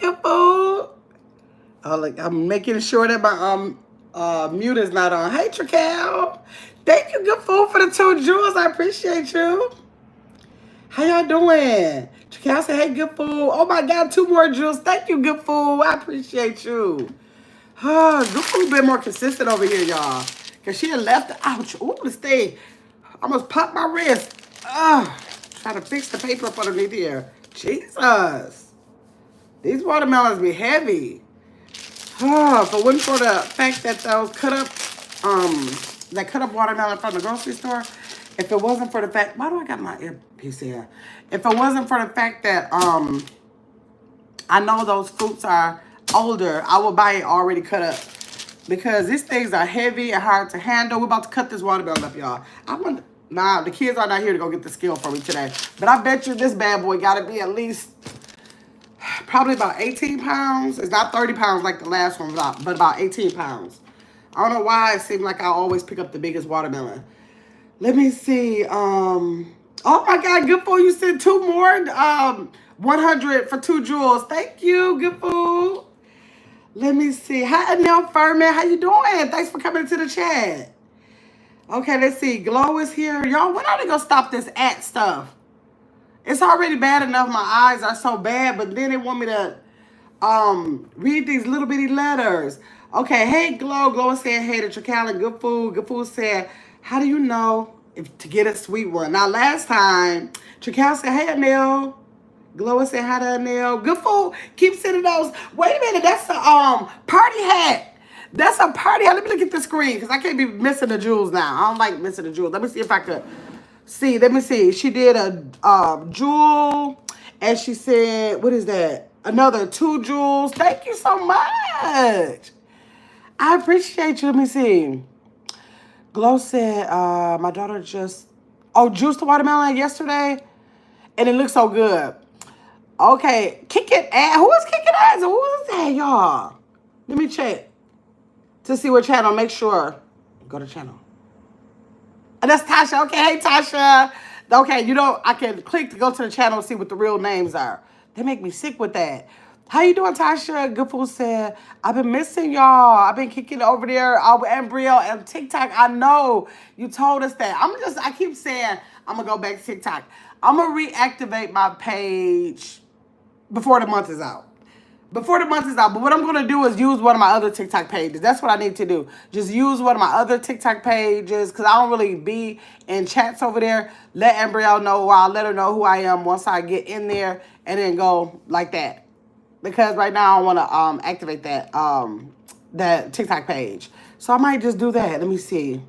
good food. Oh, look, I'm making sure that my mute is not on. Hey, Trakel. Thank you, good food, for the 2 jewels. I appreciate you. How y'all doing? Trakel said, hey, good food. Oh my God, 2 more jewels. Thank you, good food. I appreciate you. Good food been more consistent over here, y'all. Cause she had left. Ouch. Ooh, this thing almost popped my wrist. Trying to fix the paper up underneath here. Jesus. These watermelons be heavy. If it wasn't for the fact that those that cut up watermelon from the grocery store, if it wasn't for the fact, why do I got my earpiece here? If it wasn't for the fact that I know those fruits are older, I would buy it already cut up. Because these things are heavy and hard to handle. We're about to cut this watermelon up, y'all. Nah, the kids are not here to go get the skill for me today. But I bet you this bad boy got to be at least probably about 18 pounds. It's not 30 pounds like the last one, but about 18 pounds. I don't know why it seems like I always pick up the biggest watermelon. Let me see. Oh my God, good food. You said 2 more. 100 for 2 jewels. Thank you, good food. Let me see. Hi, Anel Furman. How you doing? Thanks for coming to the chat. Okay, let's see. Glow is here. Y'all, when are they going to stop this at stuff? It's already bad enough. My eyes are so bad, but then they want me to read these little bitty letters. Okay, hey, Glow. Glow is saying, hey, to Tracalin, good food. Good food said, how do you know if to get a sweet one? Now, last time, Tracal said, hey, Anel. Glow said, hi to Anel. Good food. Keep sending those. Wait a minute. That's a party hat. That's a party hat. Let me look at the screen because I can't be missing the jewels now. I don't like missing the jewels. Let me see if I could see. Let me see. She did a jewel, and she said, what is that? Another 2 jewels. Thank you so much. I appreciate you. Let me see. Glow said, my daughter just, juiced the watermelon yesterday, and it looks so good. Okay, kicking ass. Who is kicking ass? Who is that, y'all? Let me check to see what channel. Make sure. Go to channel. And that's Tasha. Okay, hey, Tasha. Okay, I can click to go to the channel and see what the real names are. They make me sick with that. How you doing, Tasha? Good food said, I've been missing y'all. I've been kicking over there with Embryo and TikTok. I know you told us that. I keep saying I'm going to go back to TikTok. I'm going to reactivate my page before the month is out. But what I'm going to do is use one of my other TikTok pages. That's what I need to do. Just use one of my other TikTok pages because I don't really be in chats over there. Let Embryo know, or I'll let her know who I am once I get in there and then go like that. Because right now I want to activate that TikTok page. So I might just do that. Let me see.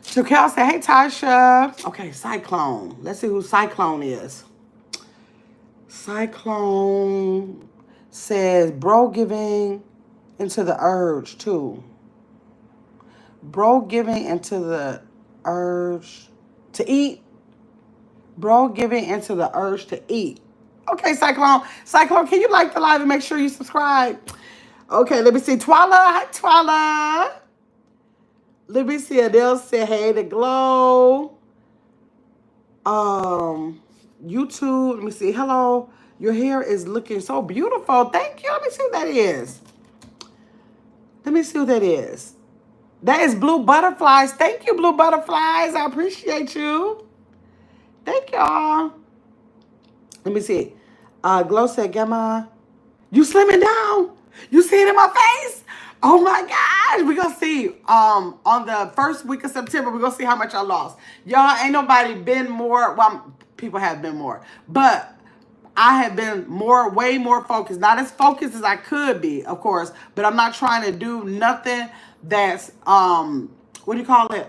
So Cal said, hey, Tasha. Okay, Cyclone. Let's see who Cyclone is. Cyclone says, bro giving into the urge, too. Bro giving into the urge to eat. Bro giving into the urge to eat. Okay, Cyclone. Cyclone, can you like the live and make sure you subscribe? Okay, let me see. Twala. Hi, Twala. Let me see. Adele said, hey, the Glow. YouTube. Let me see. Hello. Your hair is looking so beautiful. Thank you. Let me see who that is. Let me see who that is. That is Blue Butterflies. Thank you, Blue Butterflies. I appreciate you. Thank y'all. Let me see. Glow said, Gamma, you slimming down. You see it in my face? Oh my gosh. We're going to see on the first week of September, we're going to see how much I lost. Y'all, ain't nobody been more. Well, people have been more. But I have been way more focused. Not as focused as I could be, of course. But I'm not trying to do nothing that's, what do you call it?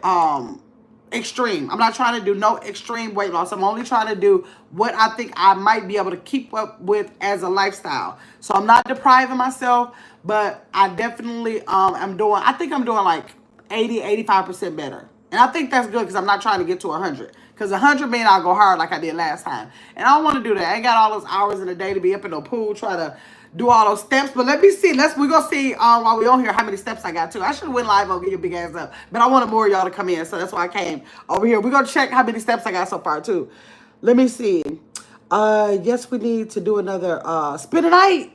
Extreme. I'm not trying to do no extreme weight loss. I'm only trying to do what I think I might be able to keep up with as a lifestyle. So I'm not depriving myself, but I definitely am doing, I think I'm doing like 80, 85% better. And I think that's good because I'm not trying to get to 100. Because 100 means I'll go hard like I did last time. And I don't want to do that. I ain't got all those hours in the day to be up in the pool trying to do all those steps. But let me see. We're going to see while we're on here how many steps I got too. I should have went live on Get Your Big Ass Up. But I wanted more of y'all to come in. So that's why I came over here. We're going to check how many steps I got so far too. Let me see. Yes, we need to do another spin a night.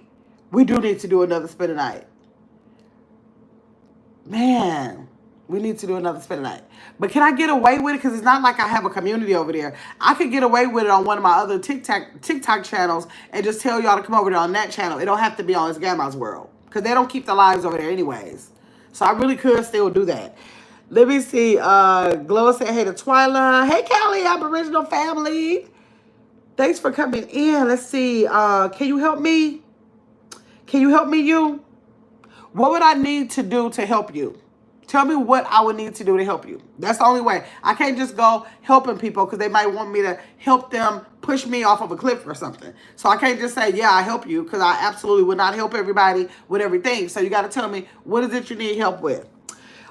We do need to do another spin a night. Man, we need to do another spin a night. But can I get away with it? Because it's not like I have a community over there. I could get away with it on one of my other TikTok channels and just tell y'all to come over there on that channel. It don't have to be on It's Grandma's World. Because they don't keep the lives over there anyways. So I really could still do that. Let me see. Glow said, hey to Twyla. Hey, Callie, Aboriginal family. Thanks for coming in. Let's see. Can you help me? Can you help me, you? What would I need to do to help you? Tell me what I would need to do to help you. That's the only way. I can't just go helping people because they might want me to help them push me off of a cliff or something. So I can't just say, yeah, I help you, because I absolutely would not help everybody with everything. So you got to tell me, what is it you need help with?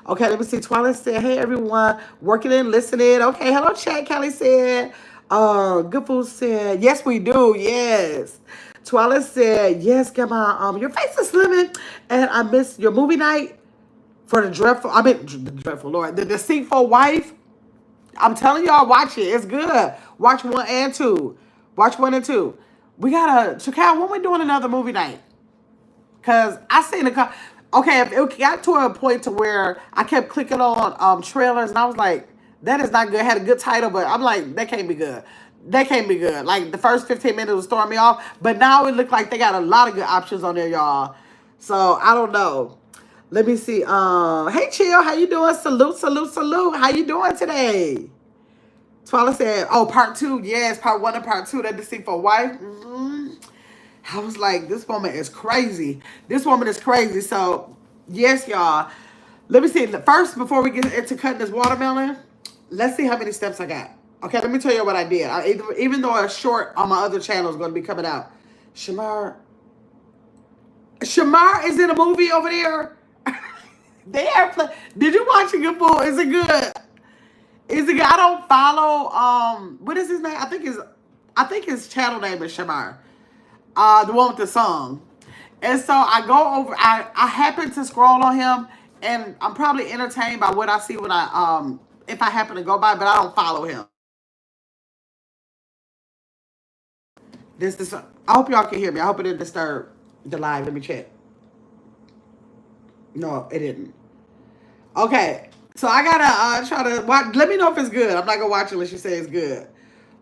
Okay, let me see. Twilight said, hey, everyone. Working and listening. Okay, hello, chat. Kelly said. Good Food said, yes, we do. Yes. Twilight said, yes, Grandma, your face is slimming, and I missed your movie night for the dreadful Lord, the deceitful wife. I'm telling y'all, watch it. It's good. Watch 1 and 2. Watch 1 and 2. We gotta, Chicago, when we doing another movie night? Because I seen okay, if it got to a point to where I kept clicking on trailers and I was like, that is not good. It had a good title, but I'm like, that can't be good. That can't be good. Like, the first 15 minutes was throwing me off, but now it looked like they got a lot of good options on there, y'all. So, I don't know. Let me see. Hey, Chill, how you doing? Salute, salute, salute. How you doing today? Twila said, oh, part 2. Yes, part 1 and part 2, that deceitful wife. I was like, this woman is crazy. This woman is crazy. So, yes, y'all. Let me see. First, before we get into cutting this watermelon, let's see how many steps I got. Okay, let me tell you what I did. Even though a short on my other channel is going to be coming out. Shamar is in a movie over there. Did you watch it, Good Fool? Is it good? Is it good? I don't follow, what is his name? I think his channel name is Shamar. The one with the song. And so I go over, I happen to scroll on him, and I'm probably entertained by what I see when if I happen to go by, but I don't follow him. I hope y'all can hear me. I hope it didn't disturb the live. Let me check. No, it didn't. Okay. So I gotta try to watch. Let me know if it's good. I'm not gonna watch it unless you say it's good.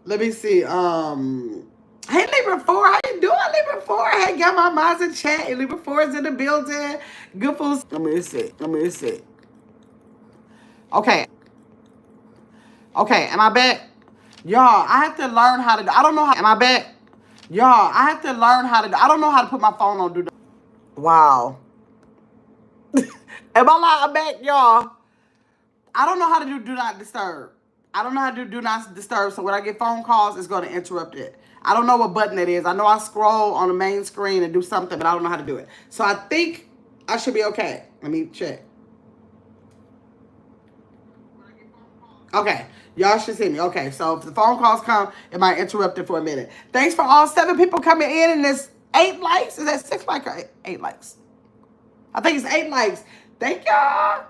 Let me see. Hey, Libra 4, how you doing, Libra 4? Hey, got my minds in chat. Libra 4 is in the building. Good food. Let me see. Okay. Okay, am I back? Y'all, I have to learn how to, I don't know how, am I back? Y'all, I have to learn how to, I don't know how to put my phone on do not. Wow. Am I lying? I'm back, y'all. I don't know how to do not disturb. I don't know how to do not disturb, so when I get phone calls, it's going to interrupt it. I don't know what button it is. I know I scroll on the main screen and do something, but I don't know how to do it. So I think I should be okay. Let me check. Okay. Y'all should see me. Okay, so if the phone calls come, it might interrupt it for a minute. Thanks for all 7 people coming in, and there's 8 likes. Is that 6 likes or 8 likes? I think it's 8 likes. Thank y'all.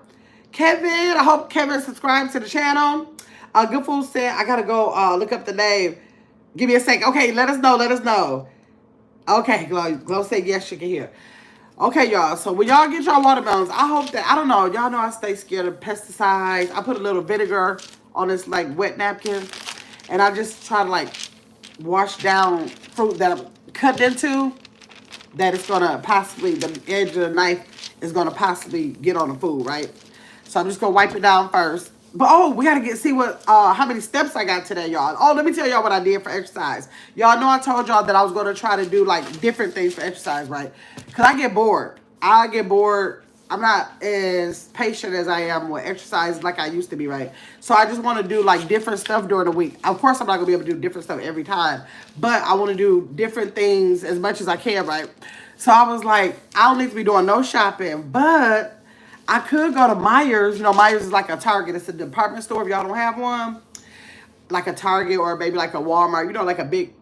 Kevin, I hope Kevin subscribes to the channel. Good Food said, I got to go look up the name. Give me a sec. Okay, let us know. Okay, Glow said yes, she can hear. Okay, y'all. So when y'all get y'all watermelons, I hope that, I don't know, y'all know I stay scared of pesticides. I put a little vinegar on this like wet napkin, and I just try to like wash down fruit that I'm cutting into, that it's gonna possibly, the edge of the knife is gonna possibly get on the food, right? So I'm just gonna wipe it down first. But oh, we gotta see what how many steps I got today, y'all. Oh, let me tell y'all what I did for exercise. Y'all know I told y'all that I was gonna try to do like different things for exercise, right? Cause I get bored. I'm not as patient as I am with exercise like I used to be, right? So I just want to do like different stuff during the week. Of course, I'm not gonna be able to do different stuff every time, but I want to do different things as much as I can, right? So I was like, I don't need to be doing no shopping, but I could go to Myers. You know, Myers is like a Target. It's a department store if y'all don't have one. Like a Target or maybe like a Walmart. You know, like a big,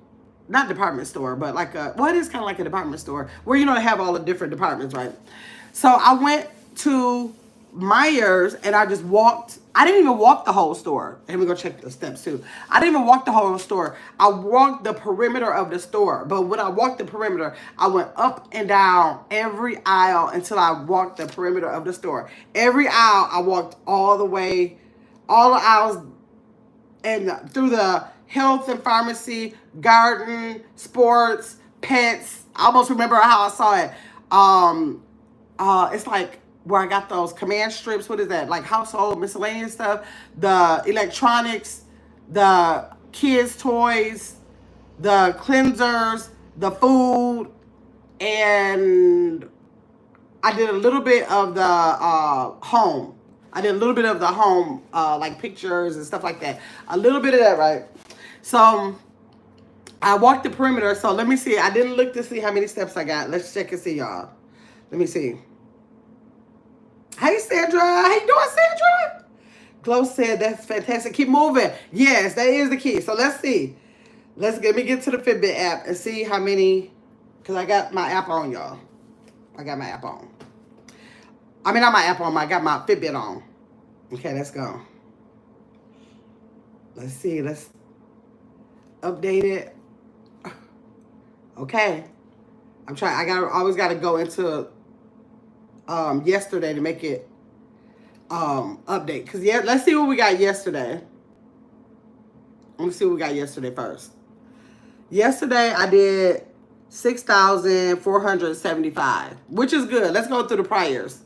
not department store, but like a, well, it is kind of like a department store where, you know, they have all the different departments, right? So I went to Myers, and I just walked. I didn't even walk the whole store. And we go check the steps too. I didn't even walk the whole store. I walked the perimeter of the store. But when I walked the perimeter, I went up and down every aisle until I walked the perimeter of the store. Every aisle, I walked all the way, all the aisles, and through the health and pharmacy, garden, sports, pets. I almost remember how I saw it. It's like where I got those command strips. What is that? Like household miscellaneous stuff, the electronics, the kids' toys, the cleansers, the food, and I did a little bit of the home. I did a little bit of the home, like pictures and stuff like that. A little bit of that, right? So I walked the perimeter. So let me see. I didn't look to see how many steps I got. Let's check and see, y'all. Let me see. Hey, Sandra. How you doing, Sandra? Glow said, that's fantastic. Keep moving. Yes, that is the key. So let's see. Let me get to the Fitbit app and see how many, because I got my app on, y'all. I got my app on. I mean, not my app on, I got my Fitbit on. Okay, let's go. Let's see. Let's update it. Okay. I'm trying. Always got to go into yesterday to make it update. Because let's see what we got yesterday. Let me see what we got yesterday first. Yesterday, I did 6,475, which is good. Let's go through the priors.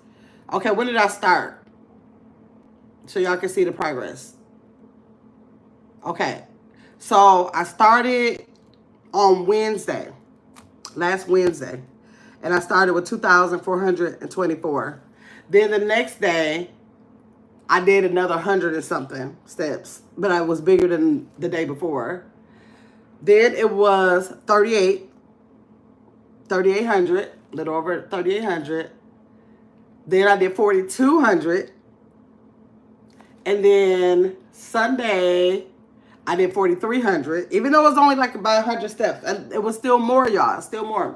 Okay, when did I start? So y'all can see the progress. Okay, so I started on Wednesday, last Wednesday, and I started with 2,424. Then the next day, I did another 100 and something steps, but I was bigger than the day before. Then it was 3,800, a little over 3,800. Then I did 4,200. And then Sunday, I did 4,300. Even though it was only like about 100 steps. And it was still more, y'all. Still more.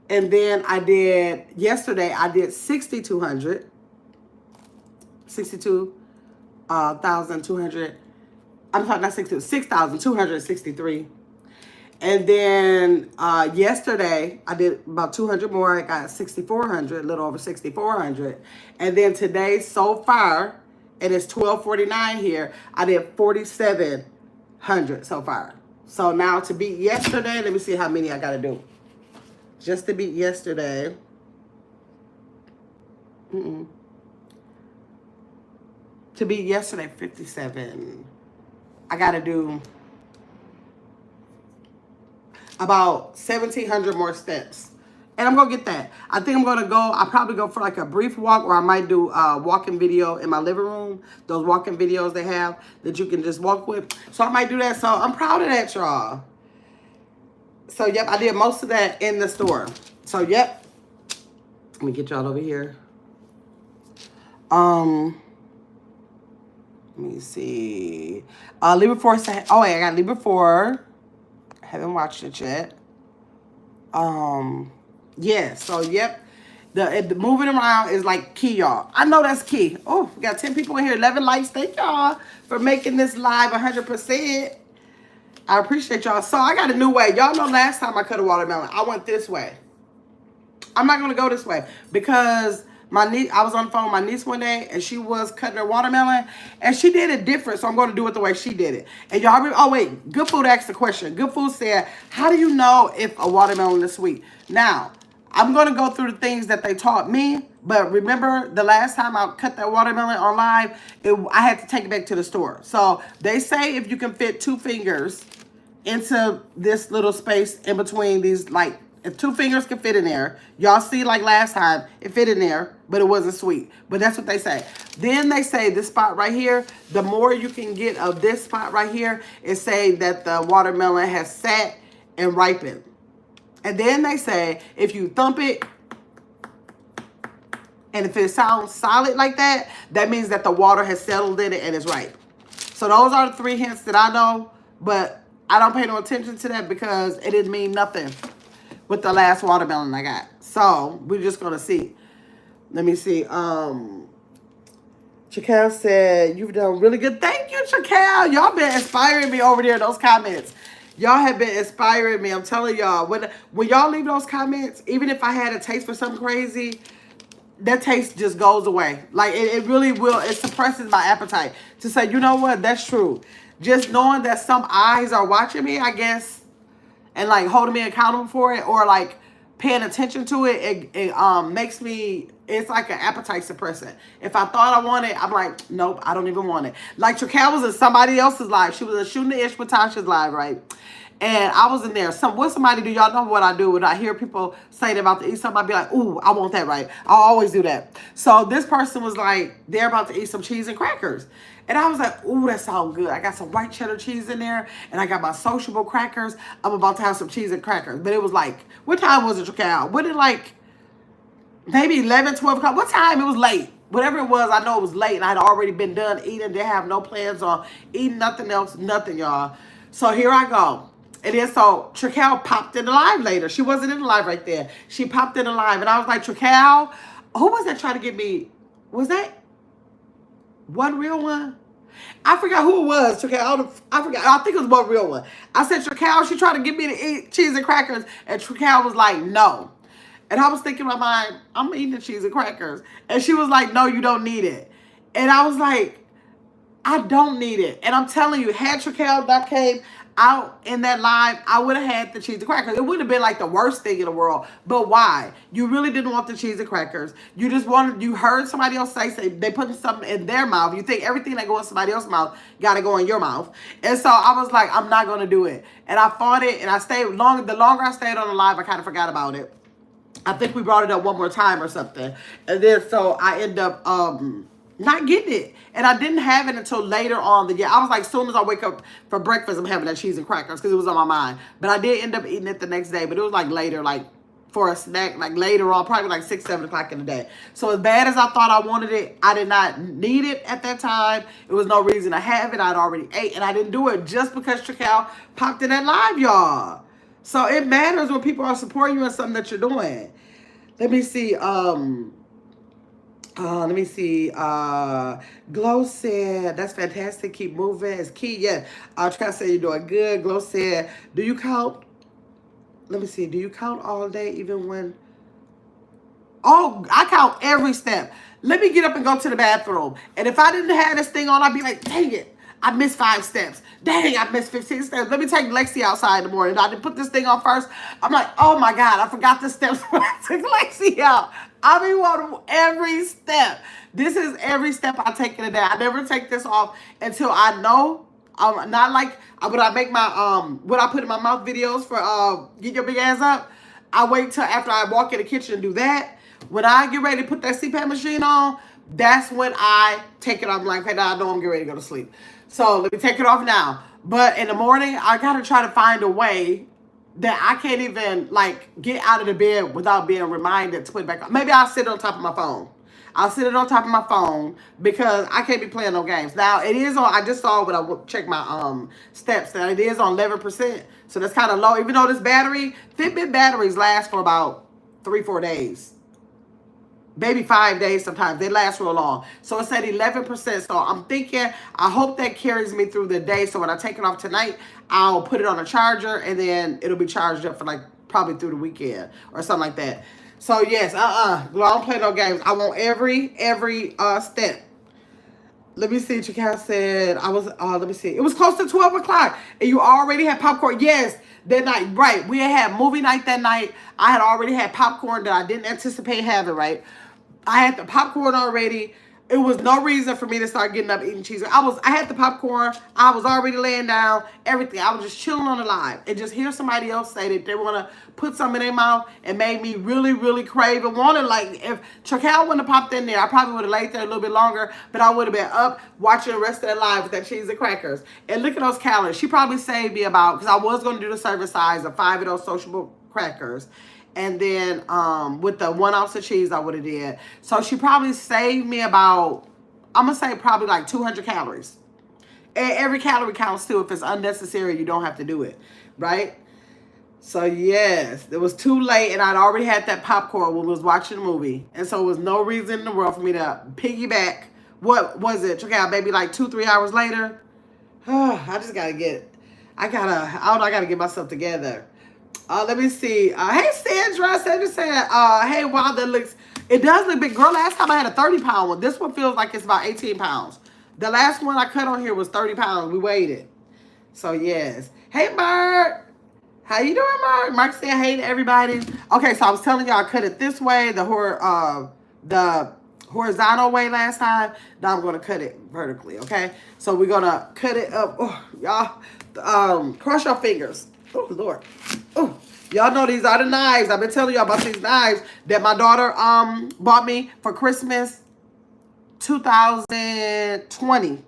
And then yesterday, I did 6,200. 62,200. I'm sorry, not 62, 6,263. And then yesterday, I did about 200 more. I got 6,400, a little over 6,400. And then today, so far, and it's 12:49 here, I did 4,700 so far. So now to beat yesterday, let me see how many I got to do. Just to beat yesterday. To beat yesterday, 57. I got to do about 1,700 more steps. And I'm going to get that. I think I'm going to I'll probably go for like a brief walk, or I might do a walking video in my living room. Those walking videos they have that you can just walk with. So I might do that. So I'm proud of that, y'all. So, yep, I did most of that in the store. So, yep. Let me get y'all over here. Let me see. Libra 4 said, oh, wait, I got Libra 4. I haven't watched it yet. Yeah, so, yep. The moving around is like key, y'all. I know that's key. Oh, we got 10 people in here, 11 likes. Thank y'all for making this live 100%. I appreciate y'all. So, I got a new way. Y'all know last time I cut a watermelon, I went this way. I'm not going to go this way because my niece, I was on the phone with my niece one day, and she was cutting her watermelon, and she did it different, so I'm going to do it the way she did it. And y'all, oh wait, Good Food asked the question. Good Food said, how do you know if a watermelon is sweet? Now, I'm going to go through the things that they taught me, but remember the last time I cut that watermelon on live, I had to take it back to the store. So they say if you can fit 2 fingers into this little space in between these, like, if 2 fingers can fit in there, y'all see like last time, it fit in there, but it wasn't sweet. But that's what they say. Then they say this spot right here, the more you can get of this spot right here, is saying that the watermelon has sat and ripened. And then they say if you thump it, and if it sounds solid like that, that means that the water has settled in it and is ripe. So those are the 3 hints that I know, but I don't pay no attention to that because it didn't mean nothing with the last watermelon I got. So we're just going to see. Let me see. Chacal said, you've done really good. Thank you, Chacal. Y'all been inspiring me over there in those comments. Y'all have been inspiring me. I'm telling y'all, when y'all leave those comments, even if I had a taste for something crazy, that taste just goes away. Like, it really will. It suppresses my appetite to say, you know what, that's true. Just knowing that some eyes are watching me, I guess, and like holding me accountable for it, or like paying attention to it, it makes me, it's like an appetite suppressant. If I thought I wanted, I'm like, nope, I don't even want it. Like Tracal was in somebody else's live. She was a Shooting the Ish with Tasha's live, right? And I was in there. What somebody do? Y'all know what I do when I hear people say they're about to eat something, I'd be like, ooh, I want that, right? I always do that. So this person was like, they're about to eat some cheese and crackers. And I was like, ooh, that sounds good. I got some white cheddar cheese in there, and I got my sociable crackers. I'm about to have some cheese and crackers. But it was like, what time was it, Tracal? What did like, maybe 11, 12 o'clock? What time? It was late. Whatever it was, I know it was late, and I'd already been done eating. Didn't have no plans on eating nothing else, nothing, y'all. So here I go. And then so Tracal popped in the live later. She wasn't in the live right there. She popped in the live, and I was like, Tracal, who was that trying to get me? Was that One Real One? I forgot who it was. I forgot. I think it was One Real One. I said, Tracal, she tried to get me to eat cheese and crackers, and Tracal was like, no. And I was thinking in my mind, I'm eating the cheese and crackers. And she was like, no, you don't need it. And I was like, I don't need it. And I'm telling you, had Tracal not came out in that live, I would have had the cheese and crackers. It would have been like the worst thing in the world. But why? You really didn't want the cheese and crackers. You just wanted, you heard somebody else say they put something in their mouth. You think everything that goes in somebody else's mouth got to go in your mouth. And so I was like, I'm not going to do it. And I fought it, and I stayed long. The longer I stayed on the live, I kind of forgot about it. I think we brought it up one more time or something. And then so I end up not getting it. And I didn't have it until later on the year. I was like, as soon as I wake up for breakfast, I'm having that cheese and crackers because it was on my mind. But I did end up eating it the next day. But it was like later, like for a snack, like later on, probably like 6, 7 o'clock in the day. So as bad as I thought I wanted it, I did not need it at that time. It was no reason to have it. I'd already ate, and I didn't do it just because Tracal popped in that live, y'all. So it matters when people are supporting you in something that you're doing. Let me see. Glow said, that's fantastic. Keep moving. It's key. Yeah. Tracal said you're doing good. Glow said, do you count? Let me see. Do you count all day even when? Oh, I count every step. Let me get up and go to the bathroom. And if I didn't have this thing on, I'd be like, dang it. I missed 5 steps. Dang, I missed 15 steps. Let me take Lexi outside in the morning. I didn't put this thing on first. I'm like, oh my God, I forgot the steps when I took Lexi out. I be wanting every step. This is every step I take in a day. I never take this off until I know. I'm not like when I make my what I put in my mouth videos for get your big ass up. I wait till after I walk in the kitchen and do that. When I get ready to put that CPAP machine on, that's when I take it off. I'm like, hey, now I know I'm getting ready to go to sleep. So let me take it off now. But in the morning, I got to try to find a way that I can't even like get out of the bed without being reminded to put it back on. Maybe I'll sit on top of my phone. I'll sit it on top of my phone because I can't be playing no games. Now, it is on, I just saw when I checked my steps that it is on 11%. So that's kind of low. Even though this battery, Fitbit batteries last for about 3-4 days. Maybe 5 days sometimes. They last real long. So it's at 11%. So I'm thinking, I hope that carries me through the day. So when I take it off tonight, I'll put it on a charger and then it'll be charged up for like probably through the weekend or something like that. So yes, I don't play no games. I want every step. Let me see. Tracal said I was. Let me see. It was close to 12 o'clock, and you already had popcorn. Yes, that night. Right. We had movie night that night. I had already had popcorn that I didn't anticipate having. Right. I had the popcorn already. It was no reason for me to start getting up eating cheese. I had the popcorn. I was already laying down. Everything. I was just chilling on the live and just hear somebody else say that they want to put something in their mouth and made me really, really crave and want it. Like if Tracal wouldn't have popped in there, I probably would have laid there a little bit longer, but I would have been up watching the rest of that live with that cheese and crackers. And look at those calories. She probably saved me about, because I was going to do the serving size of 5 of those sociable crackers. And then with the 1 ounce of cheese, I would have did. So she probably saved me about, I'm going to say probably like 200 calories. And every calorie counts too. If it's unnecessary, you don't have to do it, right? So yes, it was too late, and I'd already had that popcorn when we was watching the movie, and so it was no reason in the world for me to piggyback. What was it? Okay, maybe like 2-3 hours later. I just gotta get. I gotta get myself together. Let me see. Hey Sandra, Sandra said, hey, wow, that looks. It does look big, girl. Last time I had a 30-pound one. This one feels like it's about 18 pounds. The last one I cut on here was 30 pounds. We weighed it. So yes. Hey Mark. How you doing, Mark? Mark said hey to everybody. Okay, so I was telling y'all I cut it this way, the horizontal way last time. Now I'm gonna cut it vertically, okay? So we're gonna cut it up. Oh, y'all, cross your fingers. Oh Lord. Oh, y'all know these are the knives. I've been telling y'all about these knives that my daughter bought me for Christmas 2020.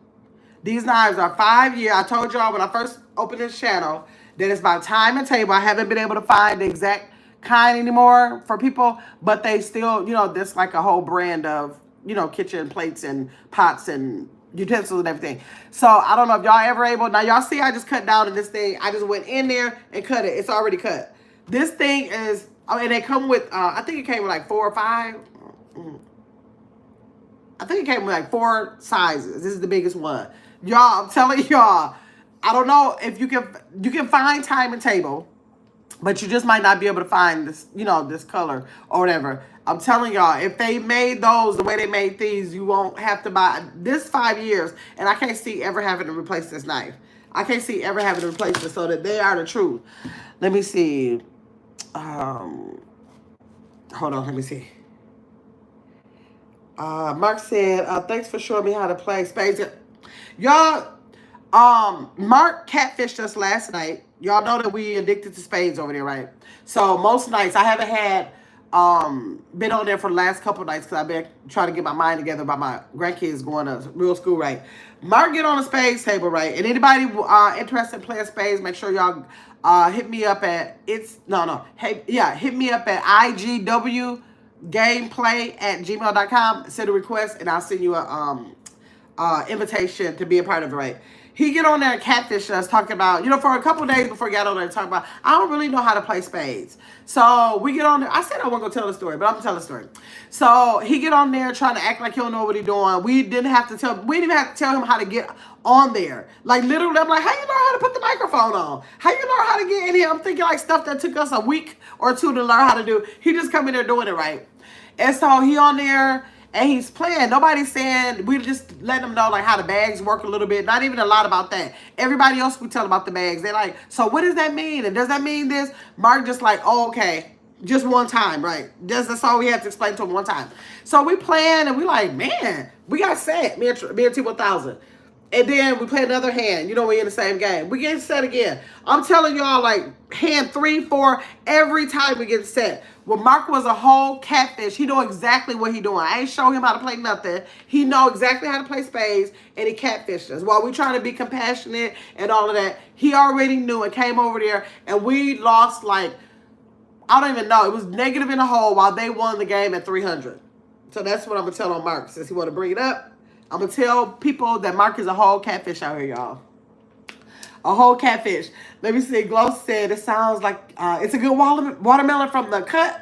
These knives are 5 year. I told y'all when I first opened this channel that it's by time and table. I haven't been able to find the exact kind anymore for people, but they still, there's like a whole brand of, kitchen plates and pots and utensils and everything. So I don't know if y'all ever able. Now y'all see I just cut down to this thing. I just went in there and cut it. It's already cut. This thing is, and they come with, I think it came with like 4 or 5. I think it came with like 4 sizes. This is the biggest one. Y'all, I'm telling y'all, I don't know if you can find time and table, but you just might not be able to find this, this color or whatever. I'm telling y'all, if they made those the way they made these, you won't have to buy this 5 years, and I can't see ever having to replace this knife. I can't see ever having to replace it, so that they are the truth. Let me see. Hold on, let me see. Mark said, thanks for showing me how to play Spades. Y'all, Mark catfished us last night. Y'all know that we addicted to Spades over there, right? So most nights, I haven't had, been on there for the last couple nights because I've been trying to get my mind together about my grandkids going to real school, right? Mark get on a Spades table, right? And anybody interested in playing Spades, make sure y'all hit me up at, hit me up at IGW gameplay@gmail.com. Send a request and I'll send you a invitation to be a part of it, right? He get on there and catfish us talking about, for a couple days before he got on there talking about, I don't really know how to play spades. So we get on there. I said I wasn't going to tell the story, but I'm going to tell the story. So he get on there trying to act like he don't know what he's doing. We didn't even have to tell him how to get on there. Like literally, I'm like, how you learn how to put the microphone on? How you learn how to get in here? I'm thinking like stuff that took us a week or 2 to learn how to do. He just come in there doing it, right? And so he on there and he's playing. Nobody's saying, we just letting them know like how the bags work a little bit. Not even a lot about that. Everybody else we tell about the bags. They're like, so what does that mean? And does that mean this? Mark just like, oh, okay. Just one time, right? That's all we had to explain to him one time. So we playing and we like, man, we got set. Me and T1000. And then we play another hand. We in the same game. We get set again. I'm telling y'all, like, hand 3, 4, every time we get set. Well, Mark was a whole catfish. He know exactly what he doing. I ain't show him how to play nothing. He know exactly how to play spades, and he catfished us. While we trying to be compassionate and all of that, he already knew and came over there, and we lost, like, I don't even know. It was negative in the hole while they won the game at 300. So that's what I'm going to tell on Mark, since he want to bring it up. I'm going to tell people that Mark is a whole catfish out here, y'all. A whole catfish. Let me see. Glow said it sounds like it's a good watermelon from the cut.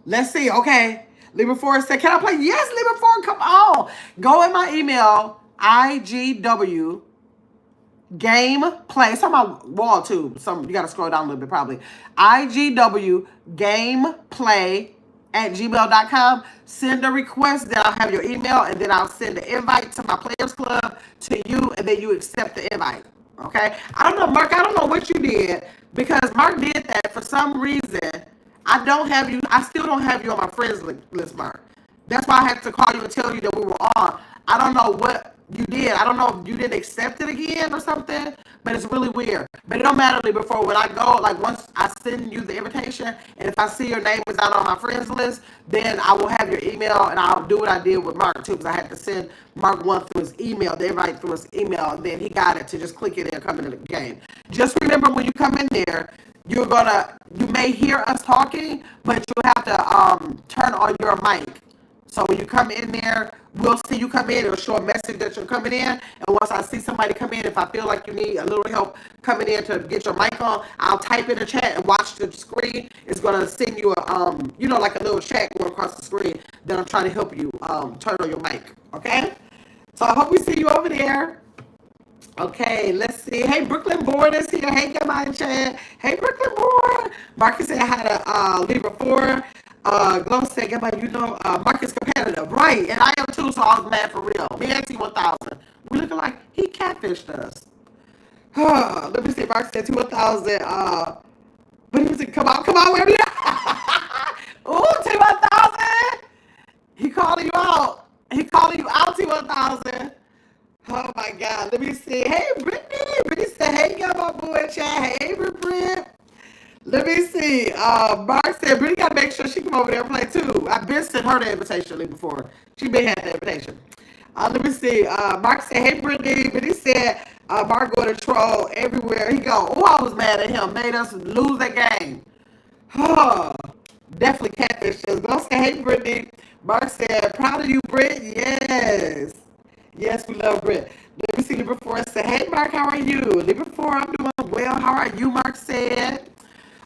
Let's see. Okay. Libra Forest said, can I play? Yes, Libra Forest, come on. Go in my email, IGW gameplay. It's on my wall, too. You got to scroll down a little bit, probably. IGW gameplay@gmail.com. Send a request, then I'll have your email, and then I'll send the invite to my Players Club to you, and then you accept the invite. Okay? I don't know, Mark, I don't know what you did, because Mark did that for some reason. I still don't have you on my friends list, Mark. That's why I had to call you and tell you that we were on. I don't know what you did. I don't know if you didn't accept it again or something, but it's really weird. But it don't matter before when I go, like once I send you the invitation, and if I see your name is not on my friends list, then I will have your email, and I'll do what I did with Mark too, because I had to send Mark one through his email, the invite through his email, and then he got it to just click it and come into the game. Just remember when you come in there, you may hear us talking, but you have to turn on your mic. So when you come in there, we'll see you come in. It'll show a message that you're coming in. And once I see somebody come in, if I feel like you need a little help coming in to get your mic on, I'll type in the chat and watch the screen. It's gonna send you a like a little chat going across the screen. Then I'm trying to help you turn on your mic. Okay. So I hope we see you over there. Okay, let's see. Hey, Brooklyn Board is here. Hey, come on, Chad. Hey, Brooklyn Board. Marcus said I had a Libra 4. Glow said, Marcus competitive. Right, and I am too, so I was mad for real. Me and T1000. We looking like he catfished us. Let me see. Marcus said T1000. But he was like, come on, where we at? Ooh, T1000. He calling you out. He calling you out, T1000. Oh my God, let me see. Hey, Brittany. Brittany said, hey, got my boy chat. Hey, Britt. Let me see. Mark said, Brittany got to make sure she come over there and play too. I've been sent her the invitation before. She been had the invitation. Let me see. Mark said, hey, Brittany. Brittany said, Mark go to troll everywhere he go. Oh, I was mad at him. Made us lose that game. Oh, definitely catfish us. Go say, hey, Brittany. Mark said, proud of you, Britt. Yes. Yes, we love Britt. Let me see Libra 4 say, hey, Mark, how are you? Libra 4, I'm doing well. How are you, Mark said.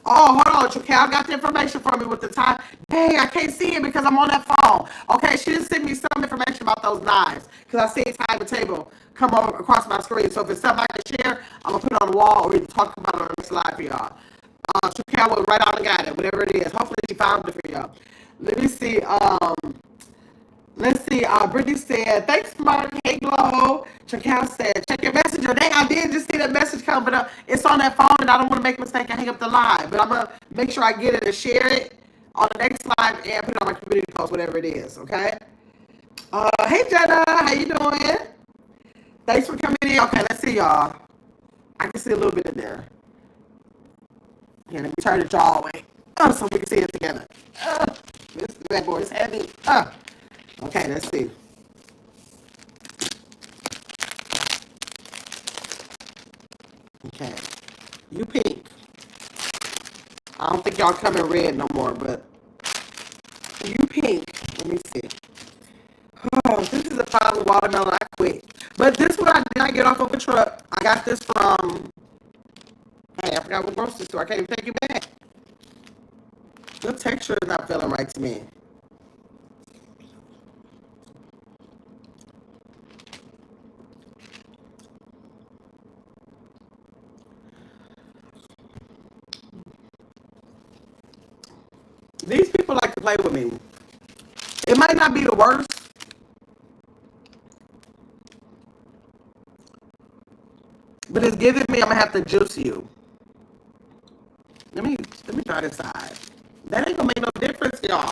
Oh, hold on, Cal got the information for me with the time. Dang, I can't see it because I'm on that phone. Okay, she just sent me some information about those knives because I see time and table come over across my screen. So if it's something I can share, I'm going to put it on the wall or we can talk about it on this live for y'all. Cal will write out and got it, whatever it is. Hopefully she found it for y'all. Let me see. Let's see. Brittany said, thanks, Mark. Hey, Glow. Chacal said, check your messenger. Dang, I did just see that message come, but it's on that phone, and I don't want to make a mistake and hang up the live. But I'm going to make sure I get it and share it on the next live and put it on my community post, whatever it is, okay? Hey, Jenna. How you doing? Thanks for coming in. Okay, let's see, y'all. I can see a little bit in there. Here, let me turn it all the way so we can see it together. This bad boy is heavy. Okay, let's see. Okay. You pink. I don't think y'all come in red no more, but you pink. Let me see. Oh, this is a fine watermelon. I quit. But this one I did not get off of a truck. I got this from, hey, I forgot what grocery store. I can't even take you back. The texture is not feeling right to me. These people like to play with me. It might not be the worst. But it's giving me I'm gonna have to juice you. Let me try this side. That ain't gonna make no difference, y'all.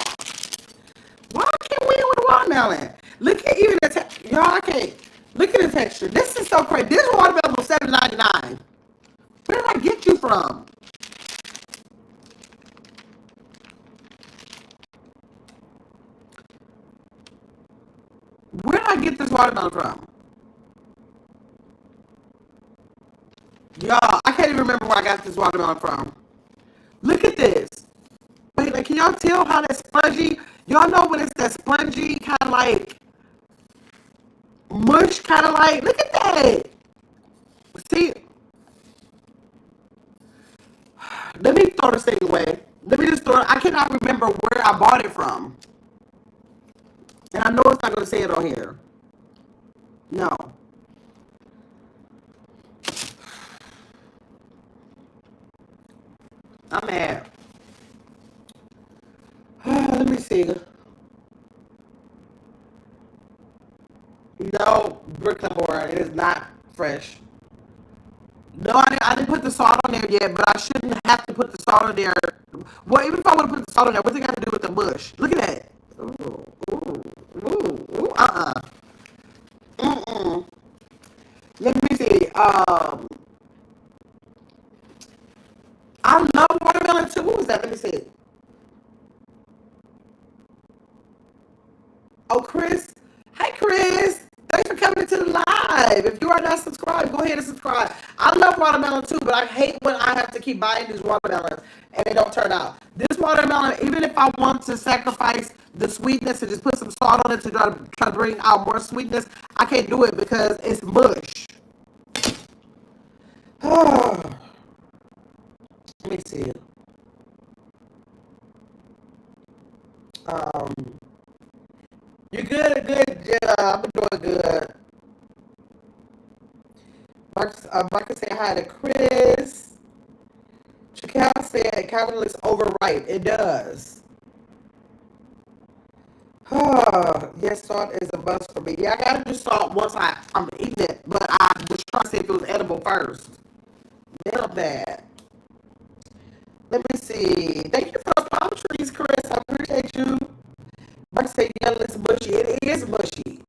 Why can't we with watermelon? Look at even the texture. Y'all, I can't. Look at the texture. This is so crazy. This watermelon was $7.99. Where did I get you from? Where did I get this watermelon from? Y'all, I can't even remember where I got this watermelon from. Look at this. Wait, like, can y'all tell how that's spongy? Y'all know when it's that spongy, kind of like mush, kind of like, look at that. See? Let me throw this thing away. Let me just throw it. I cannot remember where I bought it from. And I know it's not going to say it on here. No. I'm mad. Let me see. No, Brooklyn Board. It is not fresh. No, I didn't put the salt on there yet, but I shouldn't have to put the salt on there. Well, even if I would have put the salt on there, what's it got to do with the mush? Look at that. Ooh, ooh, ooh, ooh, Mm-mm. Let me see. I love watermelon too. What was that? Let me see. Oh, Chris. Hi, Chris. Thanks for coming to the live. subscribe. If you are not subscribed, go ahead and subscribe. I love watermelon too, but I hate when I have to keep buying these watermelons and they don't turn out. This watermelon, even if I want to sacrifice the sweetness and just put some salt on it to try to bring out more sweetness, I can't do it because it's mush. Let me see. You good? Good. Yeah, I'm doing good. Marcus said hi to Chris. Chacal said it kind of looks overripe. It does. Yes, salt is a must for me. Yeah, I gotta do salt once I'm eating it, but I was trying to see if it was edible first. Nailed that. Let me see. Thank you for the palm trees, Chris. I appreciate you. Marcus said yellow is mushy. It is mushy.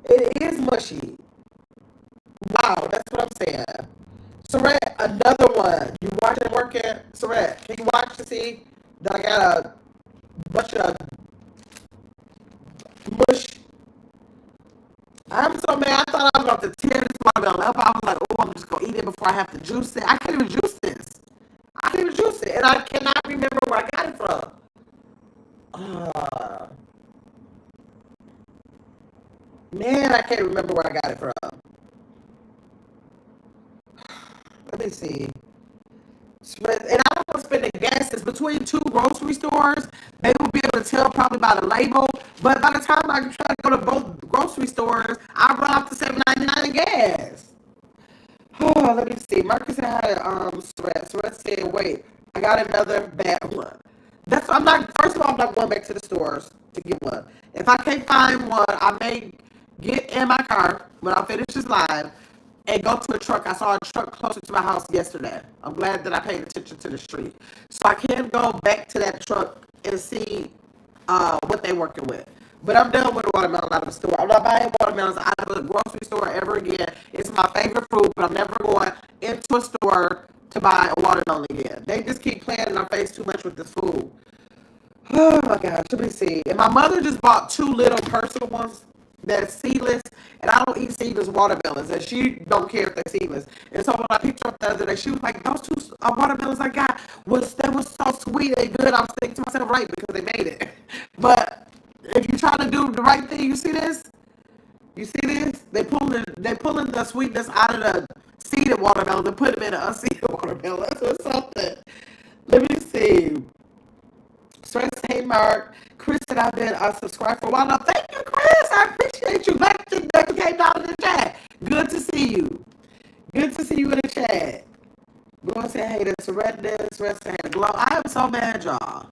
It is mushy. Wow, that's what I'm saying. Saret, another one. You watching it working? Saret, can you watch to see that I got a bunch of mush? I'm so mad. I thought I was about to tear this watermelon up. I was like, oh, I'm just going to eat it before I have to juice it. I can't even juice this. I can't even juice it. And I cannot remember where I got it from. Man, I can't remember where I got it from. Let me see. And I don't want to spend the gas. It's between two grocery stores. They will be able to tell probably by the label. But by the time I try to go to both grocery stores, I run off to $7.99 in gas. Oh, let me see. Marcus had Surratt said, wait, I got another bad one. First of all, I'm not going back to the stores to get one. If I can't find one, I may get in my car when I finish this live and go to a truck. I saw a truck closer to my house yesterday. I'm glad that I paid attention to the street. So I can go back to that truck and see what they're working with. But I'm done with the watermelon out of the store. I'm not buying watermelons out of the grocery store ever again. It's my favorite fruit, but I'm never going into a store to buy a watermelon again. They just keep playing in our face too much with this food. Oh my gosh, let me see. And my mother just bought 2 little personal ones that's seedless, and I don't eat seedless watermelons, and she don't care if they're seedless. And so when I picked her up the other day, she was like, those 2 watermelons I got was so sweet and good. I was thinking to myself, right, because they made it. But if you try to do the right thing, you see this? You see this? They pulling the sweetness out of the seeded watermelon and put them in an unseeded watermelon or something. Let me see. Stress, hey Mark. Chris said I've been subscribed for a while now. Thank you, Chris. I appreciate you. Back to came down in the chat. Good to see you. Good to see you in the chat. We're going to say hey to Redness. Rest hey to Glow. I am so mad, y'all.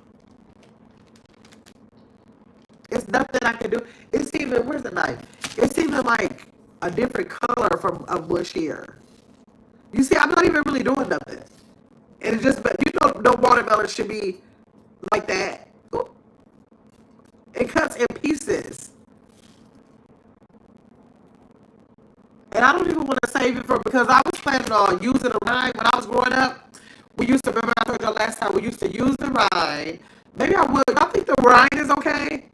It's nothing I can do. It's even, where's the knife? It's even like a different color from a bush here. You see, I'm not even really doing nothing. And it's just, but you know, no watermelon should be like that. It cuts in pieces. And I don't even want to save it for, because I was planning on using the rind when I was growing up. We used to, remember I told you last time, we used to use the rind. Maybe I would. I think the rind is okay.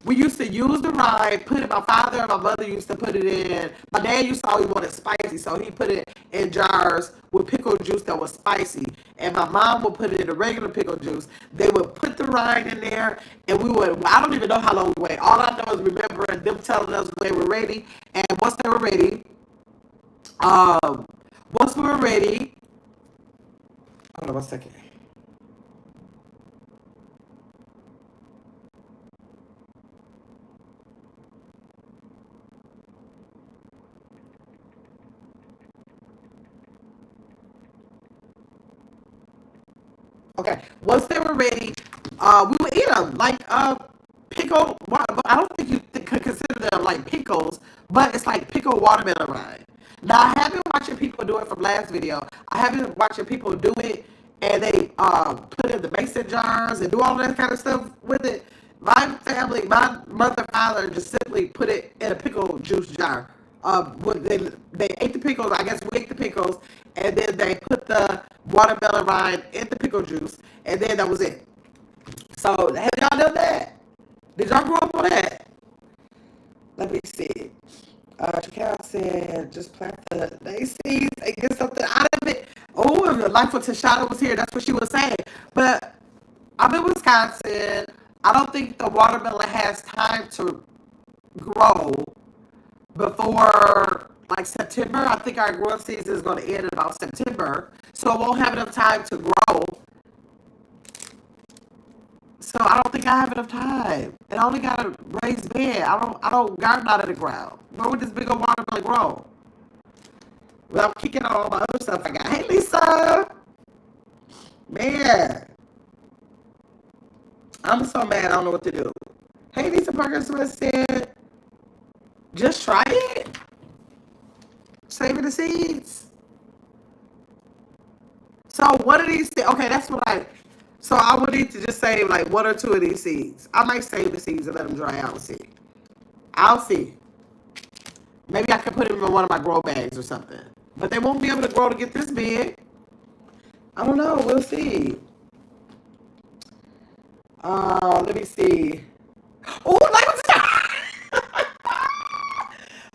We used to use the rind, put it, my father and my mother used to put it in. My dad used to always want it spicy, so he put it in jars with pickle juice that was spicy. And my mom would put it in a regular pickle juice. They would put the rind in there, and we would, I don't even know how long we wait. All I know is remembering them telling us they were ready. And once they were ready, hold on 1 second. Okay, once they were ready, we would eat them like pickle. I don't think you could consider them like pickles, but it's like pickled watermelon rind. Now I have been watching people do it from last video. I have been watching people do it, and they put it in the mason jars and do all that kind of stuff with it. My family, my mother, father, just simply put it in a pickle juice jar. They ate the pickles. I guess we ate the pickles, and then they put the watermelon rind in the pickle juice, and then that was it. So have y'all done that? Did y'all grow up on that? Let me see. Cal said, just plant the seeds and get something out of it. Oh, and the life of Tashana was here. That's what she was saying. But I'm in Wisconsin. I don't think the watermelon has time to grow before like September. I think our growing season is going to end in about September. So it won't have enough time to grow. So I don't think I have enough time. And I only got a raised bed. I don't garden out of the ground. Where would this big old watermelon grow? Well, I'm kicking all my other stuff I got. Hey, Lisa. Man. I'm so mad I don't know what to do. Hey, Lisa Parker said, just try it. Saving the seeds. So what are these? Okay, that's what so I would need to just save like 1 or 2 of these seeds. I might save the seeds and let them dry out and see. I'll see. Maybe I could put them in one of my grow bags or something. But they won't be able to grow to get this big. I don't know. We'll see. Let me see. Oh, like what's that?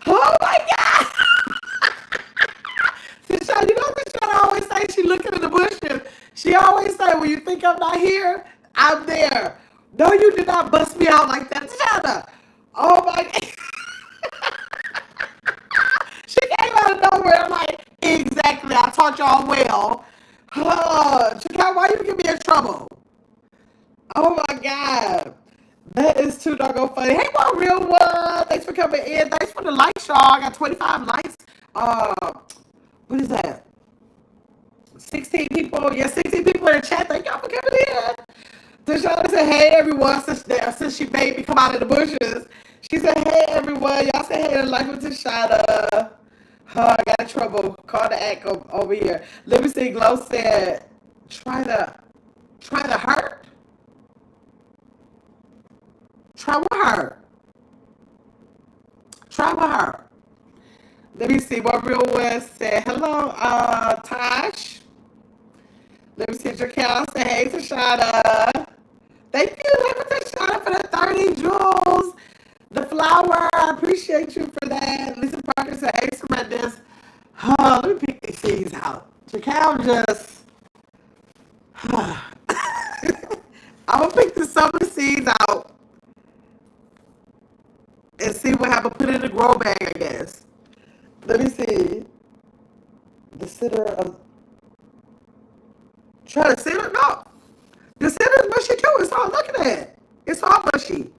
Oh my God. Tisha, you know what Tisha always say? She looking in the bushes. She always say, when you think I'm not here, I'm there. No, you did not bust me out like that, Tisha. Oh my God. She came out of nowhere. I'm like, exactly. I taught y'all well. Chicago, why you get me in trouble? Oh my God. That is too doggone funny. Hey, one real one. Thanks for coming in. Thanks for the likes, y'all. I got 25 likes. What is that? 16 people. Yeah, 16 people in the chat. Thank y'all for coming in. Tashana said, hey, everyone. Since she made me come out of the bushes. She said, hey, everyone. Y'all say hey to Life with Tashana. I got in trouble. Call the act over here. Let me see. Glow said, try to hurt. Try with her. Try with her. Let me see what Real West said. Hello, Tosh. Let me see Jaquel say, hey, Tashana. Thank you, Tashana, for the 30 jewels. The flower, I appreciate you for that. Lisa Parker said, hey, Samantha. Let me pick these seeds out. Jaquel just... I'm going to pick the summer seeds out and see what happens. Put it in a grow bag, I guess. Let me see. The center of... Try to center? No. The center is mushy too. It's all, look at that. It's all mushy.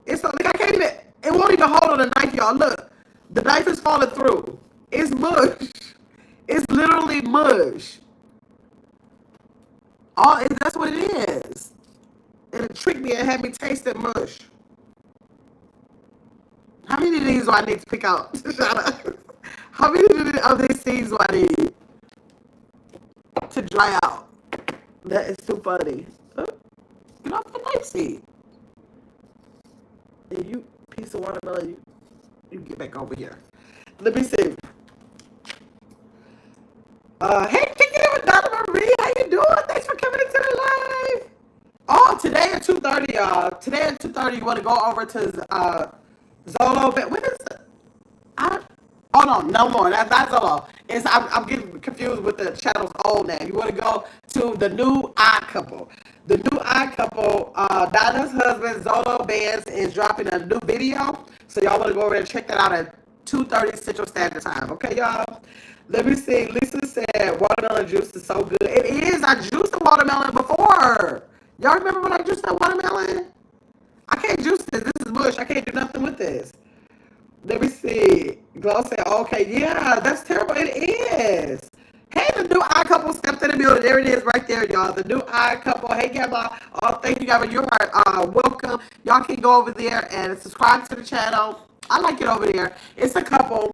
It's all, like I can't even, it won't even hold on the knife, y'all. Look. The knife is falling through. It's mush. It's literally mush. That's what it is. And it tricked me and had me taste that mush. How many of these do I need to pick out? How many of these seeds do I need to dry out? That is too funny. Get off the knife seed. And you piece of watermelon, you get back over here. Let me see. Hey, kicking it with Donna Marie. How you doing? Thanks for coming into the live. Oh, today at 2:30, y'all. Today at 2:30, you want to go over to Zolo. What is it? No more. That's not Zolo. I'm getting confused with the channel's old name. You want to go to the new Odd Couple. The new Odd Couple, Donna's husband, Zolo Bands, is dropping a new video. So y'all want to go over there and check that out at 2:30 Central Standard Time. Okay, y'all? Let me see. Lisa said watermelon juice is so good. It is. I juiced the watermelon before. Y'all remember when I juiced that watermelon? I can't juice this. This is mush. I can't do nothing with this. Let me see. Glow said, okay, yeah, that's terrible. It is. Hey, the new Odd Couple stepped in the building. There it is right there, y'all. The new Odd Couple. Hey, Gabba. Oh, thank you, Gabba. You are welcome. Y'all can go over there and subscribe to the channel. I like it over there. It's a couple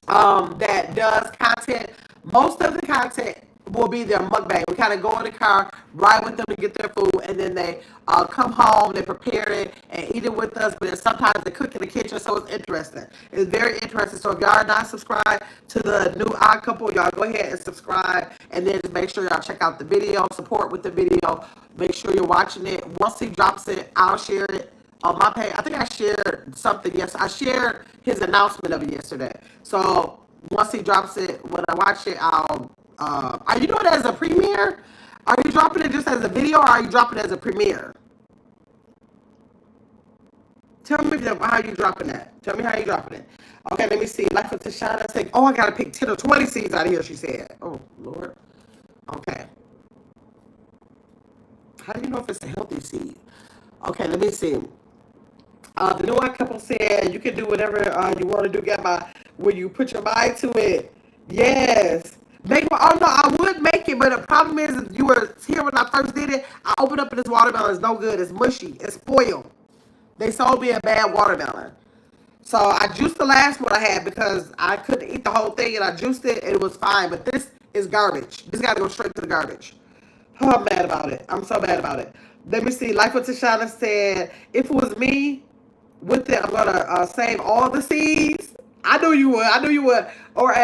that does content. Most of the content will be their mukbang. We kind of go in the car, ride with them to get their food, and then they come home, they prepare it, and eat it with us. But then sometimes they cook in the kitchen, so it's interesting. It's very interesting. So if y'all are not subscribed to the new Odd Couple, y'all go ahead and subscribe, and then just make sure y'all check out the video, support with the video. Make sure you're watching it. Once he drops it, I'll share it on my page. I think I shared something. Yes, I shared his announcement of it yesterday. So once he drops it, when I watch it, I'll. Are you doing it as a premiere? Are you dropping it just as a video, or are you dropping it as a premiere? Tell me how you dropping that. Tell me how you dropping it. Okay, let me see. Life of Tashana saying, oh, I gotta pick 10 or 20 seeds out of here, she said. Oh, Lord. Okay. How do you know if it's a healthy seed? Okay, let me see. The new couple said you can do whatever you want to do. Get my when you put your mind to it. Yes. Make oh no, I would make it, but the problem is if you were here when I first did it. I opened up and this watermelon is no good. It's mushy. It's spoiled. They sold me a bad watermelon. So I juiced the last one I had because I couldn't eat the whole thing and I juiced it and it was fine. But this is garbage. This got to go straight to the garbage. Oh, I'm mad about it. I'm so mad about it. Let me see. Life with Tashana said, if it was me with it, I'm going to save all the seeds. I knew you would. I knew you would. Or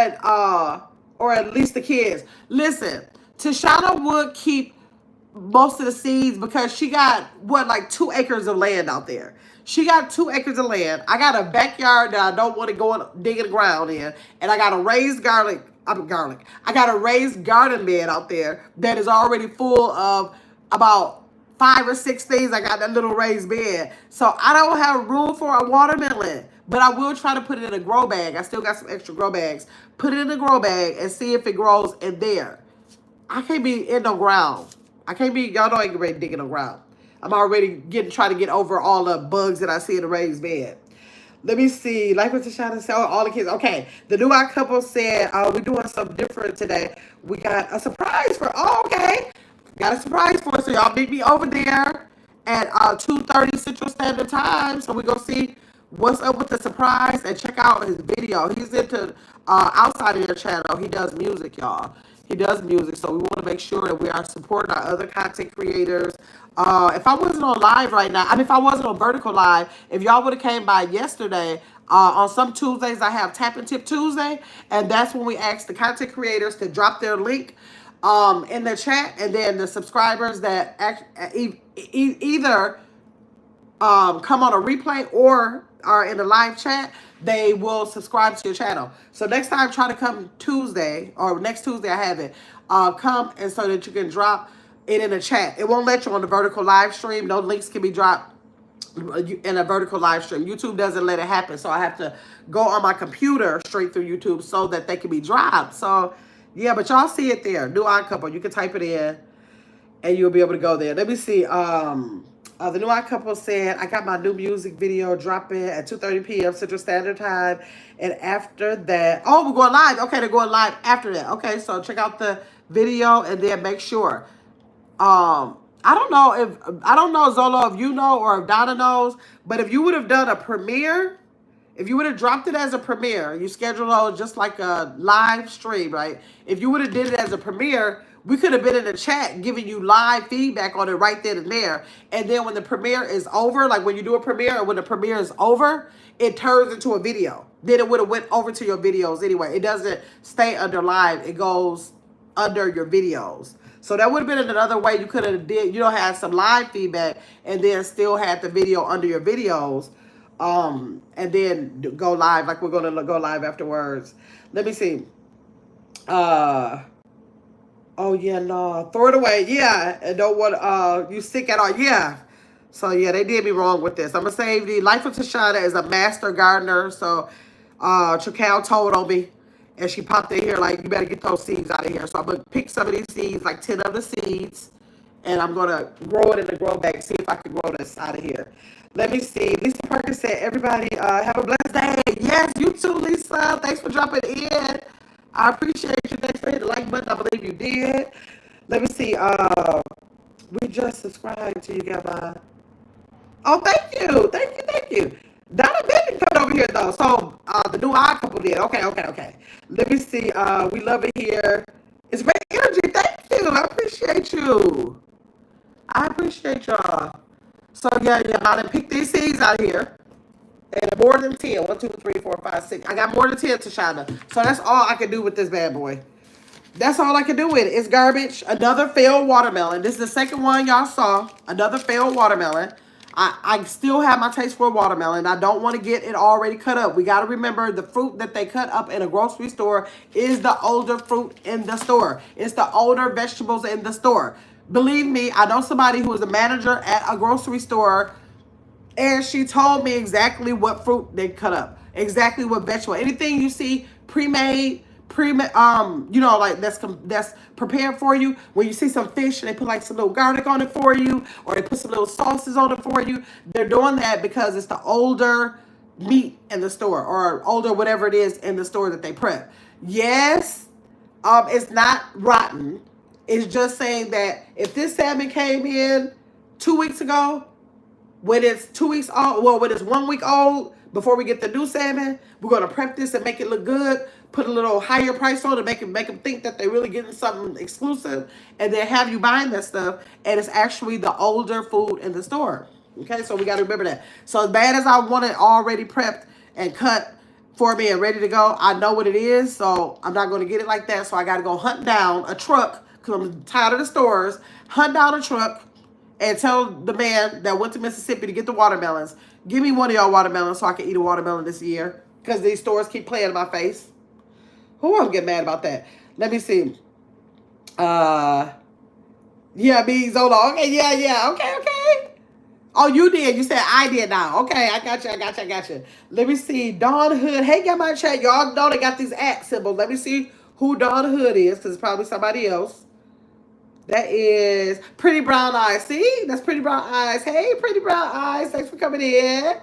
at least the kids. Listen, Tashana would keep most of the seeds because she got what, like 2 acres of land out there. She got 2 acres of land. I got a backyard that I don't want to go and dig in the ground in, and I got a raised garlic. I got a raised garden bed out there that is already full of about 5 or 6 things. I got that little raised bed, so I don't have room for a watermelon. But I will try to put it in a grow bag. I still got some extra grow bags. Put it in a grow bag and see if it grows in there. I can't be in no ground. I can't be, y'all know I ain't ready to dig in no ground. I'm already trying to get over all the bugs that I see in the raised bed. Let me see. Life with Tashana said, all the kids. Okay. The new couple said, we're doing something different today. We got a surprise for, okay. Got a surprise for us. So y'all meet me over there at 2:30 Central Standard Time. So we're going to see what's up with the surprise and check out his video. He's into outside of your channel. He does music, y'all. He does music, so we want to make sure that we are supporting our other content creators. If I wasn't on live right now, I mean, if I wasn't on Vertical Live, if y'all would have came by yesterday, on some Tuesdays, I have Tap and Tip Tuesday, and that's when we ask the content creators to drop their link in the chat, and then the subscribers that either come on a replay or are in the live chat, they will subscribe to your channel. So next time, try to come Tuesday, or next Tuesday I have it, come and so that you can drop it in the chat. It won't let you on the vertical live stream. No links can be dropped in a vertical live stream. YouTube doesn't let it happen. So I have to go on my computer straight through YouTube so that they can be dropped. So yeah, but y'all see it there. New Odd Couple. You can type it in and you'll be able to go there. Let me see. The new Odd Couple said, I got my new music video dropping at 2:30 p.m. Central Standard Time. And after that, oh, we're going live. Okay, they're going live after that. Okay, so check out the video and then make sure. I don't know, Zolo, if you know or if Donna knows, but if you would have done a premiere, if you would have dropped it as a premiere, you scheduled it just like a live stream, right? If you would have did it as a premiere, we could have been in the chat giving you live feedback on it right then and there. And then when the premiere is over, like when you do a premiere or when the premiere is over, it turns into a video. Then it would have went over to your videos anyway. It doesn't stay under live. It goes under your videos. So that would have been another way you could have did, had some live feedback and then still had the video under your videos. And then go live, like we're going to go live afterwards. Let me see. Oh, yeah, no. Throw it away. Yeah. And don't want you sick at all. Yeah. So, yeah, they did me wrong with this. I'm going to save the Life of Tashana is a master gardener. So, Chakal told on me. And she popped in here like, you better get those seeds out of here. So, I'm going to pick some of these seeds, like 10 of the seeds. And I'm going to grow it in the grow bag. See if I can grow this out of here. Let me see. Lisa Perkins said, everybody have a blessed day. Yes, you too, Lisa. Thanks for dropping in. I appreciate you. Thanks for hitting the like button. I believe you did. Let me see. We just subscribed to you, Gabby. Oh, thank you. Thank you. Thank you. Donna Benton coming over here, though. So, the new Odd Couple did. Okay. Let me see. We love it here. It's great energy. Thank you. I appreciate you. I appreciate y'all. So, yeah, I done picked these seeds out here. And more than 10. 1, 2, 3, 4, 5, 6. I got more than 10 to Shana. So that's all I can do with this bad boy. That's all I can do with it. It's garbage. Another failed watermelon. This is the second one y'all saw. Another failed watermelon. I still have my taste for watermelon. I don't want to get it already cut up. We got to remember the fruit that they cut up in a grocery store is the older fruit in the store. It's the older vegetables in the store. Believe me, I know somebody who is a manager at a grocery store, and she told me exactly what fruit they cut up, exactly what vegetable. Anything you see pre-made, like that's prepared for you. When you see some fish and they put like some little garlic on it for you, or they put some little sauces on it for you, they're doing that because it's the older meat in the store, or older whatever it is in the store that they prep. Yes, it's not rotten. It's just saying that if this salmon came in 2 weeks ago, when it's 2 weeks old, well, when it's 1 week old, before we get the new salmon, we're gonna prep this and make it look good. Put a little higher price on it, make them think that they're really getting something exclusive, and then have you buying that stuff, and it's actually the older food in the store. Okay, so we got to remember that. So as bad as I want it already prepped and cut for me and ready to go, I know what it is, so I'm not going to get it like that. So I got to go hunt down a truck because I'm tired of the stores. Hunt down a truck and tell the man that went to Mississippi to get the watermelons, give me one of y'all watermelons so I can eat a watermelon this year, because these stores keep playing in my face. Who I'm getting mad about that? Let me see. Yeah, me, Zola. Okay, yeah. Okay. Oh, you did. You said I did now. Okay, I got you. Let me see. Dawn Hood. Hey, get my chat. Y'all know they got these @ symbols. Let me see who Dawn Hood is, because it's probably somebody else. That is Pretty Brown Eyes. See? That's Pretty Brown Eyes. Hey, Pretty Brown Eyes. Thanks for coming in.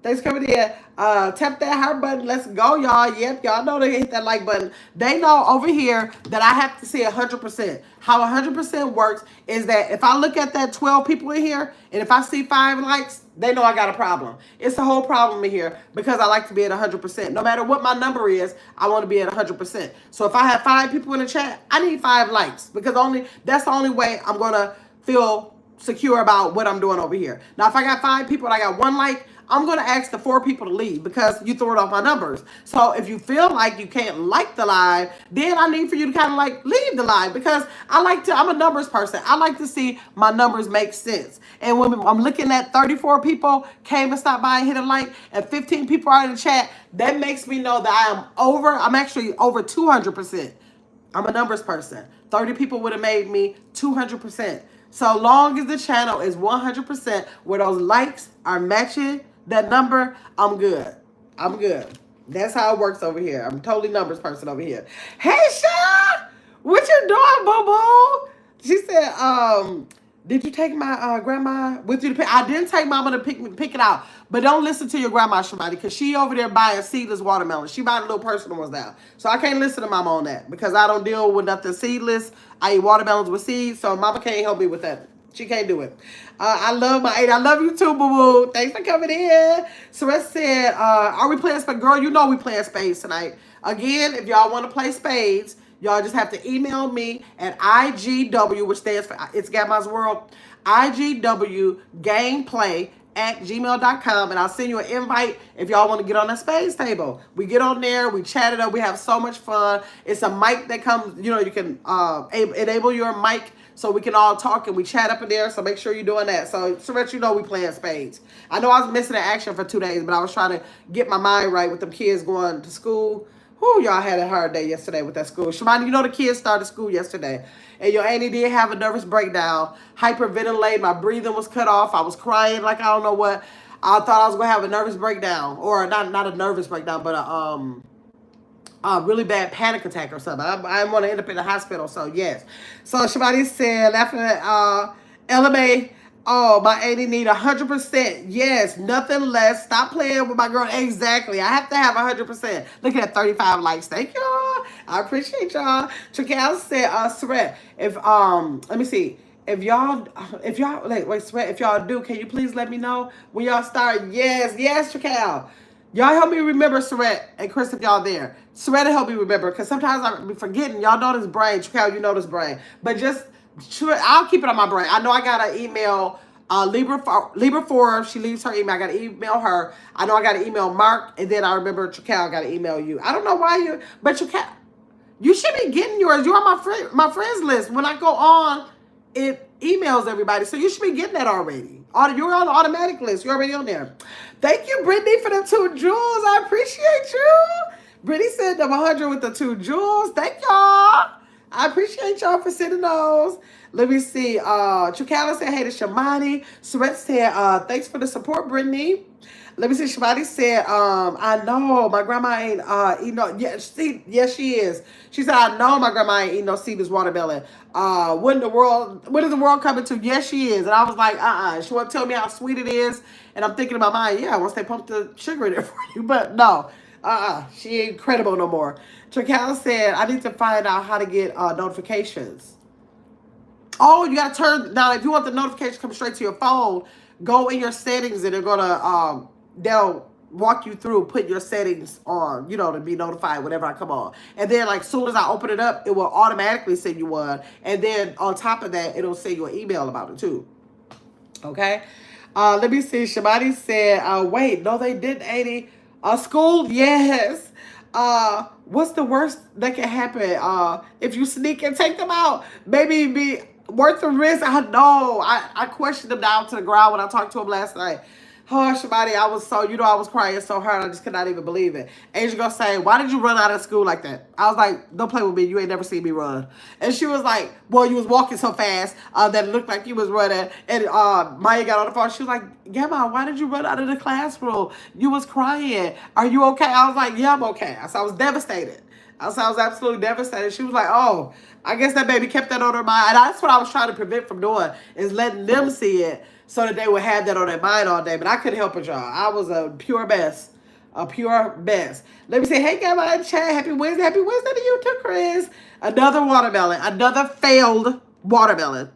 Tap that heart button. Let's go, y'all. Yep, y'all know they hit that like button. They know over here that I have to see 100%. How 100% works is that if I look at that 12 people in here, and if I see 5 likes, they know I got a problem. It's a whole problem in here, because I like to be at 100%. No matter what my number is, I want to be at 100%. So if I have 5 people in the chat, I need 5 likes, because that's the only way I'm going to feel secure about what I'm doing over here. Now, if I got 5 people and I got 1 like, I'm going to ask the 4 people to leave, because you threw it off my numbers. So if you feel like you can't like the live, then I need for you to kind of like leave the live, because I'm a numbers person. I like to see my numbers make sense. And when I'm looking at 34 people came and stopped by and hit a like, and 15 people are in the chat, that makes me know that I'm actually over 200%. I'm a numbers person. 30 people would have made me 200%. So long as the channel is 100%, where those likes are matching that number, I'm good. That's how it works over here. I'm totally numbers person over here. Hey, Sha! What you doing, boo-boo? She said, did you take my grandma with you to pick? I didn't take mama to pick it out. But don't listen to your grandma, Shamani, because she over there buying seedless watermelon. She buying little personal ones now. So I can't listen to mama on that, because I don't deal with nothing seedless. I eat watermelons with seeds, so mama can't help me with that. She can't do it. I love my 8. I love you too, boo-boo. Thanks for coming in. Suresh said, are we playing spades? Girl, you know we playing spades tonight. Again, if y'all want to play spades, y'all just have to email me at IGW, which stands for It's Gamma's World, IGW Gameplay @gmail.com, and I'll send you an invite if y'all want to get on that spades table. We get on there, we chat it up, we have so much fun. It's a mic that comes, you can enable your mic so we can all talk and we chat up in there, so make sure you're doing that. So let you know we playing spades. I know I was missing the action for 2 days, but I was trying to get my mind right with them kids going to school. Whew, y'all had a hard day yesterday with that school. Shimani, you know the kids started school yesterday. And your auntie did have a nervous breakdown. Hyperventilate. My breathing was cut off. I was crying like I don't know what. I thought I was going to have a nervous breakdown. Or not a nervous breakdown, but a really bad panic attack or something. I didn't want to end up in the hospital, so yes. So Shimani said, laughing at LMA, oh, my auntie need 100%. Yes, nothing less. Stop playing with my girl. Exactly. I have to have 100%. Look at 35 likes. Thank y'all. I appreciate y'all. Trakel said, Sret, let me see. If y'all, Sret, if y'all do, can you please let me know when y'all start? Yes, Trakel. Y'all help me remember Sret and Chris if y'all there. Sret will help me remember, because sometimes I be forgetting. Y'all know this brain. Trakel, you know this brain. But just, sure, I'll keep it on my brain. I know I got to email Libra Forbes. She leaves her email. I got to email her. I know I got to email Mark. And then I remember Trakel, I got to email you. I don't know why but Trakel, you should be getting yours. You're on my friends list. When I go on, it emails, everybody. So you should be getting that already. You're on the automatic list. You're already on there. Thank you, Brittany, for the 2 jewels. I appreciate you. Brittany said number 100 with the 2 jewels. Thank y'all. I appreciate y'all for sending those. Let me see. Chukala said, hey to Shamani. Surette said, thanks for the support, Brittany. Let me see. Shamani said, I know my grandma ain't eat no. Yes, she is. She said, I know my grandma ain't eat no Stevens watermelon. When is the world coming to? Yes, she is. And I was like, She want to tell me how sweet it is. And I'm thinking about mine. Yeah, once they pump the sugar in it for you. But no, she ain't credible no more. Chakala said, I need to find out how to get notifications. Oh, you got to turn now. If you want the notification to come straight to your phone, go in your settings and they're gonna they'll walk you through, put your settings on, to be notified whenever I come on. And then like soon as I open it up, it will automatically send you one. And then on top of that, it'll send you an email about it too. Okay. Let me see. Shamani said, wait, no, they didn't, 80. School? Yes. What's the worst that can happen? If you sneak and take them out, maybe be worth the risk. I know. I questioned them down to the ground when I talked to him last night. Oh, Shabani, I was crying so hard, I just could not even believe it. Angel gonna say, why did you run out of school like that? I was like, don't play with me. You ain't never seen me run. And she was like, well, you was walking so fast that it looked like you was running. And Maya got on the phone. She was like, Gamma, why did you run out of the classroom? You was crying. Are you okay? I was like, yeah, I'm okay. I was devastated. I was absolutely devastated. She was like, oh, I guess that baby kept that on her mind. And that's what I was trying to prevent from doing, is letting them see it so that they would have that on their mind all day. But I couldn't help it, y'all. I was a pure mess. A pure mess. Let me say, hey, Gamma and Chad, happy Wednesday. Happy Wednesday to you too, Chris. Another watermelon. Another failed watermelon.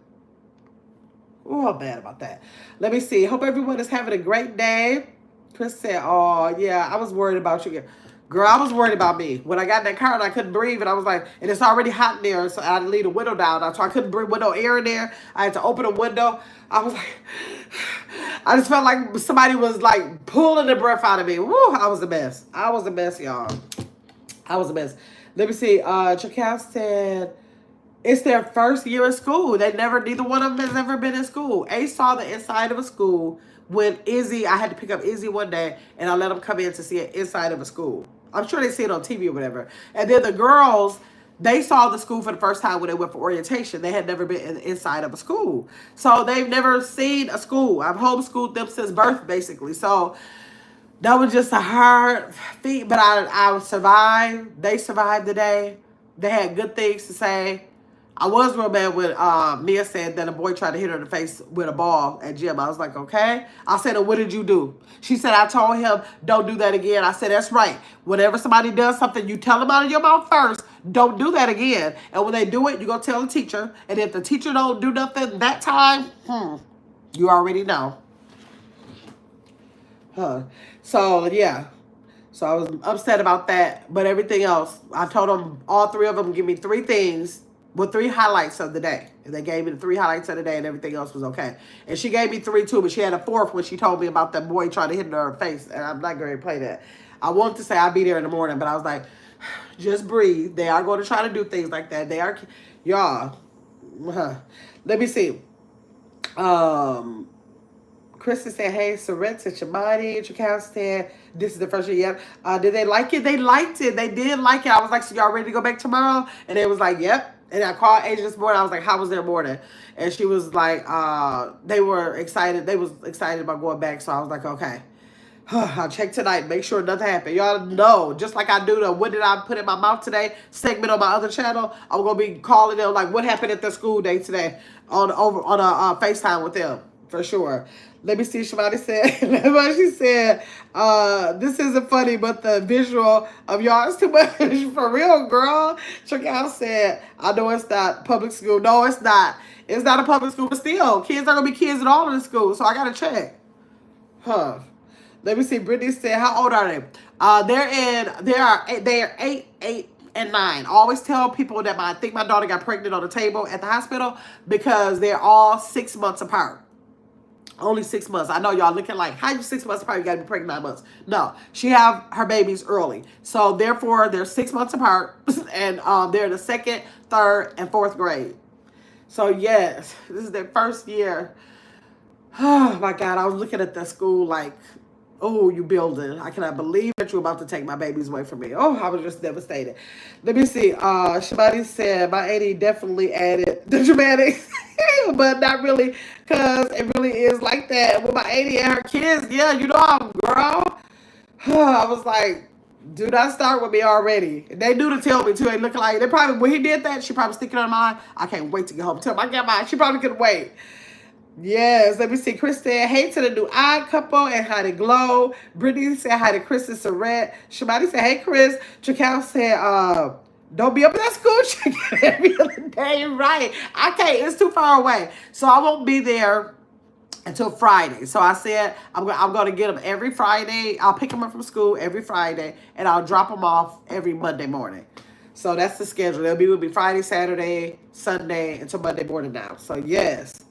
Oh, I'm bad about that. Let me see. Hope everyone is having a great day. Chris said, oh, yeah, I was worried about you. Girl, I was worried about me. When I got in that car and I couldn't breathe, and I was like, and it's already hot in there, so I had to leave the window down. So I couldn't breathe with no air in there. I had to open a window. I was like, I just felt like somebody was like pulling the breath out of me. Woo, I was a mess. I was a mess, y'all. I was a mess. Let me see. Chakal said, it's their first year of school. Neither one of them has ever been in school. Ace saw the inside of a school when I had to pick up Izzy one day, and I let him come in to see it inside of a school. I'm sure they see it on TV or whatever. And then the girls, they saw the school for the first time when they went for orientation. They had never been inside of a school. So they've never seen a school. I've homeschooled them since birth, basically. So that was just a hard feat. But I survived. They survived the day. They had good things to say. I was real bad when Mia said that a boy tried to hit her in the face with a ball at gym. I was like, okay. I said, what did you do? She said, I told him, don't do that again. I said, that's right. Whenever somebody does something, you tell them out of your mouth first. Don't do that again. And when they do it, you go tell the teacher. And if the teacher don't do nothing that time, you already know. So, yeah. So I was upset about that. But everything else, I told them, all 3 of them, give me 3 things. With 3 highlights of the day. And they gave me the 3 highlights of the day and everything else was okay. And she gave me 3 too, but she had a 4th when she told me about that boy trying to hit her in her face. And I'm not going to play that. I wanted to say I'll be there in the morning, but I was like, just breathe. They are going to try to do things like that. They are, y'all. Let me see. Kristen said, hey, Surette and Shamani, Chakal said, this is the first year. Did they like it? They liked it. They did like it. I was like, so y'all ready to go back tomorrow? And they was like, yep. And I called Asia this morning. I was like, how was their morning? And she was like, they were excited. They was excited about going back. So I was like, okay. I'll check tonight. Make sure nothing happened. Y'all know, just like I do the what did I put in my mouth today segment on my other channel, I'm going to be calling them like what happened at the school day today on a FaceTime with them for sure. Let me see. Shivani said, she said, this isn't funny, but the visual of y'all is too much. For real, girl. Chakal said, I know it's not public school. No, it's not. It's not a public school, but still, kids are going to be kids at all in the school, so I got to check. Let me see. Brittany said, how old are they? They are 8, 8, and 9. I always tell people that I think my daughter got pregnant on the table at the hospital because they're all 6 months apart. Only 6 months. I know y'all looking like, how you 6 months apart? You got to be pregnant 9 months. No, she have her babies early. So therefore, they're 6 months apart. And they're in the 2nd, 3rd, and 4th grade. So yes, this is their first year. Oh my God, I was looking at the school like, oh, you building. I cannot believe that you're about to take my babies away from me. Oh, I was just devastated. Let me see. Shabani said my auntie definitely added the dramatics, but not really, because it really is like that. With my auntie and her kids, yeah, you know I'm girl. I was like, do not start with me already. And they knew to tell me too. They looking like they probably when he did that, she probably sticking on mine. I can't wait to get home. Tell my grandma she probably couldn't wait. Yes, let me see. Chris said, hey to the new odd couple and how they glow. Brittany said hi to Chris and Surrette. Shabani said, hey Chris. Chakal said, don't be up in that school chicken every other day. Right. I can't, it's too far away. So I won't be there until Friday. So I said I'm going to get them every Friday. I'll pick them up from school every Friday and I'll drop them off every Monday morning. So that's the schedule. It'll be Friday, Saturday, Sunday until Monday morning now. So yes.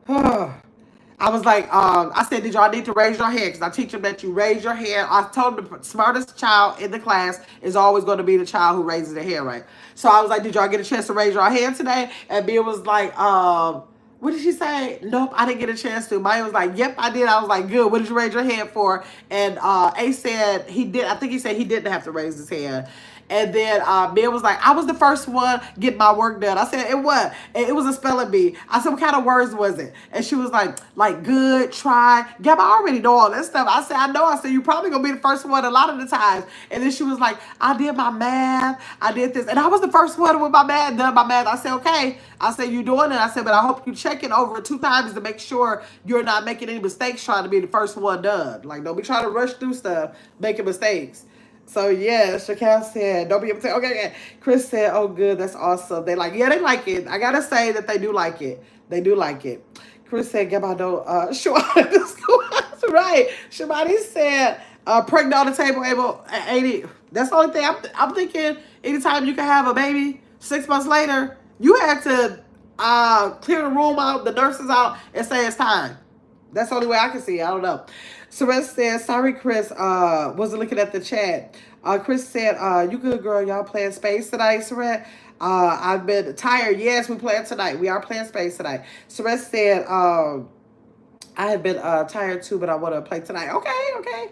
I was like, I said, did y'all need to raise your hand? Because I teach them that you raise your hand. I told them the smartest child in the class is always going to be the child who raises their hand, right? So I was like, did y'all get a chance to raise your hand today? And Bill was like, what did she say? Nope, I didn't get a chance to. Maya was like, yep, I did. I was like, good. What did you raise your hand for? And Ace said he did. I think he said he didn't have to raise his hand. And then Bill was like, I was the first one getting my work done. I said, it what? It was a spelling bee. I said, what kind of words was it? And she was like good, try. Gab, I already know all that stuff. I said, I know. I said, you probably going to be the first one a lot of the times. And then she was like, I did my math. I did this. And I was the first one with my math, done my math. I said, okay. I said, you doing it? I said, but I hope you check it over 2 times to make sure you're not making any mistakes trying to be the first one done. Like, don't be trying to rush through stuff, making mistakes. So yeah, Shakal said, don't be able to say, okay. Chris said, oh good, that's awesome. They like, yeah, they like it. I gotta say that they do like it. They do like it. Chris said, Gabba don't show out at the school. That's right. Shabani said, pregnant on the table, able 80. That's the only thing I'm thinking. Anytime you can have a baby, 6 months later, you had to clear the room out, the nurses out, and say it's time. That's the only way I can see it. I don't know. Celeste said, sorry, Chris. Wasn't looking at the chat. Chris said, you good, girl. Y'all playing Spades tonight, Celeste? I've been tired. Yes, we playing tonight. We are playing Spades tonight. Celeste said, I have been tired too, but I want to play tonight. Okay.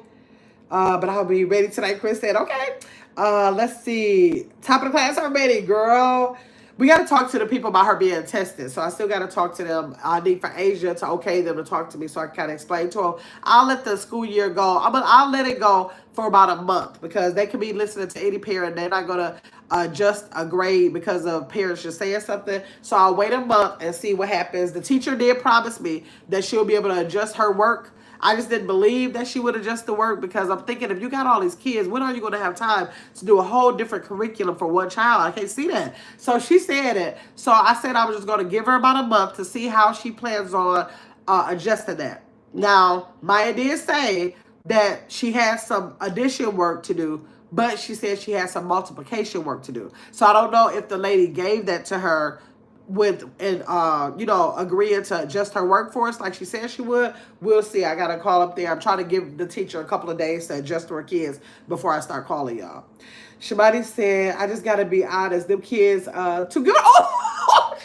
But I'll be ready tonight. Chris said, okay. Let's see. Top of the class already, girl. We got to talk to the people about her being tested. So I still got to talk to them. I need for Asia to okay them to talk to me so I can kind of explain to them. I'll let the school year go. I'll let it go for about a month because they could be listening to any parent. They're not going to adjust a grade because of parents just saying something. So I'll wait a month and see what happens. The teacher did promise me that she'll be able to adjust her work. I just didn't believe that she would adjust the work because I'm thinking if you got all these kids, when are you going to have time to do a whole different curriculum for one child? I can't see that. So she said it. So I said I was just going to give her about a month to see how she plans on adjusting that. Now, Maya did say that she has some addition work to do, but she said she has some multiplication work to do. So I don't know if the lady gave that to her with and agreeing to adjust her workforce like she said she would. We'll see. I gotta call up there. I'm trying to give the teacher a couple of days to adjust her kids before I start calling y'all. Shabani said, I just gotta be honest, them kids too good. Oh,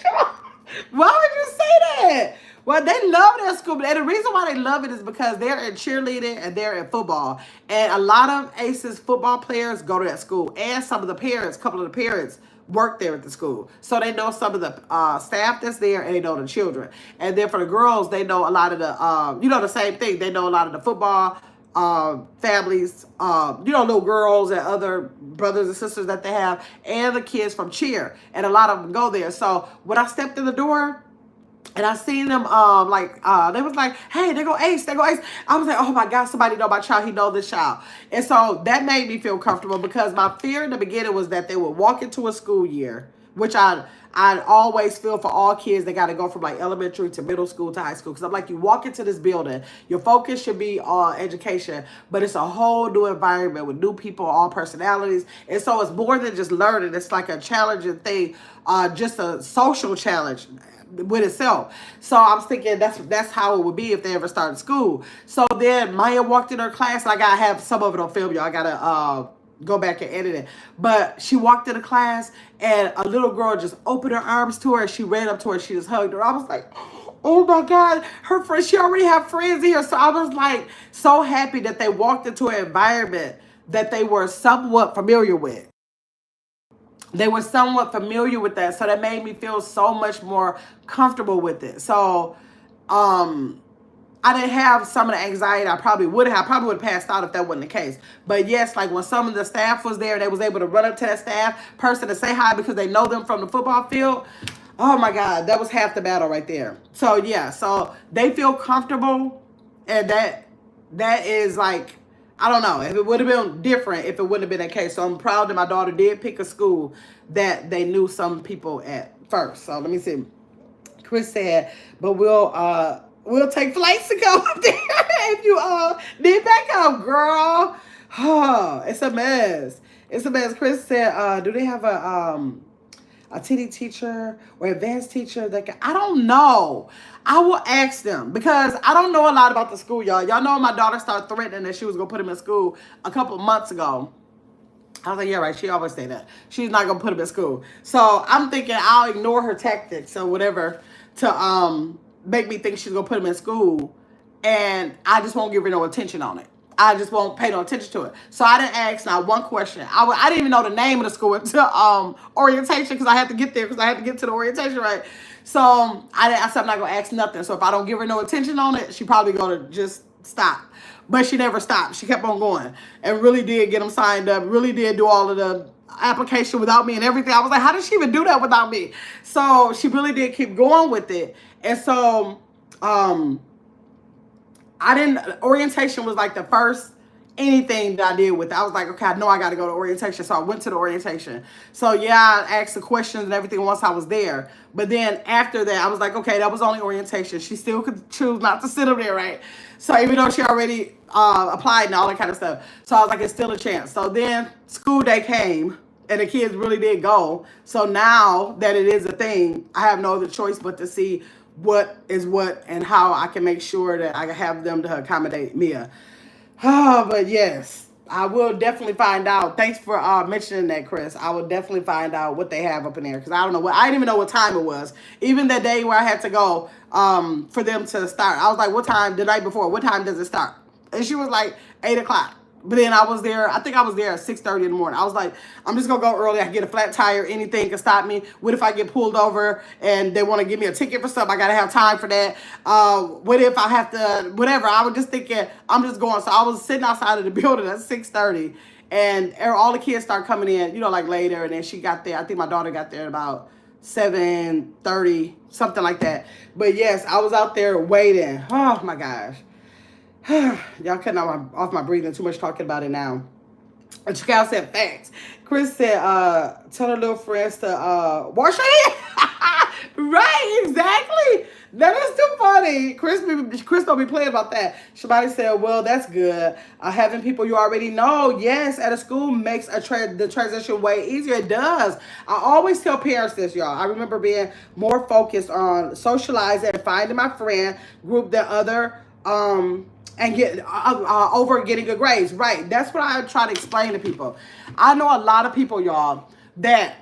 why would you say that? Well, they love their school, and the reason why they love it is because they're in cheerleading and they're in football. And a lot of Aces football players go to that school, and some of the parents, a couple of the parents, work there at the school. So they know some of the staff that's there and they know the children. And then for the girls, they know a lot of the, the same thing. They know a lot of the football families, little girls and other brothers and sisters that they have and the kids from cheer. And a lot of them go there. So when I stepped in the door, and I seen them, they was like, hey, they go Ace, they go Ace. I was like, oh my God, somebody know my child, he know this child. And so that made me feel comfortable because my fear in the beginning was that they would walk into a school year, which I'd always feel for all kids. They got to go from like elementary to middle school to high school. Because I'm like, you walk into this building, your focus should be on education, but it's a whole new environment with new people, all personalities. And so it's more than just learning. It's like a challenging thing, just a social challenge with itself. So I was thinking that's how it would be if they ever started school. So then Maya walked in her class, and I gotta have some of it on film, y'all. I gotta go back and edit it. But she walked into class and a little girl just opened her arms to her. She ran up to her. She just hugged her. I was like, oh my God, her friends, she already have friends here. So I was like so happy that they walked into an environment that they were somewhat familiar with. They were somewhat familiar with that. So that made me feel so much more comfortable with it. So I didn't have some of the anxiety I probably would have. I probably would have passed out if that wasn't the case. But yes, like when some of the staff was there, they was able to run up to that staff person to say hi because they know them from the football field. Oh my God, that was half the battle right there. So yeah, so they feel comfortable, and that is like, I don't know, if it would have been different if it wouldn't have been the case. So I'm proud that my daughter did pick a school that they knew some people at first. So let me see. Chris said, but we'll take flights to go up there if you need backup, girl. Oh, it's a mess. It's a mess. Chris said, do they have a TD teacher or advanced teacher that can, I don't know. I will ask them because I don't know a lot about the school, y'all. Y'all know my daughter started threatening that she was gonna put him in school a couple months ago. I was like, yeah, right. She always say that. She's not gonna put him in school. So I'm thinking I'll ignore her tactics or whatever to make me think she's gonna put him in school, and I just won't give her no attention on it. I just won't pay no attention to it. So I didn't ask not one question. I didn't even know the name of the school until orientation because I had to get there because I had to get to the orientation, right? So I said I'm not gonna ask nothing. So if I don't give her no attention on it, she probably gonna just stop. But she never stopped. She kept on going and really did get them signed up. Really did do all of the application without me and everything. I was like, how did she even do that without me? So she really did keep going with it. And so orientation was like the first anything that I did with it. I was like, okay, I know I got to go to orientation. So I went to the orientation. So yeah, I asked the questions and everything once I was there. But then after that, I was like, okay, that was only orientation. She still could choose not to sit up there, right? So even though she already applied and all that kind of stuff. So I was like, it's still a chance. So then school day came and the kids really did go. So now that it is a thing, I have no other choice but to see what is what and how I can make sure that I can have them to accommodate Mia. Oh, but yes, I will definitely find out. Thanks for mentioning that, Chris. I will definitely find out what they have up in there because I don't know I didn't even know what time it was. Even the day where I had to go for them to start, I was like, what time, the night before, what time does it start? And she was like 8 o'clock. But then I was there, I think I was there at 6:30 in the morning. I was like, I'm just going to go early. I can get a flat tire. Anything can stop me. What if I get pulled over and they want to give me a ticket for something? I got to have time for that. What if I have to, whatever. I was just thinking, I'm just going. So I was sitting outside of the building at 6:30. And all the kids start coming in, like later. And then she got there. I think my daughter got there at about 7:30, something like that. But yes, I was out there waiting. Oh, my gosh. Y'all cutting off my breathing too much talking about it now. And Chicago said facts. Chris said, tell her little friends to wash her hands. Right, exactly. That is too funny. Chris don't be playing about that. Shabani said, well, that's good. Having people you already know, yes, at a school makes the transition way easier. It does. I always tell parents this, y'all. I remember being more focused on socializing and finding my friend group than other and get over getting good grades. Right. That's what I try to explain to people. I know a lot of people, y'all, that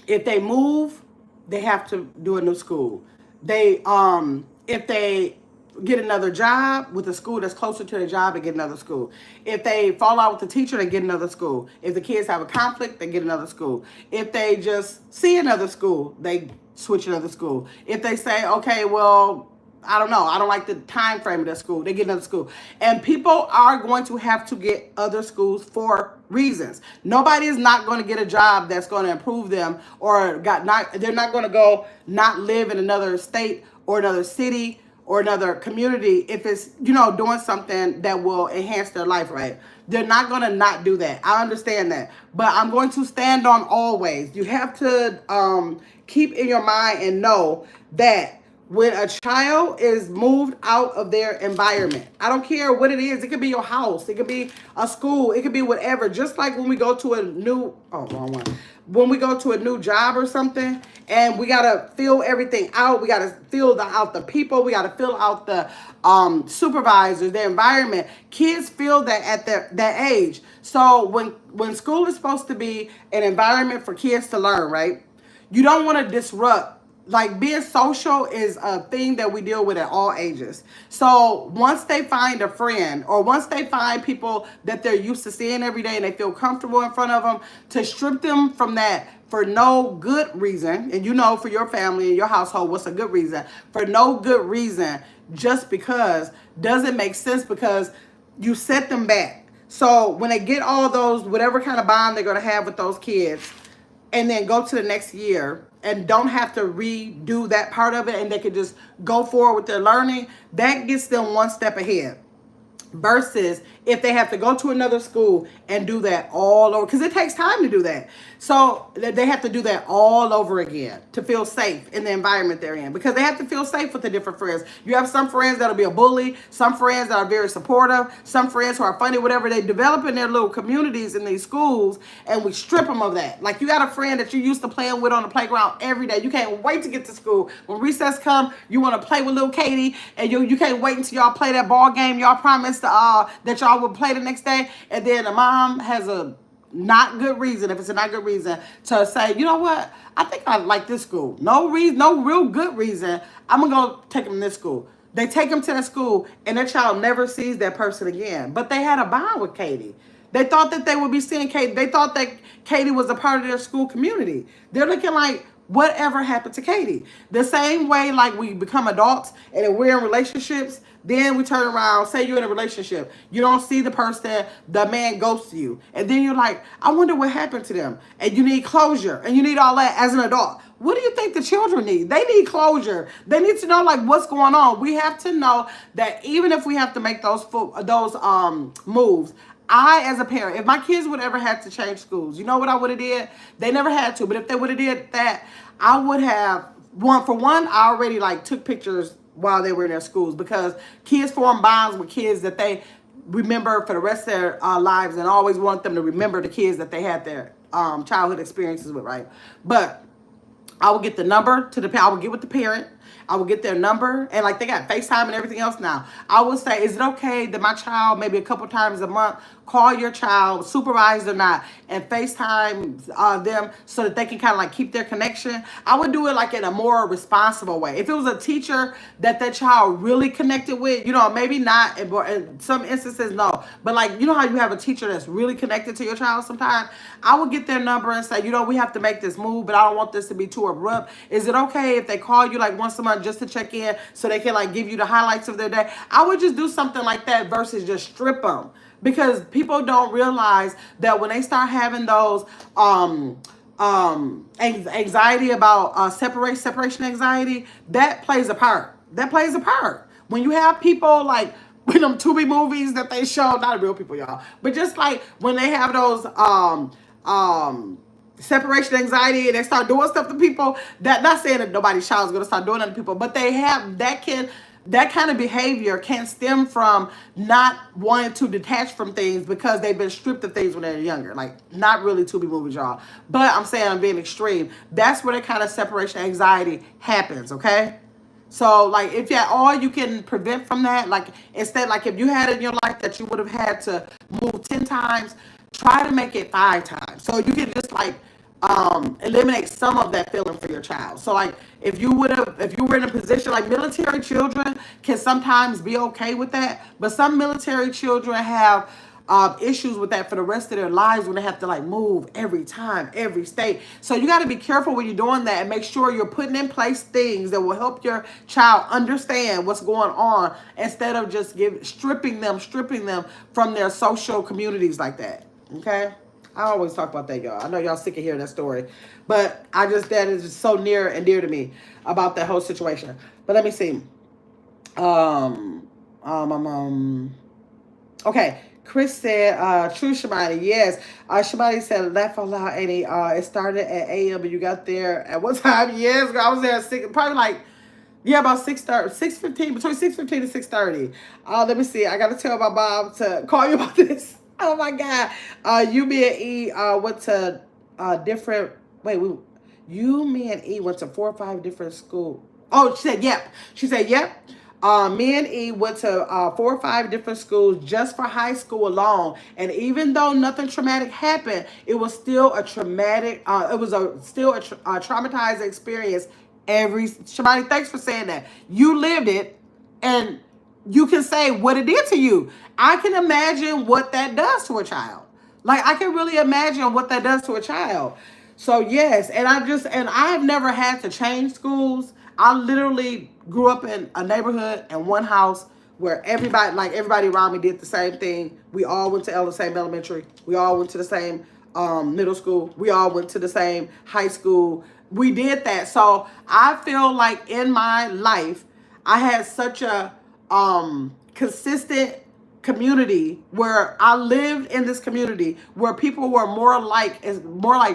if they move, they have to do a new school. If they get another job with a school that's closer to their job, they get another school. If they fall out with the teacher, they get another school. If the kids have a conflict, they get another school. If they just see another school, they switch another school. If they say, okay, well, I don't know, I don't like the time frame of that school, they get another school. And people are going to have to get other schools for reasons. Nobody is not going to get a job that's going to improve them, or they're not going to go not live in another state or another city or another community if it's, doing something that will enhance their life, right? They're not going to not do that. I understand that. But I'm going to stand on always. You have to keep in your mind and know that when a child is moved out of their environment. I don't care what it is. It could be your house. It could be a school. It could be whatever. Just like when we go to a new, oh, wrong one. When we go to a new job or something and we got to fill everything out. We got to fill out the people. We got to fill out the supervisors, the environment. Kids feel that at that age. So when school is supposed to be an environment for kids to learn, right? You don't want to disrupt. Like being social is a thing that we deal with at all ages. So once they find a friend or once they find people that they're used to seeing every day and they feel comfortable in front of them, to strip them from that for no good reason, and you know for your family and your household what's a good reason, for no good reason, just because doesn't make sense because you set them back. So when they get all those, whatever kind of bond they're going to have with those kids, and then go to the next year and don't have to redo that part of it and they could just go forward with their learning, that gets them one step ahead. Versus if they have to go to another school and do that all over, because it takes time to do that. So they have to do that all over again to feel safe in the environment they're in, because they have to feel safe with the different friends. You have some friends that'll be a bully, some friends that are very supportive, some friends who are funny, whatever. They develop in their little communities in these schools, and we strip them of that. Like you got a friend that you used to playing with on the playground every day. You can't wait to get to school. When recess come, you want to play with little Katie, and you can't wait until y'all play that ball game y'all promised that y'all would play the next day, and then the mom has a not good reason, if it's a not good reason, to say, you know what, I think I like this school. No reason, no real good reason. I'm gonna go take them to this school. They take them to that school, and their child never sees that person again. But they had a bond with Katie. They thought that they would be seeing Katie. They thought that Katie was a part of their school community. They're looking like, whatever happened to Katie? The same way like we become adults and then we're in relationships, then we turn around, say you're in a relationship, you don't see the person, the man ghosts you, and then you're like, I wonder what happened to them, and you need closure, and you need all that as an adult. What do you think the children need? They need closure. They need to know like what's going on. We have to know that even if we have to make those moves, I, as a parent, if my kids would ever have to change schools, you know what I would have did? They never had to, but if they would have did that, I would have, I already like took pictures while they were in their schools, because kids form bonds with kids that they remember for the rest of their lives, and always want them to remember the kids that they had their childhood experiences with, right? But I would get the number to the parent. I would get with the parent. I would get their number, and like they got FaceTime and everything else now. I would say, is it okay that my child maybe a couple times a month call your child, supervised or not, and FaceTime them so that they can kind of like keep their connection? I would do it like in a more responsible way. If it was a teacher that child really connected with, you know, maybe not, in some instances, no. But like, you know how you have a teacher that's really connected to your child sometimes? I would get their number and say, you know, we have to make this move, but I don't want this to be too abrupt. Is it okay if they call you like once a month just to check in so they can like give you the highlights of their day? I would just do something like that versus just strip them. Because people don't realize that when they start having those anxiety about separation anxiety, that plays a part. That plays a part. When you have people like with them Tubi movies that they show, not real people, y'all, but just like when they have those separation anxiety and they start doing stuff to people, that, not saying that nobody's child is going to start doing it to people, but they have that kind of behavior can stem from not wanting to detach from things because they've been stripped of things when they're younger. Like, not really Tubi movies, y'all, but I'm saying I'm being extreme. That's where that kind of separation anxiety happens, okay? So, like, if all you can prevent from that, like, instead, like, if you had in your life that you would have had to move 10 times, try to make it 5 times. So you can just, like, eliminate some of that feeling for your child. So like if you were in a position, like military children can sometimes be okay with that, but some military children have issues with that for the rest of their lives when they have to like move every time, every state. So you got to be careful when you're doing that and make sure you're putting in place things that will help your child understand what's going on, instead of just stripping them from their social communities like that. Okay? I always talk about that, y'all. I know y'all sick of hearing that story, but that is just so near and dear to me about that whole situation. But let me see. Okay. Chris said, true, Shimani. Yes. Shimani said, laugh out loud, Annie. It started at 8 a.m. and you got there at what time? Yes, girl, I was there at 6, probably like Yeah, about 6:30, 6:15, between 6:15 and 6:30. Let me see. I gotta tell my mom to call you about this. Oh my God. You, me, and E went to different. Wait, you, me, and E went to 4 or 5 different schools. Oh, she said yep. She said yep. Me and E went to 4 or 5 different schools just for high school alone. And even though nothing traumatic happened, it was still a traumatic. It was still a traumatizing experience. Somebody, thanks for saying that. You lived it, and you can say what it did to you. I can imagine what that does to a child. Like, I can really imagine what that does to a child. So yes, and I've never had to change schools. I literally grew up in a neighborhood and one house where everybody around me did the same thing. We all went to the same elementary. We all went to the same middle school. We all went to the same high school. We did that. So I feel like in my life, I had such a consistent community where I lived in this community where people were more like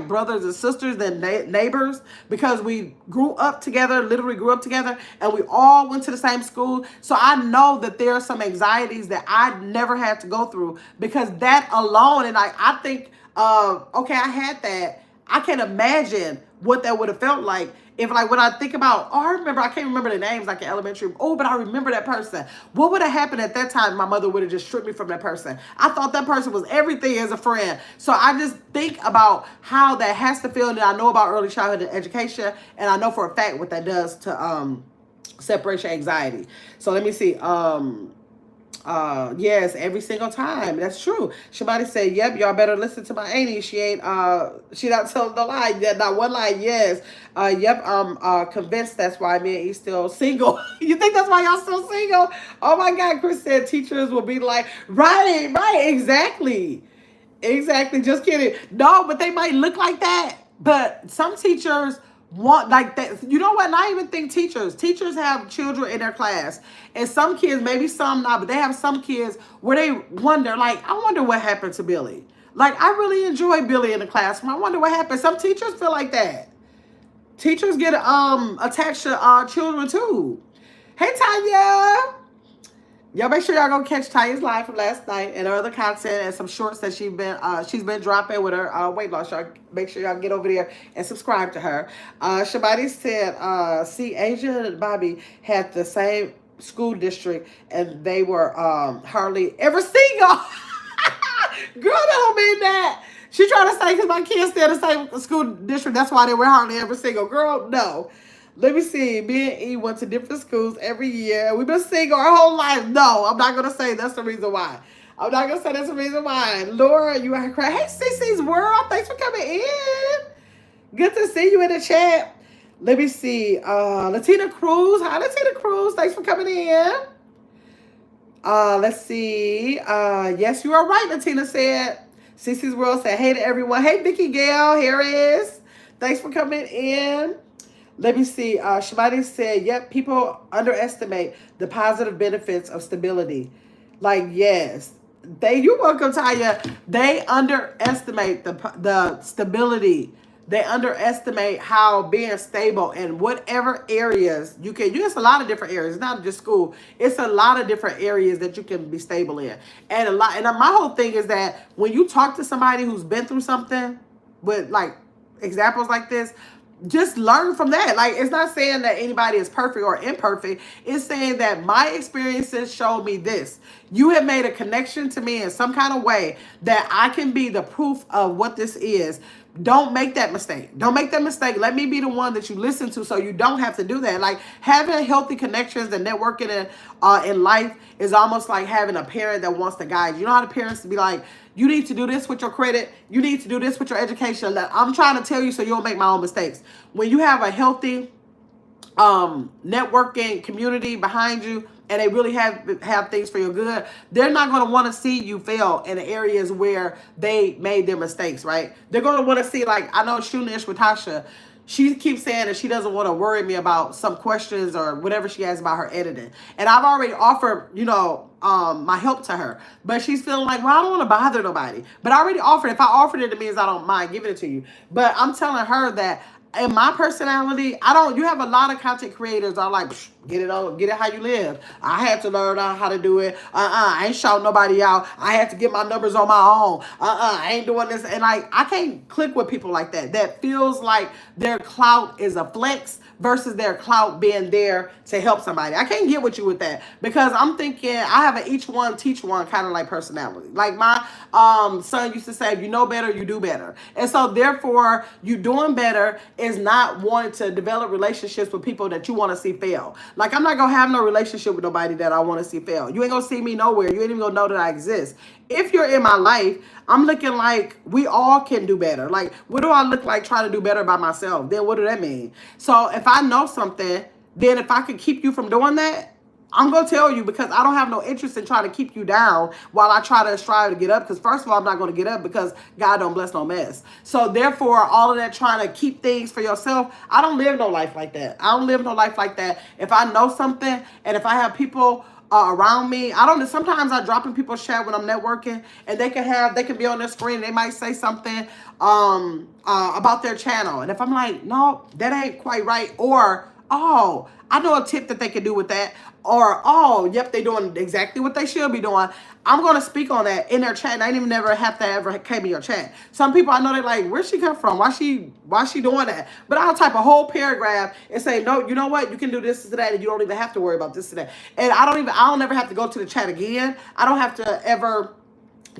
brothers and sisters than neighbors, because we literally grew up together, and we all went to the same school. So I know that there are some anxieties that I never had to go through because that alone, and I think, okay, I had that. I can imagine what that would have felt like if, like, when I think about, I can't remember the names, like in elementary. Oh, but I remember that person. What would have happened at that time? My mother would have just stripped me from that person. I thought that person was everything as a friend. So I just think about how that has to feel. And I know about early childhood education, and I know for a fact what that does to separation anxiety. So let me see. Yes, every single time. That's true. Shabani said, yep, y'all better listen to my auntie. She not telling the lie. Yeah, not one lie. Yes. Yep, I'm convinced that's why me and E still single. You think that's why y'all still single? Oh my God, Chris said teachers will be like, right, exactly. Exactly. Just kidding. No, but they might look like that. But some teachers want like that. You know what? And I even think teachers have children in their class, and some kids, maybe some not, but they have some kids where they wonder, like, I wonder what happened to Billy. Like, I really enjoy Billy in the classroom. I wonder what happened. Some teachers feel like that. Teachers get attached to children too. Hey, Tanya. Y'all make sure y'all go catch Tanya's live from last night and her other content and some shorts that she's been dropping with her weight loss. Y'all make sure y'all get over there and subscribe to her. Shabani said, see, Asia and Bobby had the same school district and they were hardly ever single. Girl, that don't mean that. She trying to say because my kids stay in the same school district, that's why they were hardly ever single. Girl, no. Let me see. Me and E went to different schools every year. We've been single our whole life. No, I'm not going to say that's the reason why. I'm not going to say that's the reason why. Laura, you are crying. Hey, CC's World. Thanks for coming in. Good to see you in the chat. Let me see. Latina Cruz. Hi, Latina Cruz. Thanks for coming in. Let's see. Yes, you are right, Latina said. CC's World said, hey to everyone. Hey, Vicky Gale. Here is. Thanks for coming in. Let me see. Shabani said, yep, people underestimate the positive benefits of stability. Like, yes. You're welcome, Tanya. They underestimate the stability. They underestimate how being stable in whatever areas you can. It's a lot of different areas. It's not just school. It's a lot of different areas that you can be stable in. And my whole thing is that when you talk to somebody who's been through something with like examples like this, just learn from that. Like, it's not saying that anybody is perfect or imperfect. It's saying that my experiences showed me this. You have made a connection to me in some kind of way that I can be the proof of what this is. Don't make that mistake. Don't make that mistake. Let me be the one that you listen to so you don't have to do that. Like, having healthy connections and networking in life is almost like having a parent that wants to guide you. You know how the parents to be like, you need to do this with your credit. You need to do this with your education. I'm trying to tell you so you don't make my own mistakes. When you have a healthy networking community behind you and they really have things for your good, they're not going to want to see you fail in the areas where they made their mistakes, right? They're going to want to see, like, I know Shunish with Tasha, she keeps saying that she doesn't want to worry me about some questions or whatever she has about her editing. And I've already offered, my help to her. But she's feeling like, well, I don't want to bother nobody. But I already offered. If I offered it, it means I don't mind giving it to you. But I'm telling her that in my personality, you have a lot of content creators are like, Get it on, get it how you live. I had to learn how to do it. I ain't shouting nobody out. I had to get my numbers on my own. I ain't doing this. And like, I can't click with people like that. That feels like their clout is a flex versus their clout being there to help somebody. I can't get with you with that because I'm thinking I have an each one teach one kind of like personality. Like my son used to say, if you know better, you do better. And so therefore, you doing better is not wanting to develop relationships with people that you want to see fail. Like I'm not gonna have no relationship with nobody that I want to see fail. You ain't gonna see me nowhere. You ain't even gonna know that I exist. If you're in my life, I'm looking like we all can do better. Like, what do I look like trying to do better by myself? Then what do that mean? So if I know something, then if I could keep you from doing that, I'm going to tell you because I don't have no interest in trying to keep you down while I try to strive to get up. Because first of all, I'm not going to get up because God don't bless no mess. So therefore, all of that trying to keep things for yourself, I don't live no life like that. I don't live no life like that. If I know something and if I have people around me. I don't know. Sometimes I drop in people's chat when I'm networking and they can be on their screen and they might say something about their channel. And if I'm like, no, that ain't quite right. Or, oh, I know a tip that they can do with that. Or, oh, yep, they doing exactly what they should be doing. I'm going to speak on that in their chat. And I didn't even never have to ever came in your chat. Some people I know they're like, where'd she come from? Why she doing that? But I'll type a whole paragraph and say, no, you know what? You can do this to that and you don't even have to worry about this to that. And I don't ever have to go to the chat again. I don't have to ever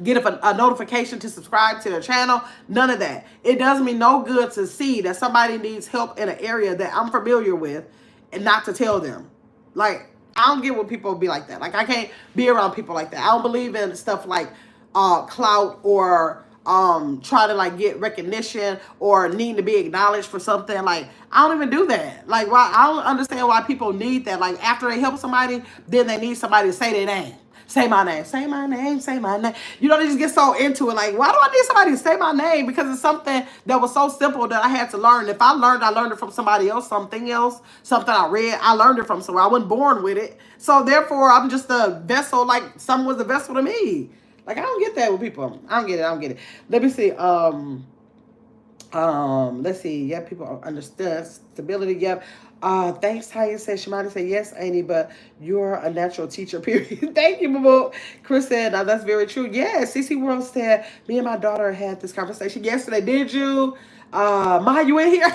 get a notification to subscribe to their channel. None of that. It does me no good to see that somebody needs help in an area that I'm familiar with and not to tell them. Like, I don't get when people be like that. Like, I can't be around people like that. I don't believe in stuff like clout or try to like get recognition or need to be acknowledged for something. Like, I don't even do that. Like, why? I don't understand why people need that. Like, after they help somebody, then they need somebody to say their name. Say my name, say my name, say my name. You know, they just get so into it. Like, why do I need somebody to say my name? Because it's something that was so simple that I had to learn. If I learned it from somebody else, something I read, I learned it from somewhere. I wasn't born with it. So therefore, I'm just a vessel, like someone was a vessel to me. Like, I don't get that with people. I don't get it. Let me see. Let's see. Yeah, people understand stability. Yep. Thanks, Taya said. Shimani said, yes, Annie, but you're a natural teacher, period. Thank you, Boo. Chris said, now that's very true. Yes, CC World said, me and my daughter had this conversation yesterday. Did you? Ma, you in here?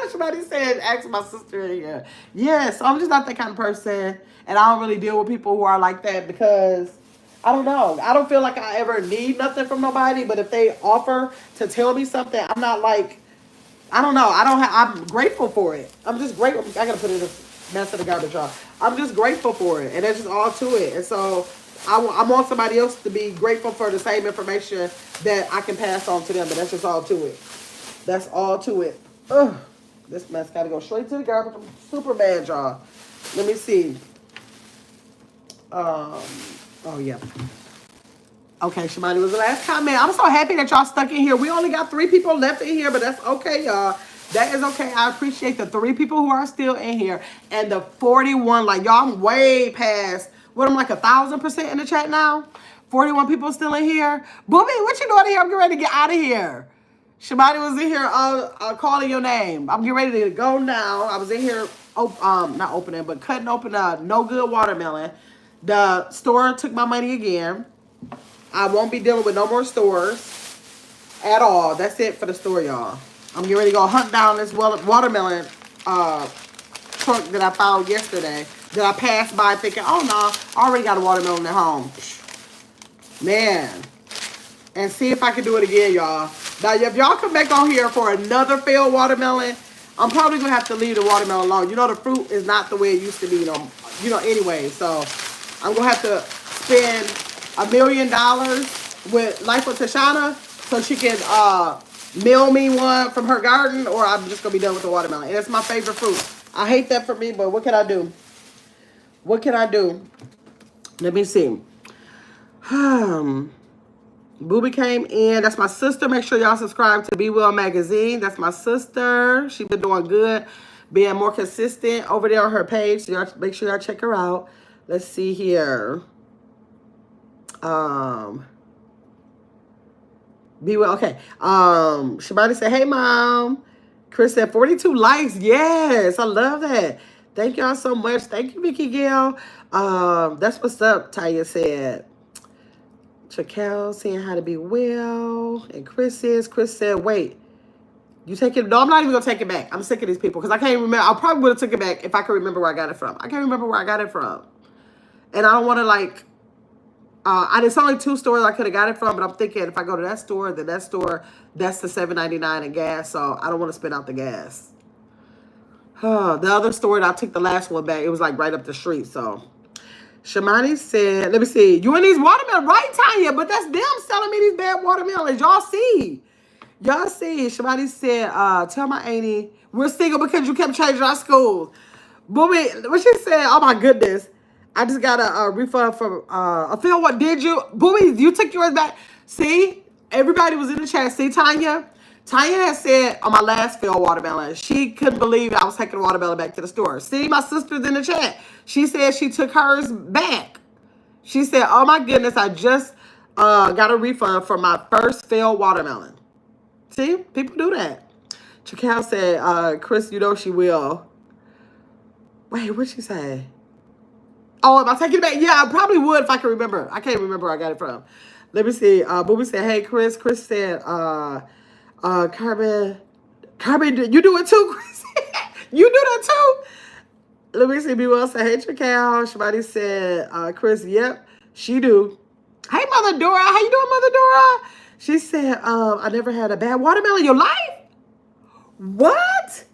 Shimani said, ask my sister in here. Yes, so I'm just not that kind of person. And I don't really deal with people who are like that because I don't know. I don't feel like I ever need nothing from nobody, but if they offer to tell me something, I'm not like, I don't know. I'm grateful for it. I'm just grateful. I gotta put it in a mess of the garbage jar. I'm just grateful for it, and that's just all to it. And so I want somebody else to be grateful for the same information that I can pass on to them. But that's just all to it. That's all to it. Ugh. This mess gotta go straight to the garbage. Super bad, y'all. Let me see. Oh yeah. Okay, Shimani was the last comment. I'm so happy that y'all stuck in here. We only got 3 people left in here, but that's okay, y'all. That is okay. I appreciate the 3 people who are still in here. And the 41, like, y'all, I'm way past, what, I'm like 1,000% in the chat now? 41 people still in here? Booby, what you doing here? I'm getting ready to get out of here. Shimani was in here calling your name. I'm getting ready to go now. I was in here, not opening, but cutting open a no good watermelon. The store took my money again. I won't be dealing with no more stores at all. That's it for the store, y'all. I'm getting ready to go hunt down this watermelon truck that I found yesterday that I passed by thinking, oh, no, I already got a watermelon at home. Man. And see if I can do it again, y'all. Now, if y'all come back on here for another failed watermelon, I'm probably going to have to leave the watermelon alone. You know, the fruit is not the way it used to be, anyway. So I'm going to have to spend $1 million with Life with Tashana so she can mail me one from her garden, or I'm just going to be done with the watermelon. And it's my favorite fruit. I hate that for me, but what can I do? What can I do? Let me see. Booby came in. That's my sister. Make sure y'all subscribe to Be Well Magazine. That's my sister. She's been doing good, being more consistent over there on her page. So y'all make sure y'all check her out. Let's see here. Be Well. Okay. Shabani said, hey, Mom. Chris said 42 likes. Yes, I love that. Thank y'all so much. Thank you, Vicky Gail. That's what's up, Tanya said. Chakel saying how to be well. And Chris said, wait, you take it? No, I'm not even going to take it back. I'm sick of these people because I can't remember. I probably would have took it back if I could remember where I got it from. I can't remember where I got it from. And I don't want to like, it's only 2 stores I could have got it from, but I'm thinking if I go to that store, then that store, that's the $7.99 in gas. So I don't want to spend out the gas. The other store, I took the last one back. It was like right up the street. So Shamani said, let me see. You in these watermelons, right, Tanya? But that's them selling me these bad watermelons. Y'all see. Y'all see. Shamani said, tell my auntie we're single because you kept changing our schools. Booby, what she said, oh my goodness. I just got a refund from Phil. What did you? Booby, you took yours back. See? Everybody was in the chat. See, Tanya? Tanya had said on my last Phil watermelon, she couldn't believe I was taking the watermelon back to the store. See, my sister's in the chat. She said she took hers back. She said, oh my goodness, I just got a refund for my first Phil watermelon. See? People do that. Chacal said, Chris, you know she will. Wait, what'd she say? Oh, am I taking it back? Yeah, I probably would if I could remember. I can't remember where I got it from. Let me see. Booby said, hey, Chris. Chris said, Carmen, you do it too, Chris? You do that too? Let me see. B-Well said, hey, Chacal. Shabani said, Chris, yep, she do. Hey, Mother Dora. How you doing, Mother Dora? She said, I never had a bad watermelon in your life. What?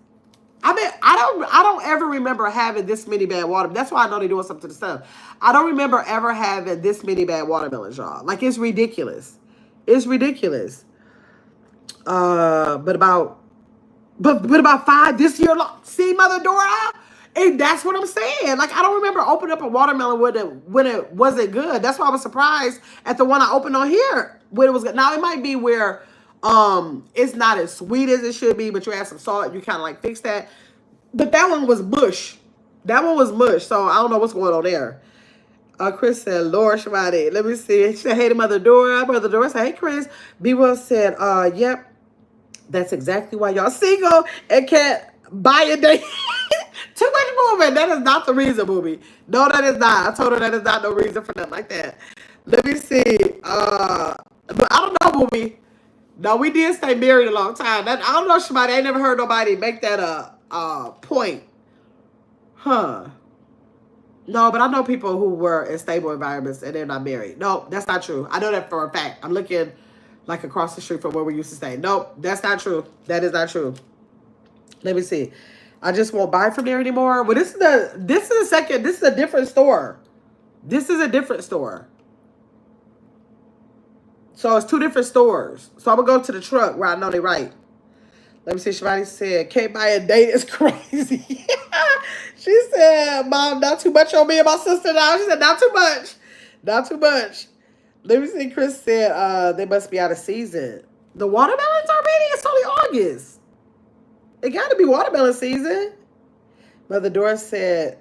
I mean, I don't ever remember having this many bad watermelons. That's why I know they're doing something to the stuff. I don't remember ever having this many bad watermelons, y'all. Like, it's ridiculous. It's ridiculous. But about 5 this year. See, Mother Dora? And that's what I'm saying. Like, I don't remember opening up a watermelon when it wasn't good. That's why I was surprised at the one I opened on here when it was good. Now, it might be where it's not as sweet as it should be, but you add some salt, you kind of like fix that. But that one was mush. That one was mush, so I don't know what's going on there. Chris said, Lord Shabbat. Let me see. She said, hey to Mother Dora. Mother Dora said, hey, Chris. B-Well said, yep, that's exactly why y'all single and can't buy a date. Too much movement. That is not the reason, Booby. No, that is not. I told her that is not no reason for nothing like that. Let me see. But I don't know, Booby. No, we did stay married a long time. I don't know, Shabbat. I ain't never heard nobody make that a point. Huh. No, but I know people who were in stable environments and they're not married. No, that's not true. I know that for a fact. I'm looking like across the street from where we used to stay. Nope, that's not true. That is not true. Let me see. I just won't buy from there anymore. Well, this is a different store. This is a different store. So it's 2 different stores. So I'm gonna go to the truck where I know they right. Let me see. Shivani said, can't buy a date is crazy. She said, Mom, not too much on me and my sister now. She said, not too much. Not too much. Let me see. Chris said, they must be out of season. The watermelons already? It's only August. It got to be watermelon season. Mother Dora said,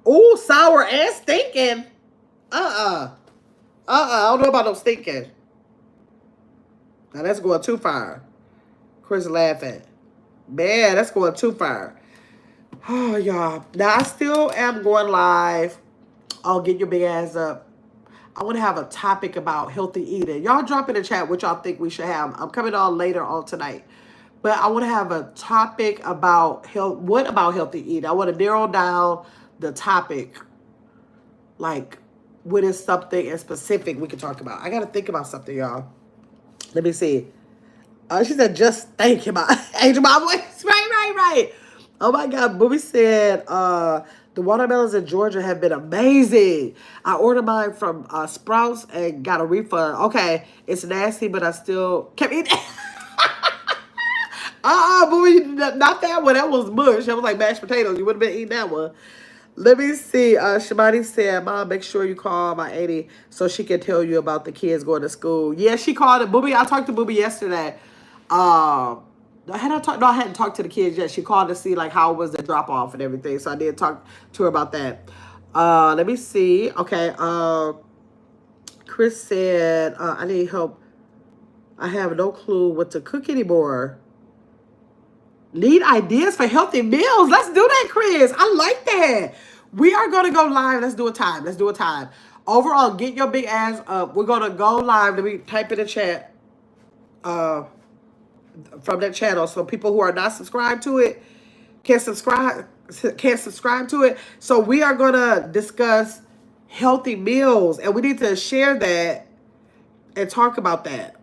ooh, sour and stinking. I don't know about no stinking. Now that's going too far. Chris laughing. Man, that's going too far. Oh, y'all. Now, I still am going live. Oh, get your big ass up. I want to have a topic about healthy eating. Y'all drop in the chat what y'all think we should have. I'm coming on later on tonight. But I want to have a topic about health. What about healthy eating? I want to narrow down the topic. Like, what is something in specific we can talk about? I got to think about something, y'all. Let me see. She said, just think about Angel My Voice. Right. Oh, my God. Booby said, the watermelons in Georgia have been amazing. I ordered mine from Sprouts and got a refund. Okay, it's nasty, but I still kept eating. Booby, not that one. That was mush. That was like mashed potatoes. You would have been eating that one. Let me see. Shamani said, Mom, make sure you call my auntie so she can tell you about the kids going to school. Yeah, she called it. Booby, I talked to Booby yesterday. I hadn't talked to the kids yet. She called to see like how was the drop off and everything. So I did talk to her about that. Let me see. Okay. Chris said, I need help. I have no clue what to cook anymore. Need ideas for healthy meals? Let's do that, Chris. I like that. We are going to go live. Let's do a time. Let's do a time. Overall, get your big ass up. We're going to go live. Let me type in the chat from that channel so people who are not subscribed to it can subscribe to it. So we are going to discuss healthy meals, and we need to share that and talk about that.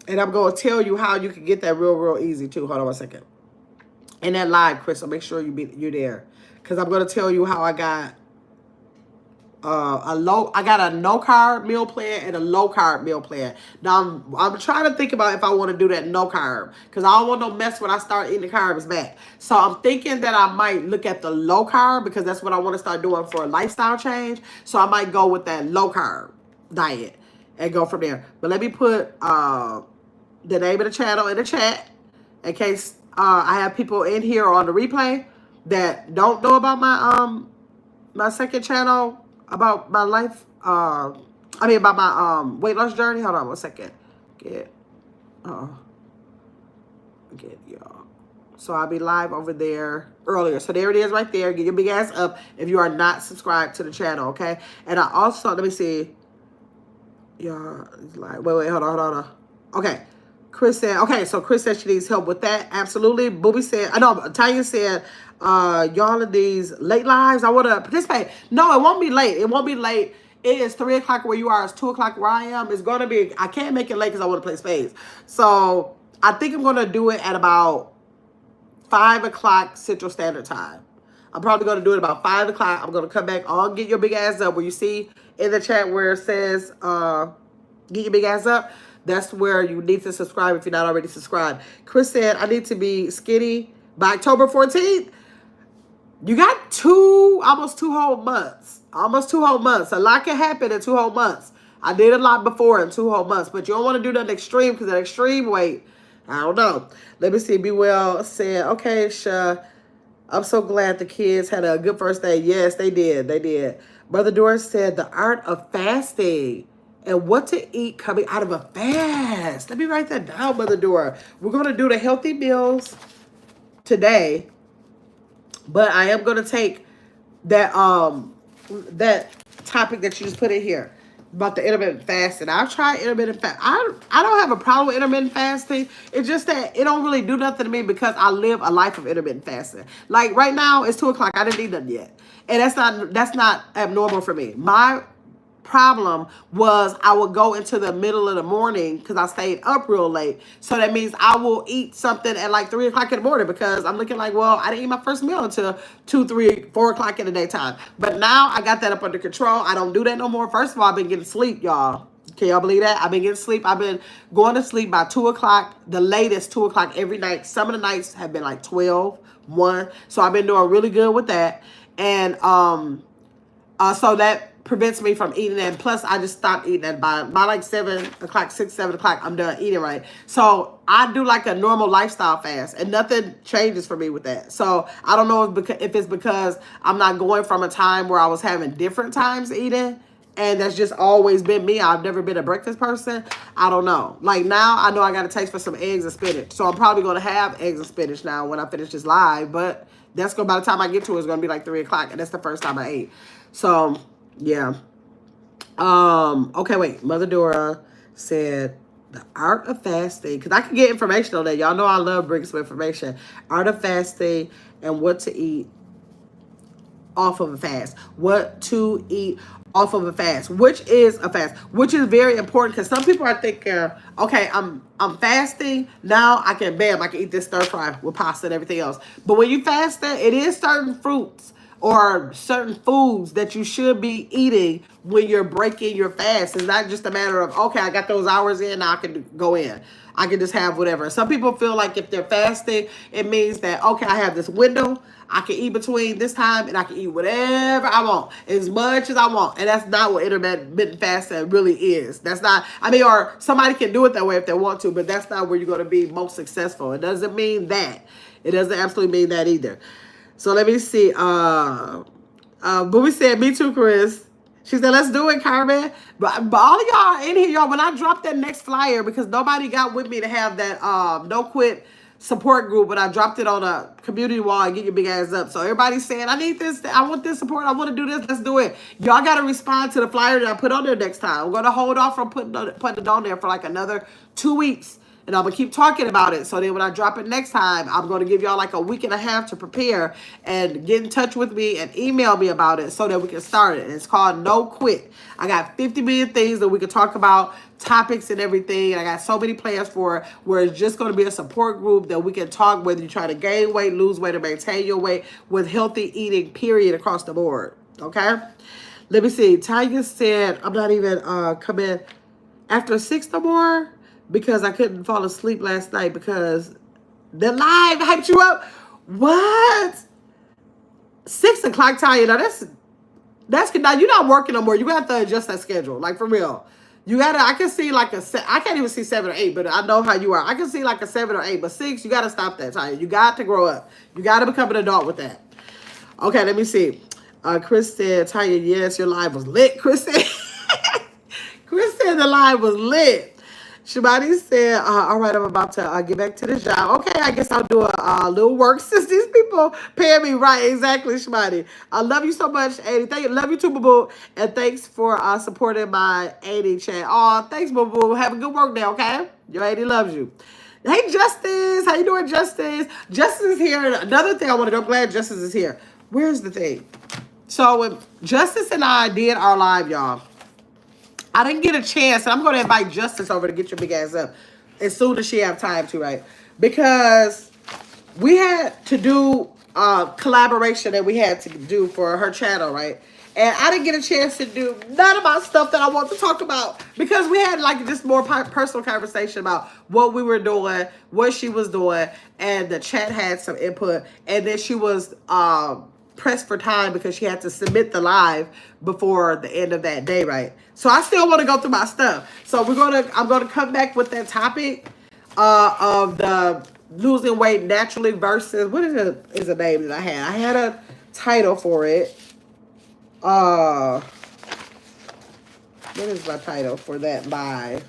And I'm going to tell you how you can get that real easy too. Hold on 1 second. In that live, Chris, so make sure you're there, because I'm going to tell you how I got a no carb meal plan and a low carb meal plan. Now I'm trying to think about if I want to do that no carb, because I don't want no mess when I start eating the carbs back. So I'm thinking that I might look at the low carb, because that's what I want to start doing for a lifestyle change. So I might go with that low carb diet and go from there. But let me put the name of the channel in the chat in case I have people in here on the replay that don't know about my second channel, about my life, about my weight loss journey. Hold on 1 second. Get y'all. So I'll be live over there earlier. So there it is right there. Get your big ass up if you are not subscribed to the channel, okay? And I also, let me see. Y'all, wait, hold on. Okay. Chris said, okay, so Chris said she needs help with that. Absolutely. Booby said, I know, Tanya said, y'all in these late lives, I want to participate. No, it won't be late. It won't be late. It is 3 o'clock where you are. It's 2 o'clock where I am. It's going to be, I can't make it late because I want to play spades. So I think I'm going to do it at about 5 o'clock Central Standard Time. I'm probably going to do it about 5 o'clock. I'm going to come back on Get Your Big Ass Up, where you see in the chat where it says, Get Your Big Ass Up. That's where you need to subscribe if you're not already subscribed. Chris said, I need to be skinny by October 14th. You got almost two whole months. Almost 2 whole months. A lot can happen in 2 whole months. I did a lot before in 2 whole months, but you don't want to do nothing extreme, because that extreme weight, I don't know. Let me see. Be Well said, okay, Sha, I'm so glad the kids had a good first day. Yes, they did. They did. Brother Doris said, the art of fasting and what to eat coming out of a fast. Let me write that down, Mother Dora. We're going to do the healthy meals today, but I am going to take that that topic that you just put in here about the intermittent fasting. I've tried intermittent fast. I don't have a problem with intermittent fasting. It's just that it don't really do nothing to me, because I live a life of intermittent fasting. Like right now, it's 2 o'clock. I didn't eat nothing yet, and that's not abnormal for me. My problem was I would go into the middle of the morning because I stayed up real late. So that means I will eat something at like 3 o'clock in the morning, because I'm looking like, well, I didn't eat my first meal until 2, 3, 4 o'clock in the daytime. But now I got that up under control. I don't do that no more. First of all, I've been getting sleep, y'all. Can y'all believe that? I've been getting sleep. I've been going to sleep by 2 o'clock, the latest 2 o'clock every night. Some of the nights have been like 12, 1. So I've been doing really good with that. And so that prevents me from eating that. Plus, I just stopped eating that by like 7 o'clock, 6, 7 o'clock. I'm done eating right. So I do like a normal lifestyle fast, and nothing changes for me with that. So I don't know if it's because I'm not going from a time where I was having different times eating, and that's just always been me. I've never been a breakfast person. I don't know. Like now, I know I got a taste for some eggs and spinach. So I'm probably going to have eggs and spinach now when I finish this live. But that's going, by the time I get to it, it's going to be like 3 o'clock. And that's the first time I ate. So, yeah. Okay, wait. Mother Dora said the art of fasting. Because I can get information on that. Y'all know I love bringing some information. Art of fasting and what to eat off of a fast. What to eat off of a fast, which is a fast, which is very important, because some people are thinking, okay, I'm fasting now, I can eat this stir fry with pasta and everything else. But when you fast, it is certain fruits or certain foods that you should be eating when you're breaking your fast. It's not just a matter of, okay, I got those hours in, now I can go in. I can just have whatever. Some people feel like if they're fasting, it means that, okay, I have this window. I can eat between this time, and I can eat whatever I want, as much as I want. And that's not what intermittent fasting really is. That's not, or somebody can do it that way if they want to, but that's not where you're going to be most successful. It doesn't mean that. It doesn't absolutely mean that either. So let me see. Booby said, me too, Chris. She said, let's do it, Carmen. But all of y'all in here, y'all, when I drop that next flyer, because nobody got with me to have that no quit support group, but I dropped it on a community wall and get your big ass up. So everybody's saying, I need this, I want this support, I want to do this, let's do it. Y'all got to respond to the flyer that I put on there next time. I'm going to hold off from putting it on there for like another 2 weeks. And I'm going to keep talking about it. So then when I drop it next time, I'm going to give y'all like a week and a half to prepare and get in touch with me and email me about it so that we can start it. And it's called No Quit. I got 50 million things that we can talk about, topics and everything. I got so many plans for it where it's just going to be a support group that we can talk whether you try to gain weight, lose weight, or maintain your weight with healthy eating, period, across the board. Okay? Let me see. Tanya said, I'm not even coming after 6 no more, because I couldn't fall asleep last night because the live hyped you up. What? 6 o'clock, Tanya. Now that's now you're not working no more. You have to adjust that schedule, like for real. You gotta. I can see like I can't even see 7 or 8, but I know how you are. I can see like a 7 or 8, but 6, you gotta stop that, Tanya. You got to grow up. You gotta become an adult with that. Okay, let me see. Chris said, Tanya, yes, your live was lit. Chris said, Chris said the live was lit. Shabani said, all right, I'm about to get back to the job. Okay, I guess I'll do a little work since these people paying me right. Exactly, Shabani. I love you so much, 80. Love you too, boo-boo. And thanks for supporting my 80 chat. Oh, thanks, boo-boo. Have a good work day, okay? Your 80 loves you. Hey, Justice. How you doing, Justice? Justice is here. And another thing I want to do, I'm glad Justice is here. Where's the thing? So when Justice and I did our live, y'all, I didn't get a chance, and I'm going to invite Justice over to get your big ass up as soon as she have time to, right? Because we had to do a collaboration that we had to do for her channel, right? And I didn't get a chance to do none of my stuff that I want to talk about because we had like just more personal conversation about what we were doing, what she was doing, and the chat had some input. And then she was pressed for time because she had to submit the live before the end of that day, right? So I still want to go through my stuff. So I'm gonna come back with that topic of the losing weight naturally versus what is the name that I had? I had a title for it. What is my title for that live?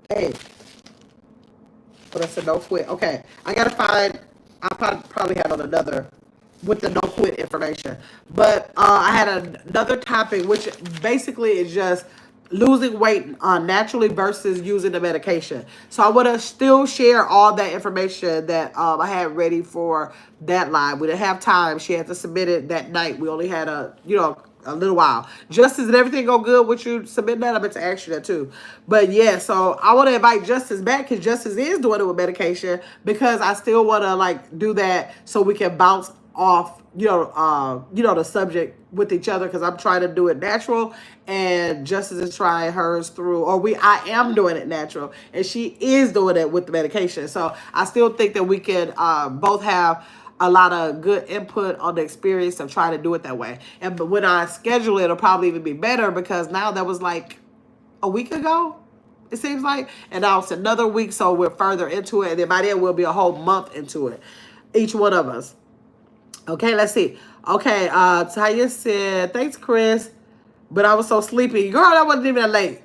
Hey. But I said no quit. Okay, I gotta find. I probably had on another with the no quit information. But I had another topic, which basically is just losing weight naturally versus using the medication. So I want to still share all that information that I had ready for that live. We didn't have time. She had to submit it that night. We only had a little while. Justice, did everything go good with you submitting that? I meant to ask you that too. But yeah, so I want to invite Justice back because Justice is doing it with medication because I still want to like do that so we can bounce off, the subject with each other because I'm trying to do it natural and Justice is trying hers through, I am doing it natural and she is doing it with the medication. So I still think that we can both have a lot of good input on the experience of trying to do it that way. But when I schedule it, it'll probably even be better because now that was like a week ago, it seems like. And now it's another week, so we're further into it. And then by then, we'll be a whole month into it, each one of us. Okay, let's see. Okay, Taya said, thanks, Chris. But I was so sleepy. Girl, I wasn't even that late.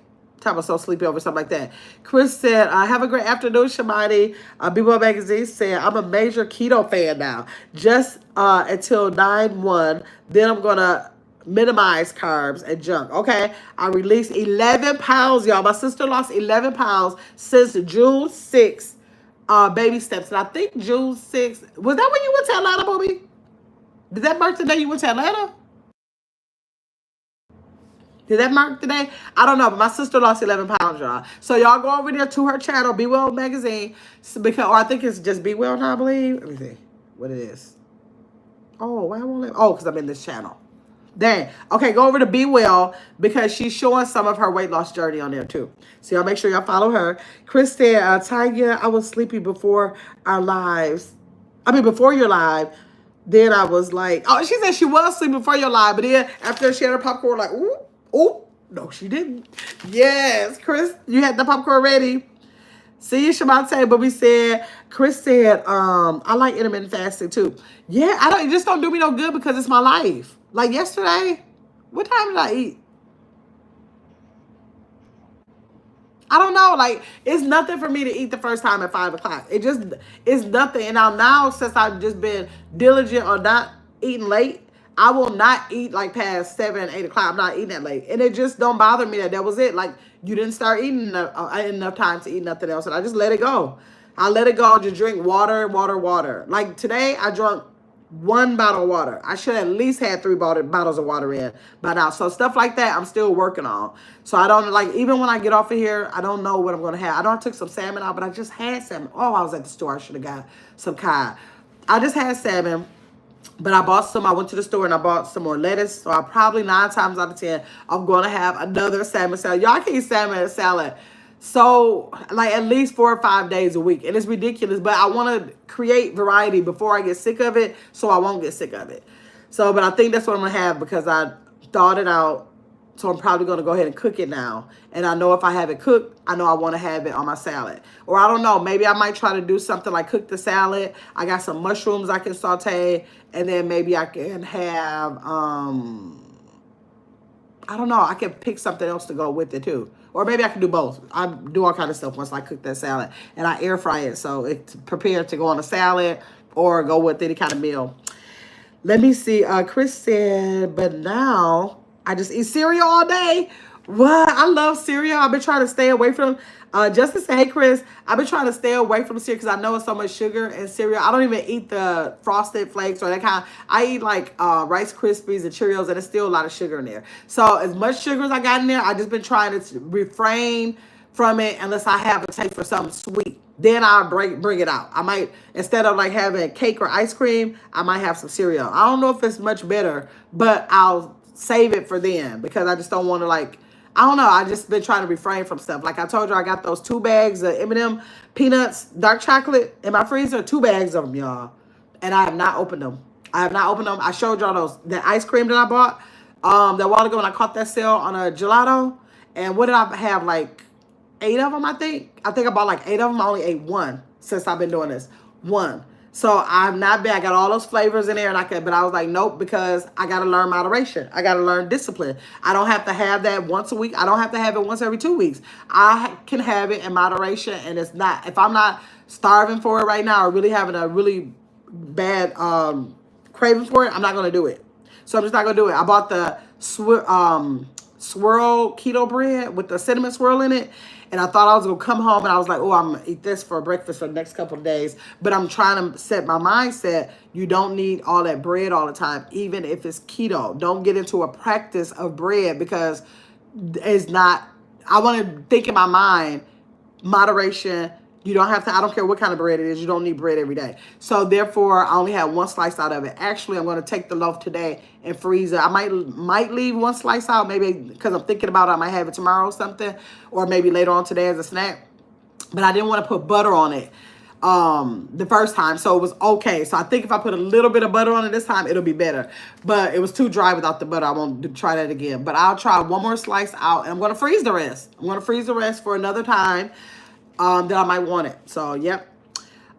I was so sleepy over something like that. Chris said, have a great afternoon, Shamani. B-Boy Magazine said, I'm a major keto fan now. Just until 9/1. Then I'm going to minimize carbs and junk. Okay, I released 11 pounds, y'all. My sister lost 11 pounds since June 6th. Baby steps. And I think June 6th. Was that when you went to Atlanta, Bobby? Did that mark the day you went to Atlanta? Did that mark the day? I don't know, but my sister lost 11 pounds, y'all. So y'all go over there to her channel, Be Well Magazine, or I think it's just Be Well now, I believe. Let me see what it is. Oh, why won't it? Oh, because I'm in this channel. Dang. Okay, go over to Be Well because she's showing some of her weight loss journey on there too. So y'all make sure y'all follow her. Chris said, Tanya, I was sleepy before our lives. Before your live. Then I was like, oh, she said she was sleeping before your live, but then after she had her popcorn, like, ooh. Oh, no, she didn't. Yes, Chris, you had the popcorn ready. See you, Shamante. But we said, Chris said, I like intermittent fasting too. Yeah, it just don't do me no good because it's my life. Like yesterday, what time did I eat? I don't know. Like, it's nothing for me to eat the first time at 5 o'clock. It's nothing. And now since I've just been diligent on not eating late, I will not eat like past 7, 8 o'clock. I'm not eating that late. And it just don't bother me that was it. Like, you didn't start eating enough time to eat nothing else. And I just let it go. I let it go. Just drink water, water, water. Like today, I drank 1 bottle of water. I should at least have 3 bottles of water in by now. So stuff like that, I'm still working on. So I don't like, even when I get off of here, I don't know what I'm going to have. I know I took some salmon out, but I just had salmon. Oh, I was at the store. I should have got some cod. I just had salmon, but I bought some. I went to the store and I bought some more lettuce. So I probably 9 times out of 10, I'm going to have another salmon salad. Y'all can eat salmon salad. So like at least 4 or 5 days a week. And it's ridiculous, but I want to create variety before I get sick of it, so I won't get sick of it. So, but I think that's what I'm going to have because I thought it out. So I'm probably going to go ahead and cook it now. And I know if I have it cooked, I know I want to have it on my salad. Or I don't know, maybe I might try to do something like cook the salad. I got some mushrooms I can saute. And then maybe I can have, I don't know, I can pick something else to go with it too. Or maybe I can do both. I do all kind of stuff once I cook that salad. And I air fry it so it's prepared to go on a salad or go with any kind of meal. Let me see. Chris said, but now I just eat cereal all day. What? I love cereal. I've been trying to stay away from. Justin said, hey, Chris, I've been trying to stay away from cereal because I know it's so much sugar in cereal. I don't even eat the Frosted Flakes or that kind. I eat like Rice Krispies and Cheerios, and it's still a lot of sugar in there. So as much sugar as I got in there, I just been trying to refrain from it unless I have a taste for something sweet. Then I'll bring it out. I might, instead of like having cake or ice cream, I might have some cereal. I don't know if it's much better, but I'll save it for then because I just don't want to like, I don't know. I just been trying to refrain from stuff. Like I told you, I got those 2 bags of M&M peanuts, dark chocolate in my freezer, 2 bags of them, y'all. And I have not opened them. I have not opened them. I showed y'all that ice cream that I bought that while ago when I caught that sale on a gelato. And what did I have? Like 8 of them, I think. I think I bought like 8 of them. I only ate 1 since I've been doing this. 1. So I'm not bad. I got all those flavors in there, and but I was like, nope, because I got to learn moderation. I got to learn discipline. I don't have to have that once a week. I don't have to have it once every 2 weeks. I can have it in moderation, and it's not, if I'm not starving for it right now or really having a really bad craving for it, I'm not going to do it. So I'm just not going to do it. I bought the swirl keto bread with the cinnamon swirl in it. And I thought I was going to come home and I was like, oh, I'm going to eat this for breakfast for the next couple of days. But I'm trying to set my mindset. You don't need all that bread all the time, even if it's keto. Don't get into a practice of bread because it's not, I want to think in my mind, moderation. You don't have to, I don't care what kind of bread it is. You don't need bread every day. So therefore, I only have 1 slice out of it. Actually, I'm going to take the loaf today and freeze it. I might leave 1 slice out, maybe because I'm thinking about it, I might have it tomorrow or something, or maybe later on today as a snack. But I didn't want to put butter on it the first time, so it was okay. So I think if I put a little bit of butter on it this time, it'll be better. But it was too dry without the butter. I won't try that again. But I'll try 1 more slice out, and I'm going to freeze the rest. I'm going to freeze the rest for another time. That I might want it. So, yep.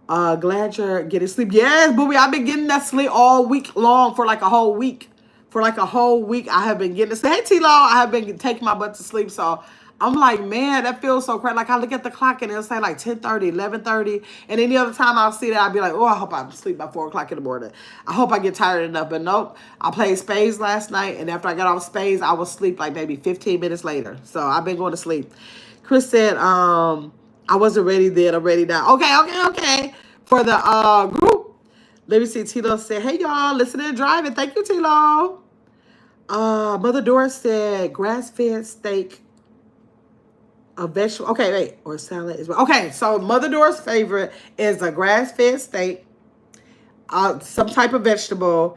Glad you're getting sleep. Yes, booby, I've been getting that sleep all week long for like a whole week. For like a whole week, I have been getting sleep. Hey, T-Law, I have been taking my butt to sleep. So, I'm like, man, that feels so crazy. Like, I look at the clock and it'll say like 10:30, 11:30. And any other time I'll see that, I'll be like, oh, I hope I sleep by 4 o'clock in the morning. I hope I get tired enough. But nope, I played Spades last night. And after I got off Spades, I was asleep like maybe 15 minutes later. So, I've been going to sleep. Chris said, I wasn't ready then. I'm ready now. Okay. For the group, let me see. Tilo said, hey, y'all, listening and driving. Thank you, Tilo. Mother Doris said, grass-fed steak, a vegetable. Okay, wait. Or salad as well. Okay, so Mother Doris' favorite is a grass-fed steak, some type of vegetable,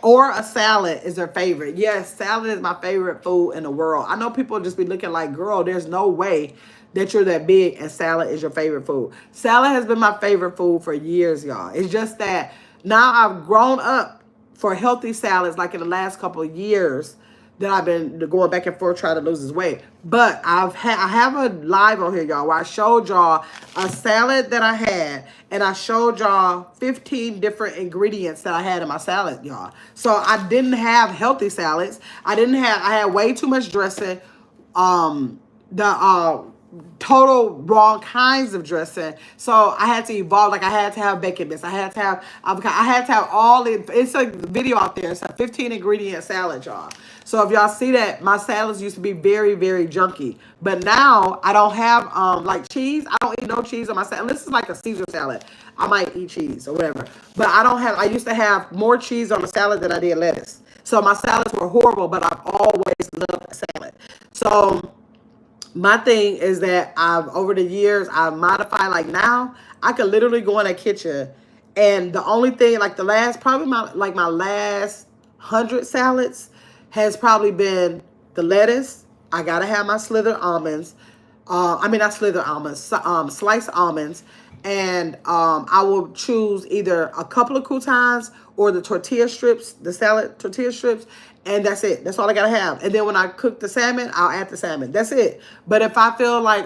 or a salad is her favorite. Yes, salad is my favorite food in the world. I know people just be looking like, girl, there's no way that you're that big and salad is your favorite food. Salad has been my favorite food for years, y'all. It's just that now I've grown up for healthy salads like in the last couple of years that I've been going back and forth trying to lose this weight. But I have a live on here, y'all, where I showed y'all a salad that I had, and I showed y'all 15 different ingredients that I had in my salad, y'all. So I didn't have healthy salads. I had way too much dressing. total wrong kinds of dressing. So I had to evolve. Like I had to have bacon bits. I had to have avocado. I had to have all it. It's a video out there. It's a 15 ingredient salad, y'all. So if y'all see that, my salads used to be very, very junky. But now I don't have like cheese. I don't eat no cheese on my salad. This is like a Caesar salad. I might eat cheese or whatever. But I don't have, I used to have more cheese on the salad than I did lettuce. So my salads were horrible, but I've always loved a salad. So my thing is that over the years, I've modified, like now, I could literally go in a kitchen and the only thing, like the last, probably my last 100 salads has probably been the lettuce. I gotta have my slithered almonds. I mean, not slithered almonds, sliced almonds. And I will choose either a couple of croutons or the tortilla strips, the salad tortilla strips, and that's it. That's all I gotta have. And then when I cook the salmon, I'll add the salmon. That's it. But if I feel like,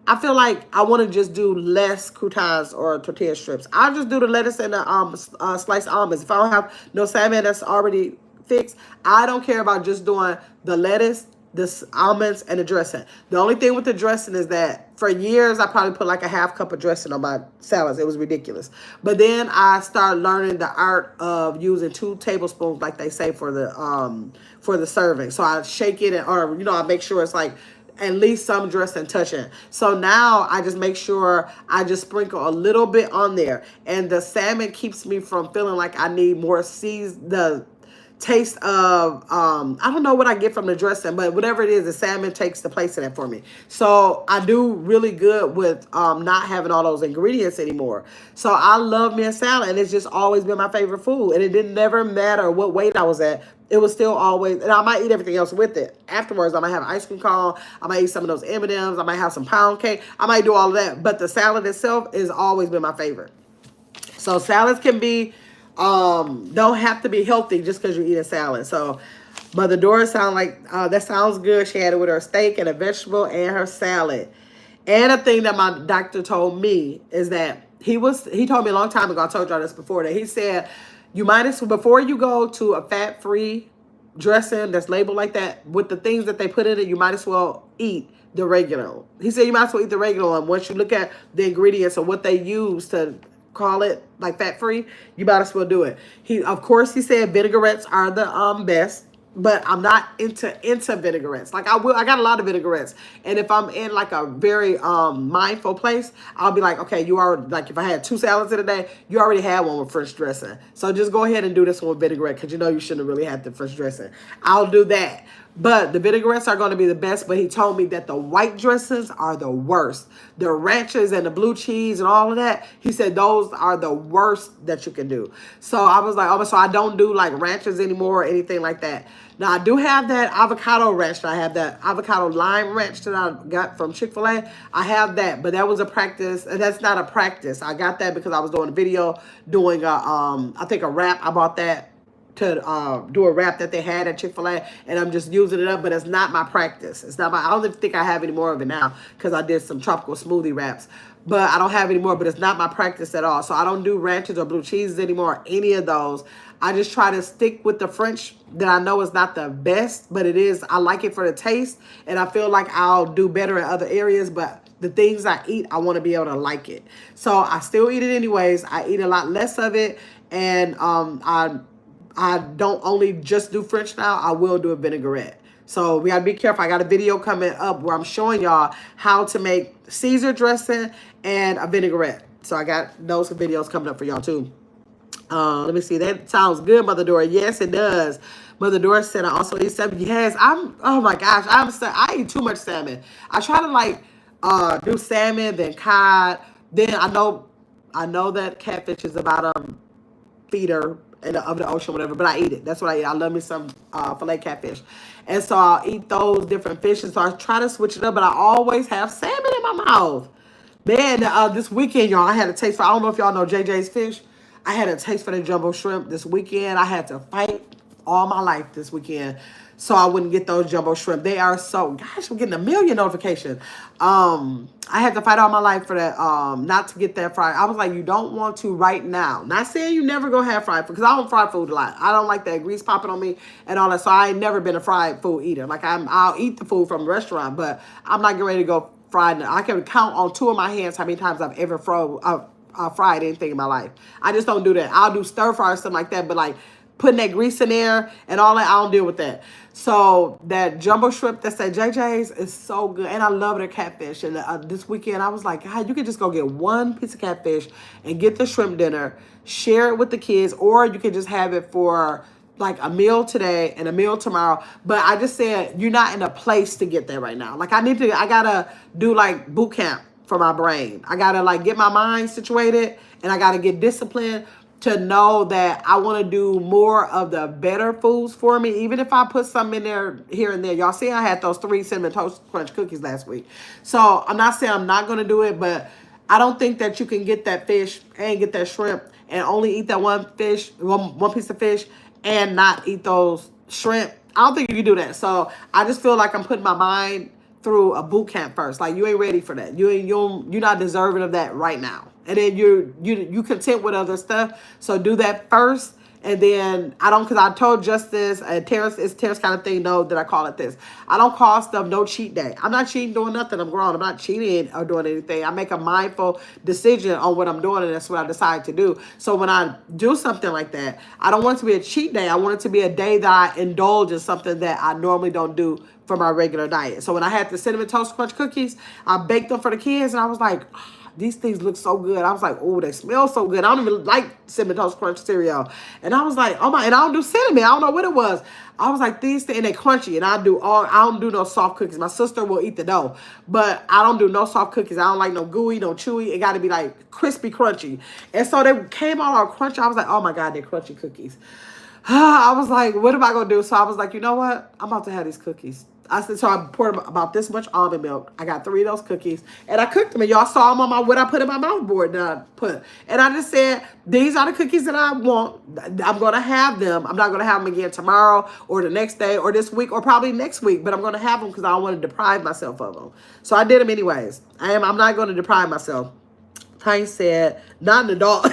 I feel like I want to just do less croutons or tortilla strips, I'll just do the lettuce and the sliced almonds. If I don't have no salmon that's already fixed, I don't care about just doing the lettuce, the almonds, and the dressing. The only thing with the dressing is that for years I probably put like a half cup of dressing on my salads. It was ridiculous. But then I started learning the art of using 2 tablespoons, like they say, for the serving. So I shake it, or I make sure it's like at least some dressing touching. So now I just make sure I just sprinkle a little bit on there, and the salmon keeps me from feeling like I need more the taste of I don't know what I get from the dressing, but whatever it is, the salmon takes the place of that for me. So I do really good with not having all those ingredients anymore. So I love me a salad, and it's just always been my favorite food. And it didn't never matter what weight I was at. It was still always, and I might eat everything else with it. Afterwards, I might have ice cream cone. I might eat some of those M&Ms. I might have some pound cake. I might do all of that. But the salad itself has always been my favorite. So salads can be don't have to be healthy just because you eat a salad. So Mother Dora sound like that sounds good. She had it with her steak and a vegetable and her salad. And a thing that my doctor told me is that he told me a long time ago, I told y'all this before, that he said you might as well, before you go to a fat-free dressing that's labeled like that, with the things that they put in it, you might as well eat the regular. He said you might as well eat the regular one. Once you look at the ingredients or what they use to call it like fat free, you might as well do it. Of course he said vinaigrettes are the best, but I'm not into vinaigrettes. Like I got a lot of vinaigrettes, and if I'm in like a very mindful place, I'll be like, okay, you are, like if I had 2 salads in a day, you already had one with French dressing, so just go ahead and do this one with vinaigrette, because you shouldn't have really had the French dressing. I'll do that. But the vinaigrettes are going to be the best. But he told me that the white dressings are the worst. The ranches and the blue cheese and all of that, he said those are the worst that you can do. So I was like, oh, so I don't do like ranches anymore or anything like that. Now I do have that avocado ranch. I have that avocado lime ranch that I got from Chick-fil-A. I have that, but that was a practice. And that's not a practice. I got that because I was doing a video doing I think a wrap. I bought that to do a wrap that they had at Chick-fil-A, and I'm just using it up, but it's not my practice. It's not I don't even think I have any more of it now, because I did some tropical smoothie wraps, but I don't have any more, but it's not my practice at all. So I don't do ranches or blue cheeses anymore, any of those. I just try to stick with the French that I know is not the best, but it is, I like it for the taste, and I feel like I'll do better in other areas, but the things I eat, I want to be able to like it. So I still eat it anyways. I eat a lot less of it, and I don't only just do French now. I will do a vinaigrette. So we got to be careful. I got a video coming up where I'm showing y'all how to make Caesar dressing and a vinaigrette. So I got those videos coming up for y'all too. Let me see. That sounds good, Mother Dora. Yes, it does. Mother Dora said I also eat salmon. Yes, oh my gosh. I eat too much salmon. I try to like do salmon, then cod. Then I know that catfish is about feeder of the ocean, whatever, but I eat it. That's what I eat. I love me some filet catfish. And so I'll eat those different fishes. So I try to switch it up, but I always have salmon in my mouth. Man, this weekend, y'all, I had a taste for, I don't know if y'all know JJ's Fish. I had a taste for the jumbo shrimp this weekend. I had to fight all my life this weekend so I wouldn't get those jumbo shrimp. They are so, gosh, I'm getting a million notifications. I had to fight all my life for that, not to get that fried. I was like, you don't want to right now. Not saying you never go have fried food, because I don't fry food a lot. I don't like that grease popping on me and all that. So I ain't never been a fried food eater. Like I'll eat the food from a restaurant, but I'm not getting ready to go fried. I can count on two of my hands how many times I've ever fried anything in my life. I just don't do that. I'll do stir fry or something like that, but like putting that grease in there and all that, I don't deal with that. So that jumbo shrimp that's at JJ's is so good. And I love their catfish. And this weekend I was like, God, you could just go get one piece of catfish and get the shrimp dinner, share it with the kids, or you can just have it for like a meal today and a meal tomorrow. But I just said, you're not in a place to get there right now. Like I gotta do like boot camp for my brain. I gotta like get my mind situated, and I gotta get disciplined to know that I want to do more of the better foods for me, even if I put some in there here and there. Y'all see I had those 3 Cinnamon Toast Crunch cookies last week. So I'm not saying I'm not going to do it, but I don't think that you can get that fish and get that shrimp and only eat that one piece of fish and not eat those shrimp. I don't think you can do that. So I just feel like I'm putting my mind through a boot camp first. Like you ain't ready for that. You're not deserving of that right now. And then you content with other stuff. So do that first. And then because I told Justice and Terrence, it's Terrence kind of thing, no, that I call it this. I don't call stuff no cheat day. I'm not cheating doing nothing. I'm grown. I'm not cheating or doing anything. I make a mindful decision on what I'm doing, and that's what I decide to do. So when I do something like that, I don't want it to be a cheat day. I want it to be a day that I indulge in something that I normally don't do for my regular diet. So when I had the Cinnamon Toast Crunch cookies, I baked them for the kids, and I was like, these things look so good. I was like, oh, they smell so good. I don't even like Cinnamon Toast Crunch cereal. And I was like, oh my, and I don't do cinnamon. I don't know what it was. I was like, these things, and they're crunchy. And I don't do no soft cookies. My sister will eat the dough, but I don't do no soft cookies. I don't like no gooey, no chewy. It got to be like crispy, crunchy. And so they came out all crunchy. I was like, oh my God, they're crunchy cookies. I was like, what am I going to do? So I was like, you know what? I'm about to have these cookies. I said, so I poured about this much almond milk. I got 3 of those cookies, and I cooked them. And y'all saw them on what I put in my mouth board that I put. And I just said, these are the cookies that I want. I'm going to have them. I'm not going to have them again tomorrow or the next day or this week or probably next week, but I'm going to have them because I don't want to deprive myself of them. So I did them anyways. I'm not going to deprive myself. Tanya said, not an adult.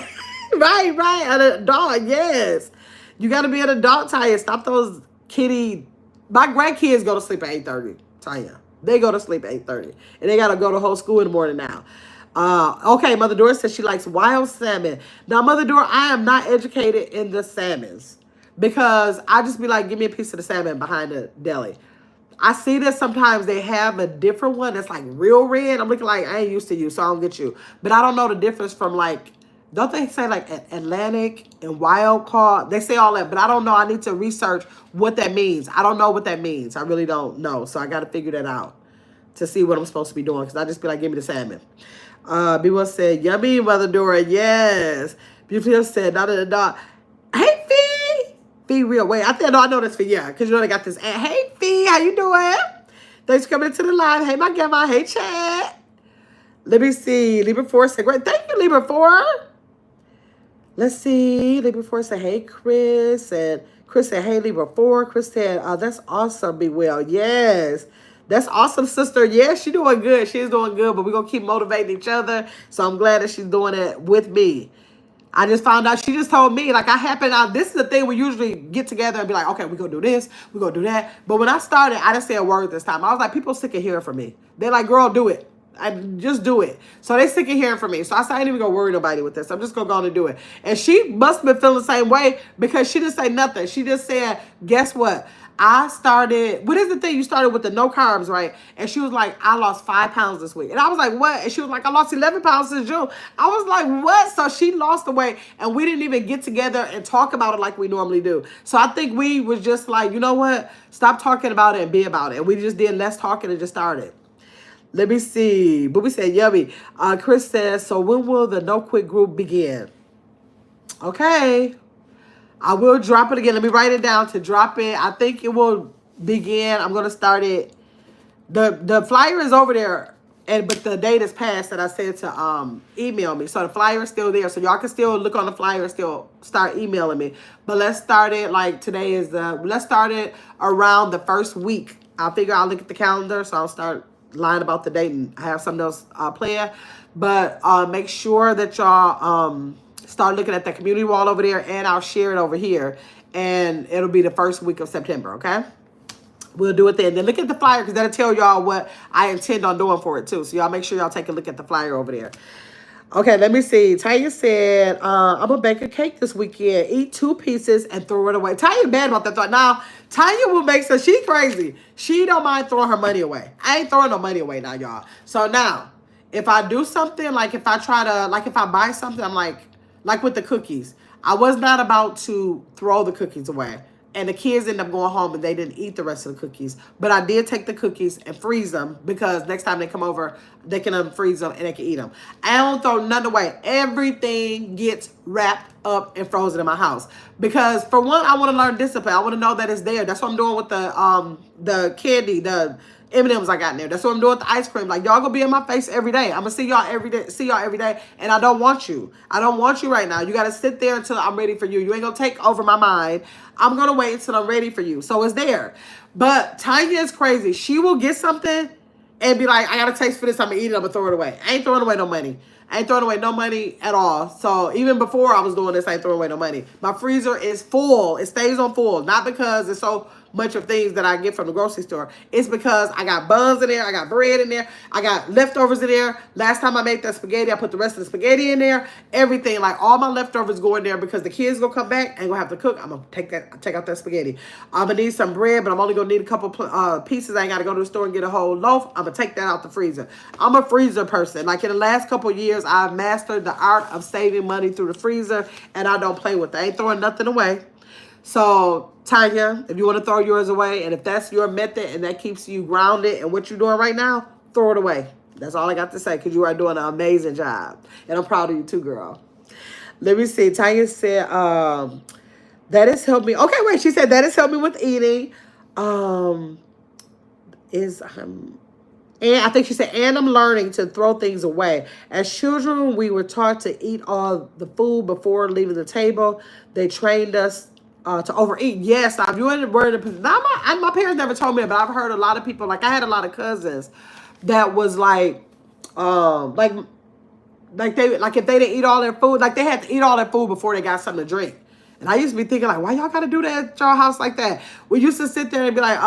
right, an adult, yes. You got to be an adult, Tanya. Stop those kitty. My grandkids go to sleep at 8:30, Tanya. They go to sleep at 8:30. And they got to go to whole school in the morning now. Okay, Mother Dora says she likes wild salmon. Now, Mother Dora, I am not educated in the salmons because I just be like, give me a piece of the salmon behind the deli. I see that sometimes they have a different one that's like real red. I'm looking like, I ain't used to you, so I don't get you. But I don't know the difference from like, don't they say like Atlantic and wild caught? They say all that, but I don't know. I need to research what that means. I don't know what that means. I really don't know. So I got to figure that out to see what I'm supposed to be doing. Because I just be like, give me the salmon. People said, yummy, Mother Dora. Yes. Beautiful said, not in the dark. Hey, Fee. Fee real. Wait, I know that's Fee. Yeah, because you know they got this. Hey, Fee, how you doing? Thanks for coming into the live. Hey, my grandma. Hey, Chad. Let me see. Libra 4 said, great. Thank you, Libra 4. Let's see. Libra 4 said, hey, Chris. And Chris said, hey, Libra 4. Chris said, that's awesome, Be Well. Yes. That's awesome, sister. Yes, she's doing good. She's doing good, but we're going to keep motivating each other. So I'm glad that she's doing it with me. I just found out, she just told me, like this is the thing we usually get together and be like, okay, we're going to do this, we're going to do that. But when I started, I didn't say a word this time. I was like, people sick of hearing from me. They're like, girl, do it. I just do it. So they sick of hearing from me. So I said, I ain't even gonna worry nobody with this. I'm just gonna go on and do it. And she must have been feeling the same way because she didn't say nothing. She just said, guess what? I started, what is the thing? You started with the no carbs, right? And she was like, I lost 5 pounds this week. And I was like, what? And she was like, I lost 11 pounds since June. I was like, what? So she lost the weight and we didn't even get together and talk about it like we normally do. So I think we was just like, you know what? Stop talking about it and be about it. And we just did less talking and just started. Let me see. Booby said, yummy. Chris says, so when will the No Quit group begin? Okay. I will drop it again. Let me write it down to drop it. I think it will begin. I'm going to start it. The flyer is over there, but the date is passed that I said to email me. So the flyer is still there. So y'all can still look on the flyer and still start emailing me. But let's start it like today is let's start it around the first week. I figure I'll look at the calendar. So I'll start lying about the date and have something else planned. But make sure that y'all start looking at the community wall over there, and I'll share it over here. And it'll be the first week of September, okay? We'll do it then. Then look at the flyer because that'll tell y'all what I intend on doing for it too. So y'all make sure y'all take a look at the flyer over there. Okay, let me see. Tanya said, I'm going to bake a cake this weekend. Eat 2 pieces and throw it away. Tanya bad about that thought. Now, Tanya will make some. She crazy. She don't mind throwing her money away. I ain't throwing no money away now, y'all. So now, if I do something, like if I try to, like if I buy something, I'm like with the cookies. I was not about to throw the cookies away. And the kids ended up going home and they didn't eat the rest of the cookies. But I did take the cookies and freeze them because next time they come over, they can unfreeze them and they can eat them. I don't throw nothing away. Everything gets wrapped up and frozen in my house. Because for one, I want to learn discipline. I want to know that it's there. That's what I'm doing with the candy, the M&Ms I got in there. That's what I'm doing with the ice cream. Like, y'all gonna be in my face every day. I'm gonna see y'all every day. And I don't want you. I don't want you right now. You gotta sit there until I'm ready for you. You ain't gonna take over my mind. I'm gonna wait until I'm ready for you. So it's there. But Tanya is crazy. She will get something and be like, I got a taste for this. I'm gonna eat it. I'm gonna throw it away. I ain't throwing away no money. I ain't throwing away no money at all. So even before I was doing this, I ain't throwing away no money. My freezer is full. It stays on full. Not because it's so much of things that I get from the grocery store. It's because I got buns in there. I got bread in there. I got leftovers in there. Last time I made that spaghetti, I put the rest of the spaghetti in there. Everything, like all my leftovers go in there because the kids gonna come back. Ain't gonna have to cook. I'm gonna take out that spaghetti. I'm gonna need some bread, but I'm only gonna need a couple pieces. I ain't gotta go to the store and get a whole loaf. I'm gonna take that out the freezer. I'm a freezer person. Like in the last couple of years, I've mastered the art of saving money through the freezer, and I don't play with it. I ain't throwing nothing away. So, Tanya, if you want to throw yours away, and if that's your method and that keeps you grounded in what you're doing right now, throw it away. That's all I got to say because you are doing an amazing job. And I'm proud of you too, girl. Let me see. Tanya said, that has helped me. Okay, wait. She said, that has helped me with eating. And I think she said, and I'm learning to throw things away. As children, we were taught to eat all the food before leaving the table. They trained us to overeat. Yes, if you ain't worried, my parents never told me that, but I've heard a lot of people, like I had a lot of cousins that was like if they didn't eat all their food, like they had to eat all their food before they got something to drink. And I used to be thinking like, why y'all gotta do that at your house like that? We used to sit there and be like,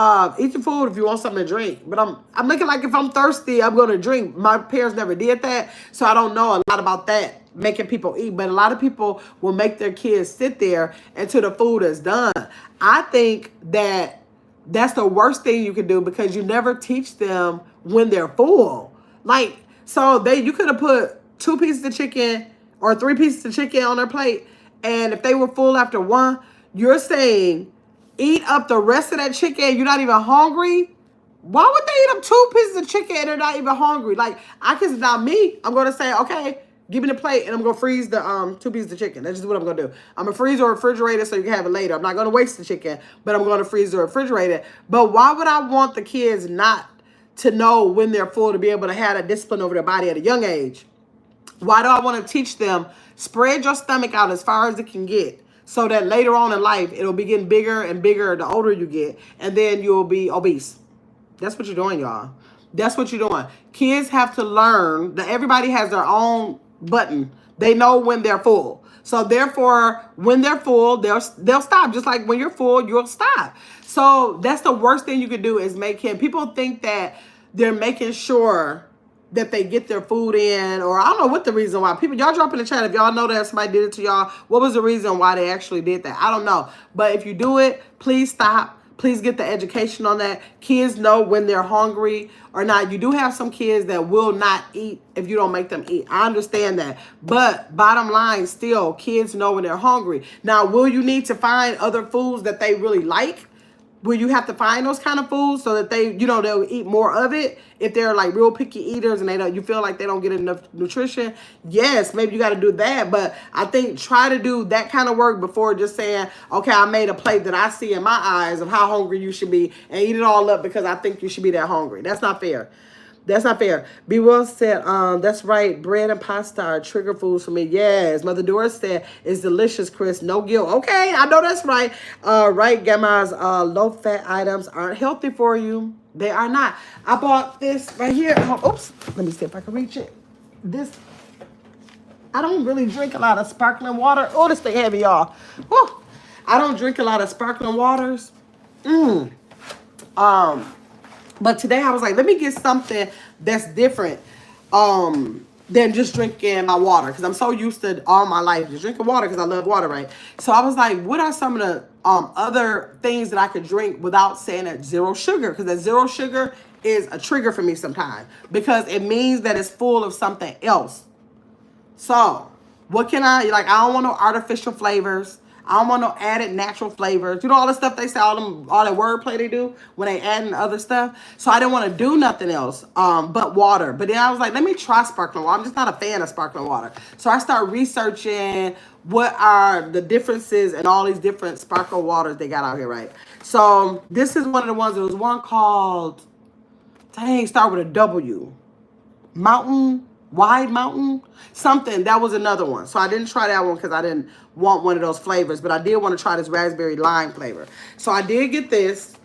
eat your food if you want something to drink. But I'm looking like if I'm thirsty, I'm gonna drink. My parents never did that, so I don't know a lot about that, making people eat. But a lot of people will make their kids sit there until the food is done. I think that that's the worst thing you can do because you never teach them when they're full. Like, so you could have put 2 pieces of chicken or 3 pieces of chicken on their plate. And if they were full after one, you're saying eat up the rest of that chicken. You're not even hungry. Why would they eat up 2 pieces of chicken and they're not even hungry? Like, now me, I'm going to say, okay, give me the plate and I'm going to freeze the 2 pieces of chicken. That's just what I'm going to do. I'm going to freeze or refrigerate it so you can have it later. I'm not going to waste the chicken, but I'm going to freeze or refrigerate it. But why would I want the kids not to know when they're full to be able to have that discipline over their body at a young age? Why do I want to teach them spread your stomach out as far as it can get so that later on in life, it'll be getting bigger and bigger the older you get, and then you'll be obese. That's what you're doing, y'all. That's what you're doing. Kids have to learn that everybody has their own button. They know when they're full. So therefore, when they're full, they'll stop. Just like when you're full, you'll stop. So that's the worst thing you could do is make him. People think that they're making sure that they get their food in, or I don't know what the reason why. People, y'all drop in the chat if y'all know that somebody did it to y'all. What was the reason why they actually did that? I don't know. But if you do it, please stop. Please get the education on that. Kids know when they're hungry or not. You do have some kids that will not eat if you don't make them eat. I understand that. But bottom line, still, kids know when they're hungry. Now, will you need to find other foods that they really like? Will you have to find those kind of foods so that they, they'll eat more of it if they're like real picky eaters and you feel like they don't get enough nutrition? Yes, maybe you got to do that. But I think try to do that kind of work before just saying, okay, I made a plate that I see in my eyes of how hungry you should be and eat it all up because I think you should be that hungry. That's not fair. That's not fair. Be Will said, that's right. Bread and pasta are trigger foods for me. Yes. Mother Doris said, it's delicious, Chris. No guilt. Okay, I know that's right. Right, Gamma's low-fat items aren't healthy for you. They are not. I bought this right here. Oh, oops. Let me see if I can reach it. This. I don't really drink a lot of sparkling water. Oh, this thing heavy, y'all. Whew. I don't drink a lot of sparkling waters. But today I was like, let me get something that's different than just drinking my water. Because I'm so used to all my life just drinking water because I love water, right? So I was like, what are some of the other things that I could drink without saying that zero sugar? Because that zero sugar is a trigger for me sometimes. Because it means that it's full of something else. So, what can I, like, I don't want no artificial flavors. I don't want no added natural flavors. You know all the stuff they say, all that wordplay they do when they add in other stuff. So I didn't want to do nothing else but water. But then I was like, let me try sparkling water. I'm just not a fan of sparkling water. So I started researching what are the differences in all these different sparkling waters they got out here, right? So this is one of the ones. There was one called, dang, start with a W. Wide Mountain, something. That was another one. So I didn't try that one because I didn't want one of those flavors, but I did want to try this raspberry lime flavor. So I did get this,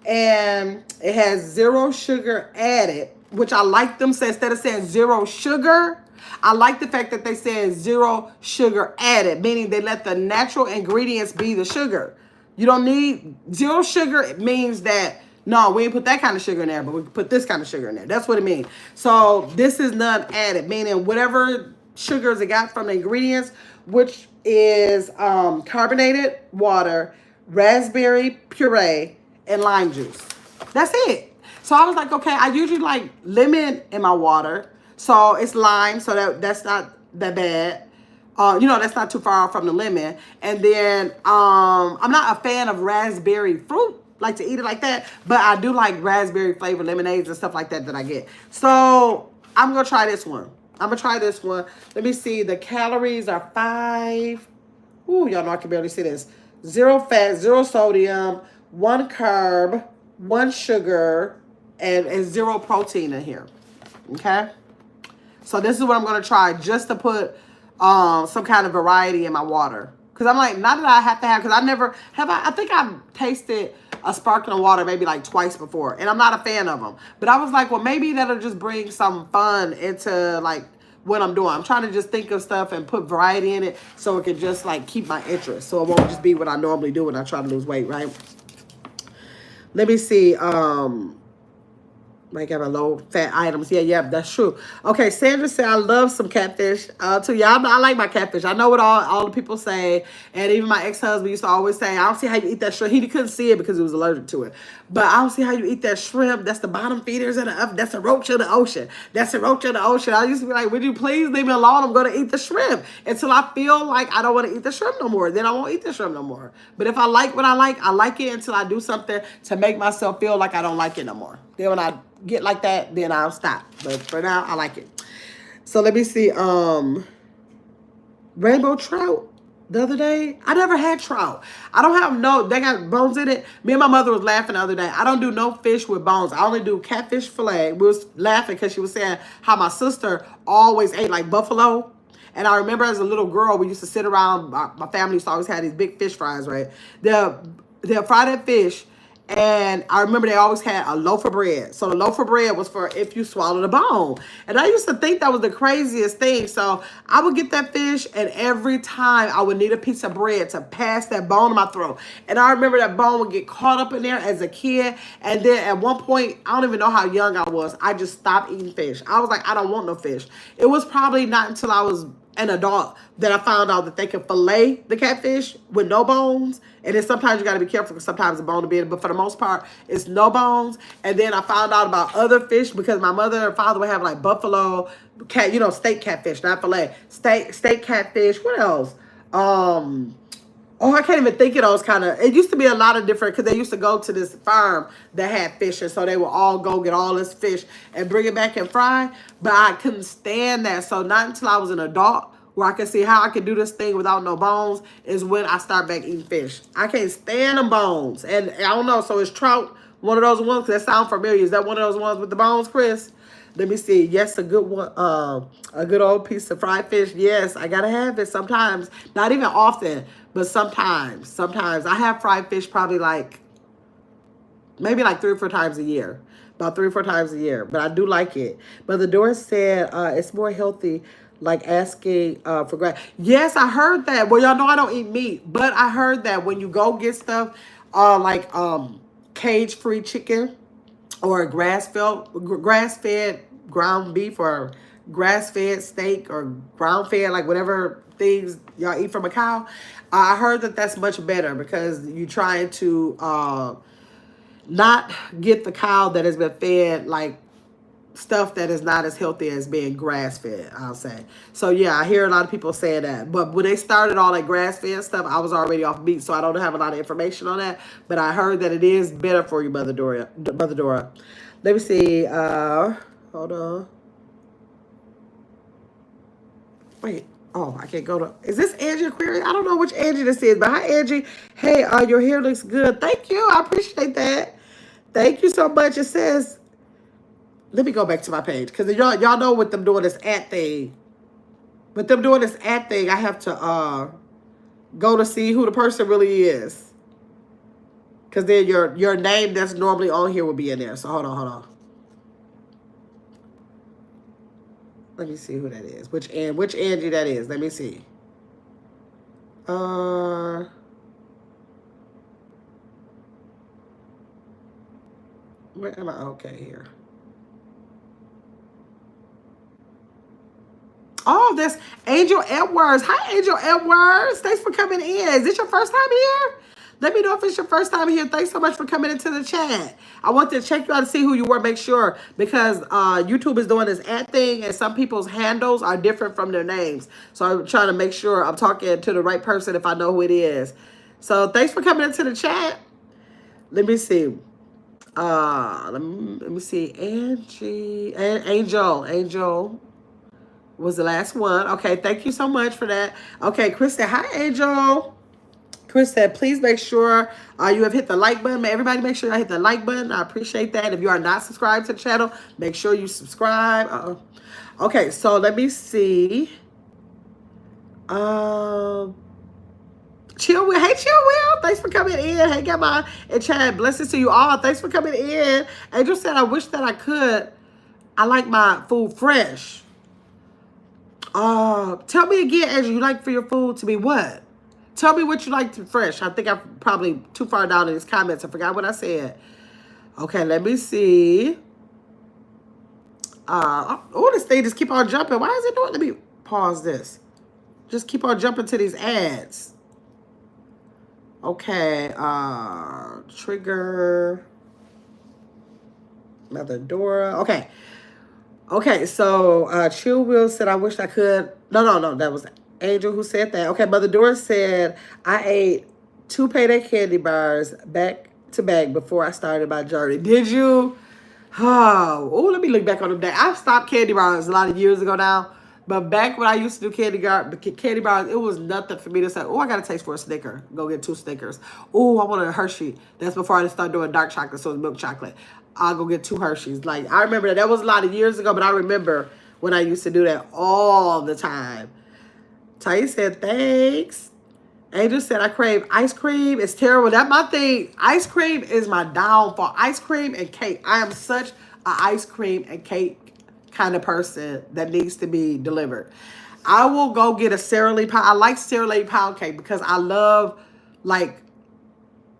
and it has zero sugar added, which I like them say instead of saying zero sugar. I like the fact that they said zero sugar added, meaning they let the natural ingredients be the sugar. You don't need zero sugar. It means that no, we ain't put that kind of sugar in there, but we put this kind of sugar in there. That's what it means. So this is none added, meaning whatever sugars it got from the ingredients, which is carbonated water, raspberry puree, and lime juice. That's it. So I was like, okay, I usually like lemon in my water. So it's lime, so that's not that bad. That's not too far off from the lemon. And then I'm not a fan of raspberry fruit, like to eat it like that, but I do like raspberry flavored lemonades and stuff like that I get. So I'm going to try this one. Let me see. The calories are 5. Ooh, y'all know I can barely see this. 0 fat, 0 sodium, 1 carb, 1 sugar, and 0 protein in here. Okay? So this is what I'm going to try just to put some kind of variety in my water. Because I'm like, not that I have to have, because I never have, I think I've tasted a sparkling water maybe like twice before. And I'm not a fan of them. But I was like, well, maybe that'll just bring some fun into like what I'm doing. I'm trying to just think of stuff and put variety in it so it can just like keep my interest. So it won't just be what I normally do when I try to lose weight, right? Let me see. Might have a low fat items. Yeah, that's true. Okay, Sandra said, I love some catfish. Too. Y'all know I like my catfish. I know what all the people say. And even my ex-husband used to always say, I don't see how you eat that shrimp. He couldn't see it because he was allergic to it. But I don't see how you eat that shrimp. That's the bottom feeders in the oven. That's a roach of the ocean. I used to be like, would you please leave me alone? I'm going to eat the shrimp until I feel like I don't want to eat the shrimp no more. Then I won't eat the shrimp no more. But if I like what I like it until I do something to make myself feel like I don't like it no more. Then when I get like that, then I'll stop. But for now, I like it. So let me see. Rainbow trout the other day. I never had trout. I don't have they got bones in it. Me and my mother was laughing the other day. I don't do no fish with bones. I only do catfish fillet. We was laughing because she was saying how my sister always ate like buffalo. And I remember as a little girl, we used to sit around, my family used to always have these big fish fries, right? They'll fry that fish. And I remember they always had a loaf of bread. So the loaf of bread was for if you swallowed a bone. And I used to think that was the craziest thing. So I would get that fish, and every time I would need a piece of bread to pass that bone in my throat. And I remember that bone would get caught up in there as a kid. And then at one point, I don't even know how young I was, I just stopped eating fish. I was like, I don't want no fish. It was probably not until I was an adult that I found out that they can fillet the catfish with no bones. And then sometimes you got to be careful because sometimes the bone will be in it. But for the most part, it's no bones. And then I found out about other fish because my mother and father would have like buffalo, steak catfish, not fillet. Steak catfish. What else? I can't even think of those kind of. It used to be a lot of different, because they used to go to this farm that had fish, and so they would all go get all this fish and bring it back and fry. But I couldn't stand that. So not until I was an adult where I could see how I could do this thing without no bones is when I start back eating fish. I can't stand them bones. And I don't know. So is trout one of those ones? Because that sounds familiar. Is that one of those ones with the bones, Chris? Let me see. Yes, a good one. A good old piece of fried fish. Yes, I gotta have it sometimes. Not even often, but sometimes. Sometimes I have fried fish probably maybe 3 or 4 times a year. About 3 or 4 times a year. But I do like it. But the door said it's more healthy, like asking for grass. Yes, I heard that. Well, y'all know I don't eat meat, but I heard that when you go get stuff cage-free chicken or grass-fed ground beef or grass-fed steak or ground-fed, like whatever things y'all eat from a cow. I heard that that's much better because you're trying to not get the cow that has been fed like stuff that is not as healthy as being grass-fed, I'll say. So yeah, I hear a lot of people saying that. But when they started all that grass-fed stuff, I was already off meat, so I don't have a lot of information on that. But I heard that it is better for you, Mother Dora. Mother Dora. Let me see. Hold on. Wait. Oh, I can't go to... Is this Angie Aquarius? I don't know which Angie this is, but hi, Angie. Hey, your hair looks good. Thank you. I appreciate that. Thank you so much. It says... Let me go back to my page because y'all know with them doing this ad thing. With them doing this ad thing, I have to go to see who the person really is. Because then your name that's normally on here will be in there. So hold on. Let me see who that is. Which Angie that is. Let me see. Where am I? Okay, here. Oh, that's Angel Edwards. Hi, Angel Edwards. Thanks for coming in. Is this your first time here? Let me know if it's your first time here. Thanks so much for coming into the chat. I want to check you out to see who you were, make sure, because YouTube is doing this ad thing, and some people's handles are different from their names. So I'm trying to make sure I'm talking to the right person if I know who it is. So thanks for coming into the chat. Let me see. Let me see. Angel was the last one. Okay, thank you so much for that. Okay, Chris said, hi, Angel. Chris said, please make sure you have hit the like button. Everybody make sure you hit the like button. I appreciate that. If you are not subscribed to the channel, make sure you subscribe. Okay, so let me see. Chill Will. Hey, Chill Will. Thanks for coming in. Hey, Gamma and Chad. Blessings to you all. Thanks for coming in. Angel said, I wish that I could. I like my food fresh. Tell me again, Angel, you like for your food to be what? Tell me what you like to fresh. I think I'm probably too far down in these comments. I forgot what I said. Okay, let me see. Oh, this thing just keep on jumping. Why is it doing? Let me pause this. Just keep on jumping to these ads. Okay, trigger. Mother Dora. Okay, so Chill Will said, I wish I could. No, that was Angel who said that. Okay, Mother Dora said, I ate 2 payday candy bars back to back before I started my journey. Did you? Oh, let me look back on them days. I stopped candy bars a lot of years ago now. But back when I used to do candy bars, it was nothing for me to say, oh, I got a taste for a Snicker. Go get 2 Snickers. Oh, I want a Hershey. That's before I started doing dark chocolate, so it's milk chocolate. I'll go get 2 Hershey's. Like, I remember that. That was a lot of years ago, but I remember when I used to do that all the time. Thais said, thanks. Angel said, I crave ice cream. It's terrible. That's my thing. Ice cream is my downfall. Ice cream and cake. I am such an ice cream and cake kind of person that needs to be delivered. I will go get a Sara Lee pound. I like Sara Lee pound cake because I love like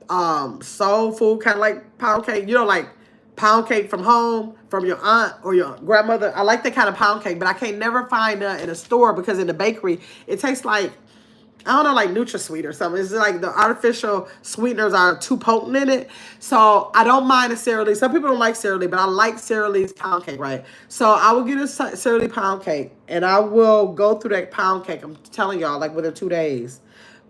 soul food, kind of like pound cake. You know, like pound cake from home, from your aunt or your grandmother. I like that kind of pound cake, but I can't never find that in a store because in the bakery, it tastes like, I don't know, like NutraSweet or something. It's like the artificial sweeteners are too potent in it. So I don't mind a Sara Lee. Some people don't like Sara Lee, but I like Sara Lee's pound cake, right? So I will get a Sara Lee pound cake, and I will go through that pound cake, I'm telling y'all, like within 2 days.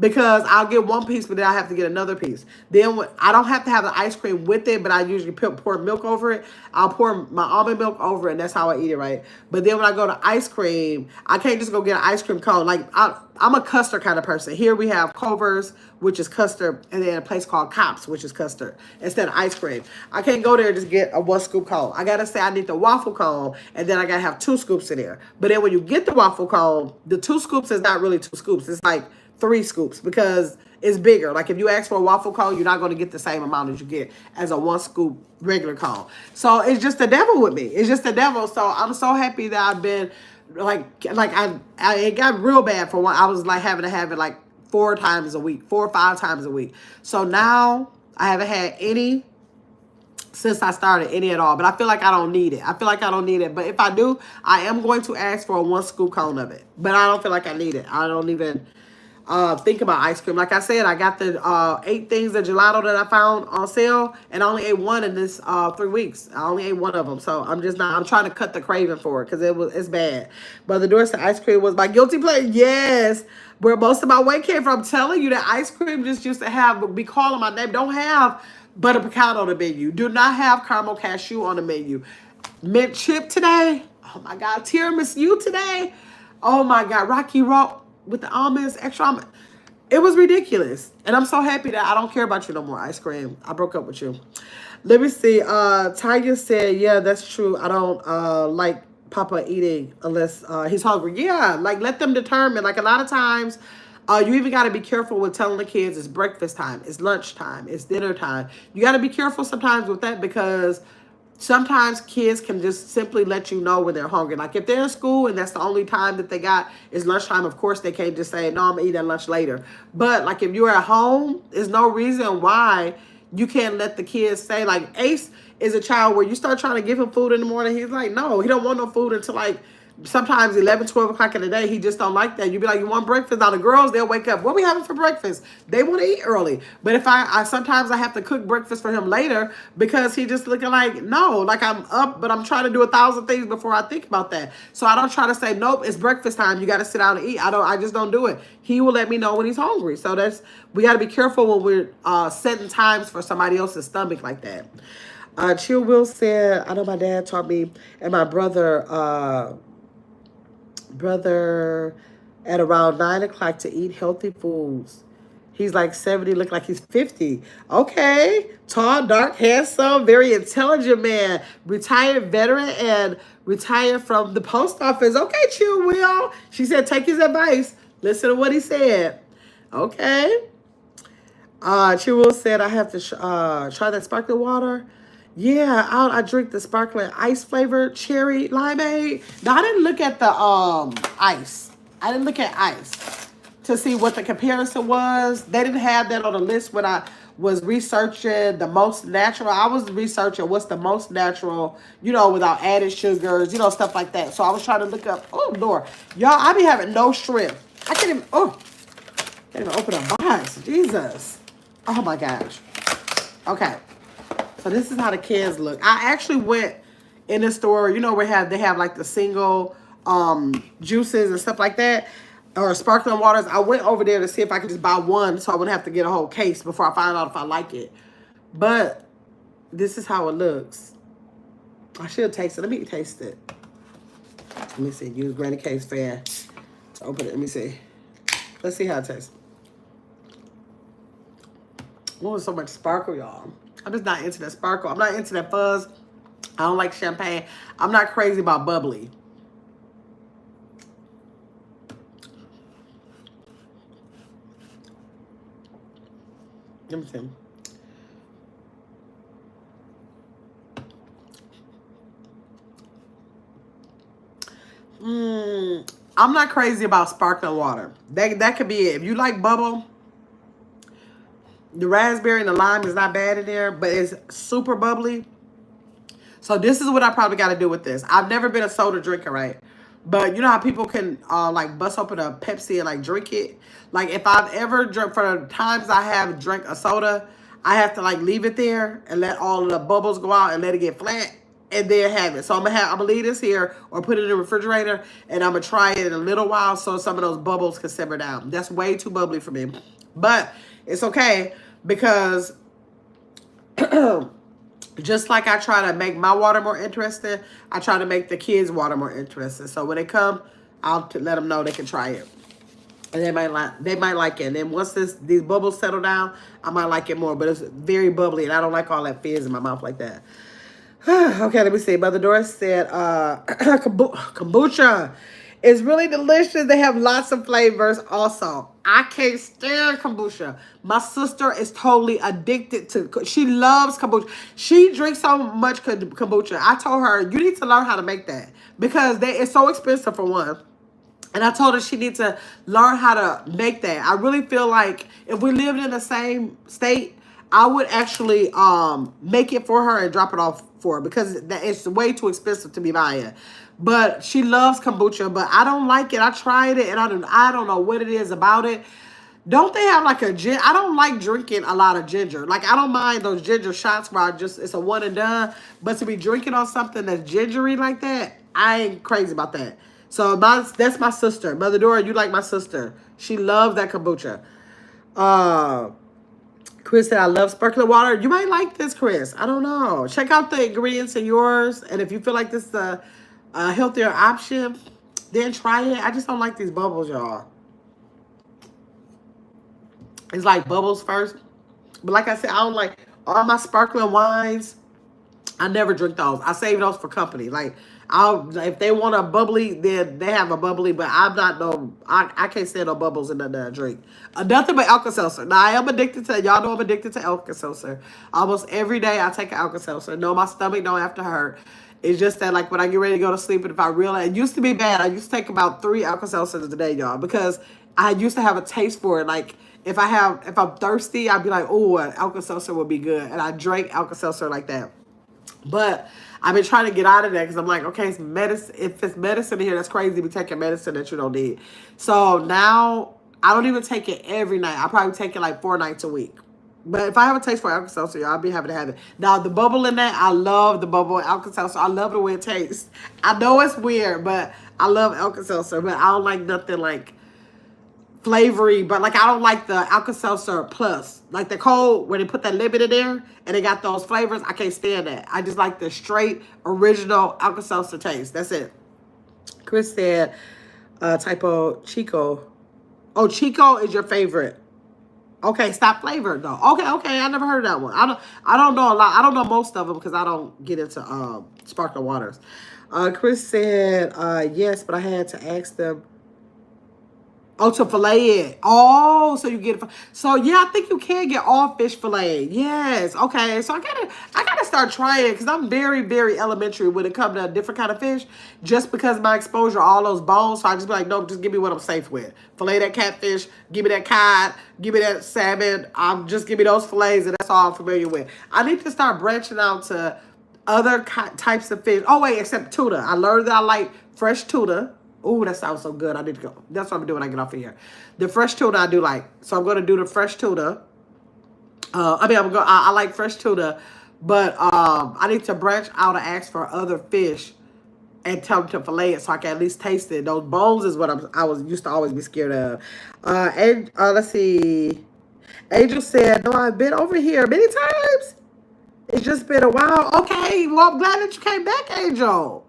Because I'll get 1 piece, but then I have to get another piece. Then I don't have to have the ice cream with it, but I usually pour milk over it. I'll pour my almond milk over it, and that's how I eat it, right? But then when I go to ice cream, I can't just go get an ice cream cone. Like, I'm a custard kind of person. Here we have Culver's, which is custard, and then a place called Cops, which is custard, instead of ice cream. I can't go there and just get a 1 scoop cone. I got to say I need the waffle cone, and then I got to have 2 scoops in there. But then when you get the waffle cone, the 2 scoops is not really 2 scoops. It's like 3 scoops because it's bigger. Like if you ask for a waffle cone, you're not going to get the same amount as you get as a 1 scoop regular cone. So it's just the devil with me. It's just the devil. So I'm so happy that I've been it got real bad for one. I was like having to have it like 4 times a week, 4 or 5 times a week. So now I haven't had any since I started any at all. But I feel like I don't need it. I feel like I don't need it. But if I do, I am going to ask for a 1 scoop cone of it. But I don't feel like I need it. I don't even think about ice cream. Like I said, I got the 8 things of gelato that I found on sale, and I only ate one in this 3 weeks. I only ate one of them, so I'm just not. I'm trying to cut the craving for it because it's bad. But the Dorset ice cream was my guilty pleasure. Yes, where most of my weight came from. I'm telling you that ice cream just used to be calling my name. Don't have butter pecan on the menu. Do not have caramel cashew on the menu. Mint chip today. Oh my God, tiramisu today. Oh my God, Rocky Road with the almonds, extra almond. It was ridiculous. And I'm so happy that I don't care about you no more, ice cream. I broke up with you. Let me see. Tiger said, yeah, that's true. I don't like Papa eating unless he's hungry. Yeah, like let them determine. Like a lot of times, you even got to be careful with telling the kids it's breakfast time, it's lunch time, it's dinner time. You got to be careful sometimes with that because sometimes kids can just simply let you know when they're hungry. Like if they're in school and that's the only time that they got is lunchtime, of course they can't just say, no, I'm gonna eat at lunch later. But like if you're at home, there's no reason why you can't let the kids say, like Ace is a child where you start trying to give him food in the morning. He's like, no, he don't want no food until like sometimes 11, 12 o'clock in the day. He just don't like that. You be like, you want breakfast? Now the girls, they'll wake up. What we having for breakfast? They want to eat early. But if I sometimes I have to cook breakfast for him later because he just looking like, no, like I'm up, but I'm trying to do 1,000 things before I think about that. So I don't try to say, nope, it's breakfast time. You got to sit down and eat. I just don't do it. He will let me know when he's hungry. So we got to be careful when we're setting times for somebody else's stomach like that. Chill Will said, I know my dad taught me and my brother at around 9 o'clock to eat healthy foods. He's like 70, look like he's 50. Okay. Tall, dark, handsome, very intelligent man. Retired veteran and retired from the post office. Okay, Chill Will. She said, take his advice. Listen to what he said. Okay. Chill Will said, I have to try that sparkling water. Yeah, I drink the sparkling ice flavored cherry limeade. Now, I didn't look at the ice. I didn't look at ice to see what the comparison was. They didn't have that on the list when I was researching the most natural. I was researching what's the most natural, without added sugars, stuff like that. So I was trying to look up, oh, Lord. Y'all, I be having no shrimp. I can't even open a box. Jesus. Oh, my gosh. Okay. So this is how the cans look. I actually went in the store, where they have like the single juices and stuff like that, or sparkling waters. I went over there to see if I could just buy one so I wouldn't have to get a whole case before I find out if I like it. But this is how it looks. I should taste it. Let me taste it. Let me see. Use Granny K's fan to open it. Let me see. Let's see how it tastes. Oh, so much sparkle, y'all. I'm just not into that sparkle. I'm not into that fuzz. I don't like champagne. I'm not crazy about bubbly. Let me see. I'm not crazy about sparkling water. That could be it. If you like bubble, the raspberry and the lime is not bad in there, but it's super bubbly. So this is what I probably got to do with this. I've never been a soda drinker, right? But you know how people can like bust open a Pepsi and like drink it? Like if I've ever drunk, for the times I have drank a soda, I have to like leave it there and let all of the bubbles go out and let it get flat. And there have it. So I'm gonna leave this here or put it in the refrigerator and I'm gonna try it in a little while so some of those bubbles can simmer down. That's way too bubbly for me. But it's okay because just like I try to make my water more interesting, I try to make the kids' water more interesting. So when they come, I'll let them know they can try it. And they might like it. And then once these bubbles settle down, I might like it more. But it's very bubbly and I don't like all that fizz in my mouth like that. Okay, let me see. Mother Doris said kombucha is really delicious. They have lots of flavors also. I can't stand kombucha. My sister is totally addicted to, she loves kombucha. She drinks so much kombucha. I told her, you need to learn how to make that because it's so expensive for one. And I told her she needs to learn how to make that. I really feel like if we lived in the same state, I would actually make it for her and drop it off for her because it's way too expensive to be buying. But she loves kombucha, but I don't like it. I tried it and I don't know what it is about it. Don't they have like a gin? I don't like drinking a lot of ginger. Like I don't mind those ginger shots where it's a one and done. But to be drinking on something that's gingery like that, I ain't crazy about that. So that's my sister. Mother Dora, you like my sister. She loves that kombucha. Uh Chris said, I love sparkling water. You might like this, Chris. I don't know. Check out the ingredients in yours. And if you feel like this is a healthier option, then try it. I just don't like these bubbles, y'all. It's like bubbles first. But like I said, I don't like all my sparkling wines. I never drink those. I save those for company. Like, if they want a bubbly, then they have a bubbly. But I'm not no. I can't stand no bubbles in the drink. Nothing but Alka-Seltzer. Now I am addicted to. Y'all know I'm addicted to Alka-Seltzer. Almost every day I take an Alka-Seltzer. No, my stomach don't have to hurt. It's just that like when I get ready to go to sleep, and if I realize it used to be bad, I used to take about 3 Alka-Seltzers a day, y'all, because I used to have a taste for it. Like if I'm thirsty, I'd be like, oh, an Alka-Seltzer would be good, and I drank Alka-Seltzer like that. But I've been trying to get out of that because I'm like, okay, it's medicine. If it's medicine in here, that's crazy to be taking medicine that you don't need. So now I don't even take it every night. I probably take it like 4 nights a week. But if I have a taste for Alka-Seltzer, I'll be happy to have it. Now, the bubble in that, I love the bubble in Alka-Seltzer. I love the way it tastes. I know it's weird, but I love Alka-Seltzer. But I don't like nothing like flavory, but like I don't like the Alka-Seltzer Plus. Like the cold, where they put that lemon in there and they got those flavors, I can't stand that. I just like the straight, original Alka-Seltzer taste. That's it. Chris said, typo, Chico. Oh, Chico is your favorite. Okay, stop flavored though. Okay, I never heard that one. I don't know a lot. I don't know most of them because I don't get into sparkling waters. Chris said, yes, but I had to ask them. Oh, to fillet it. Oh, so you get it. So yeah, I think you can get all fish fillet. Yes. Okay. So I gotta start trying it because I'm very, very elementary when it comes to a different kind of fish. Just because of my exposure, all those bones. So I just be like, nope, just give me what I'm safe with. Fillet that catfish. Give me that cod. Give me that salmon. Just give me those fillets, and that's all I'm familiar with. I need to start branching out to other types of fish. Oh wait, except tuna. I learned that I like fresh tuna. Oh, that sounds so good. I need to go. That's what I'm doing when I get off of here. The fresh tuna I do like. So I'm going to do the fresh tuna. I like fresh tuna. But I need to branch out and ask for other fish and tell them to fillet it so I can at least taste it. Those bones is what I used to always be scared of. And let's see. Angel said, no, I've been over here many times. It's just been a while. Okay, well, I'm glad that you came back, Angel.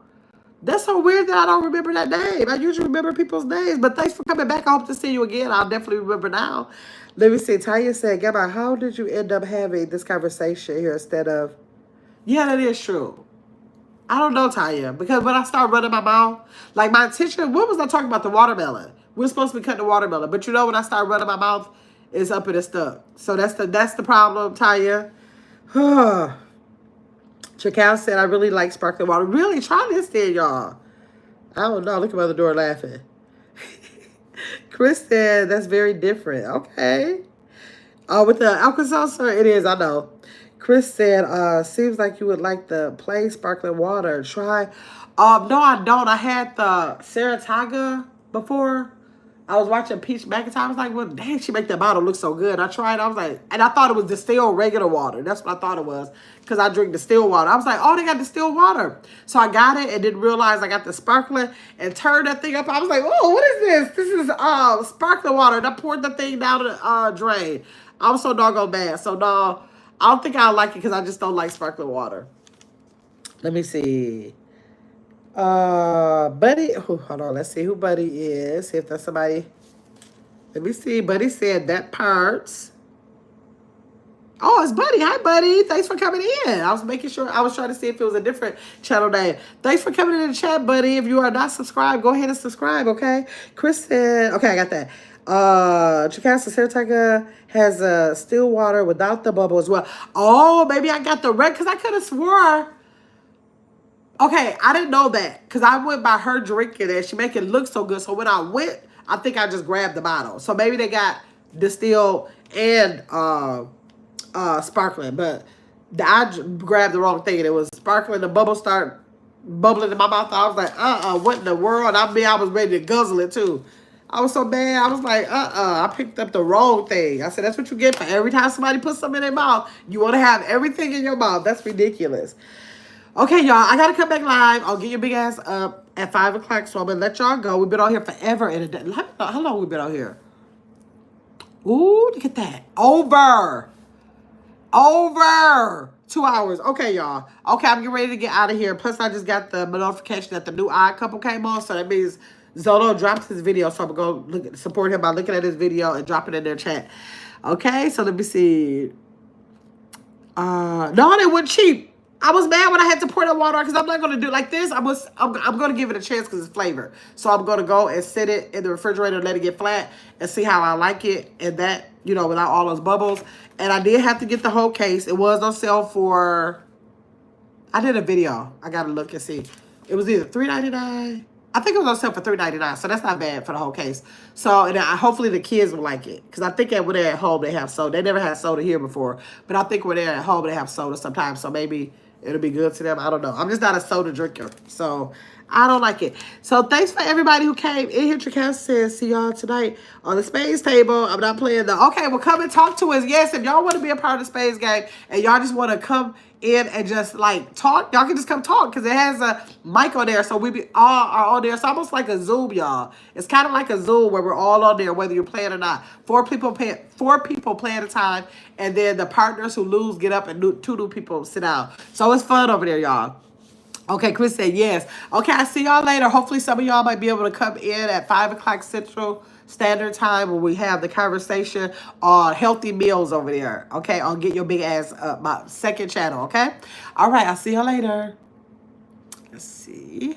That's so weird that I don't remember that name. I usually remember people's names, but thanks for coming back. I hope to see you again. I'll definitely remember now. Let me see. Tanya said, Gamma, how did you end up having this conversation here instead of... Yeah, that is true. I don't know, Tanya, because when I start running my mouth, like my intention, what was I talking about? The watermelon. We're supposed to be cutting the watermelon, but you know when I start running my mouth, it's up and it's stuck. So that's the problem, Tanya. Chakal said, I really like sparkling water. Really? Try this then, y'all. I don't know. Look at Mother Door laughing. Chris said, that's very different. Okay. With the Alka-Seltzer, it is. I know. Chris said, seems like you would like the plain sparkling water. Try. No, I don't. I had the Saratoga before. I was watching Peach McIntyre. I was like, well, dang, she make that bottle look so good. I tried. I was like, and I thought it was distilled regular water. That's what I thought it was because I drink distilled water. I was like, oh, they got distilled water. So I got it and didn't realize I got the sparkling and turned that thing up. I was like, oh, what is this? This is sparkling water. And I poured the thing down the drain. I was so doggone bad. So no, I don't think I like it because I just don't like sparkling water. Let me see. Buddy, hold on, let's see who Buddy is. See if that's somebody. Let me see. Buddy said that parts. Oh, it's Buddy. Hi, Buddy. Thanks for coming in. I was making sure. I was trying to see if it was a different channel name. Thanks for coming in the chat, Buddy. If you are not subscribed, go ahead and subscribe, okay? Chris said, okay, I got that. Chicasa Saratoga has still water without the bubble as well. Oh, maybe I got the red because I could have swore. Okay, I didn't know that because I went by her drinking it. She make it look so good. So when I went, I think I just grabbed the bottle. So maybe they got distilled and sparkling, but grabbed the wrong thing and it was sparkling. The bubbles start bubbling in my mouth. I was like, what in the world? I was ready to guzzle it too. I was so mad. I was like, I picked up the wrong thing. I said, that's what you get for every time somebody puts something in their mouth. You want to have everything in your mouth. That's ridiculous. Okay, y'all, I gotta come back live. I'll get your big ass up at 5 o'clock, so I'm gonna let y'all go. We've been on here forever and a day. How long we been on here? Ooh, look at that. Over 2 hours. Okay, y'all. Okay, I'm getting ready to get out of here. Plus, I just got the notification that the new Odd Couple came on, so that means Zono dropped his video, so I'm gonna go support him by looking at his video and dropping it in their chat. Okay, so let me see. No, they weren't cheap. I was mad when I had to pour that water on because I'm not gonna do it like this. I'm gonna give it a chance because it's flavor. So I'm gonna go and sit it in the refrigerator and let it get flat and see how I like it. And that, you know, without all those bubbles. And I did have to get the whole case. It was on sale for. I did a video. I gotta look and see. It was either $3.99. I think it was on sale for $3.99, so that's not bad for the whole case. So, and hopefully the kids will like it. Because I think when they're at home, they have soda. They never had soda here before. But I think when they're at home, they have soda sometimes. So maybe it'll be good to them. I don't know. I'm just not a soda drinker. So, I don't like it. So, thanks for everybody who came in here. Tricast says, see y'all tonight on the Spades table. I'm not playing the... Okay, well, come and talk to us. Yes, if y'all want to be a part of the Spades game and y'all just want to come in and just like talk, y'all can just come talk because it has a mic on there, so we all are on there. It's almost like a Zoom, y'all. It's kind of like a Zoom where we're all on there, whether you're playing or not. Four people play at a time, and then the partners who lose get up and two new people sit down. So it's fun over there, y'all. Okay, Chris said yes. Okay, I'll see y'all later. Hopefully some of y'all might be able to come in at 5 o'clock Central Standard Time when we have the conversation on healthy meals over there. Okay, I'll get your big ass up, my second channel, okay? All right, I'll see y'all later. Let's see.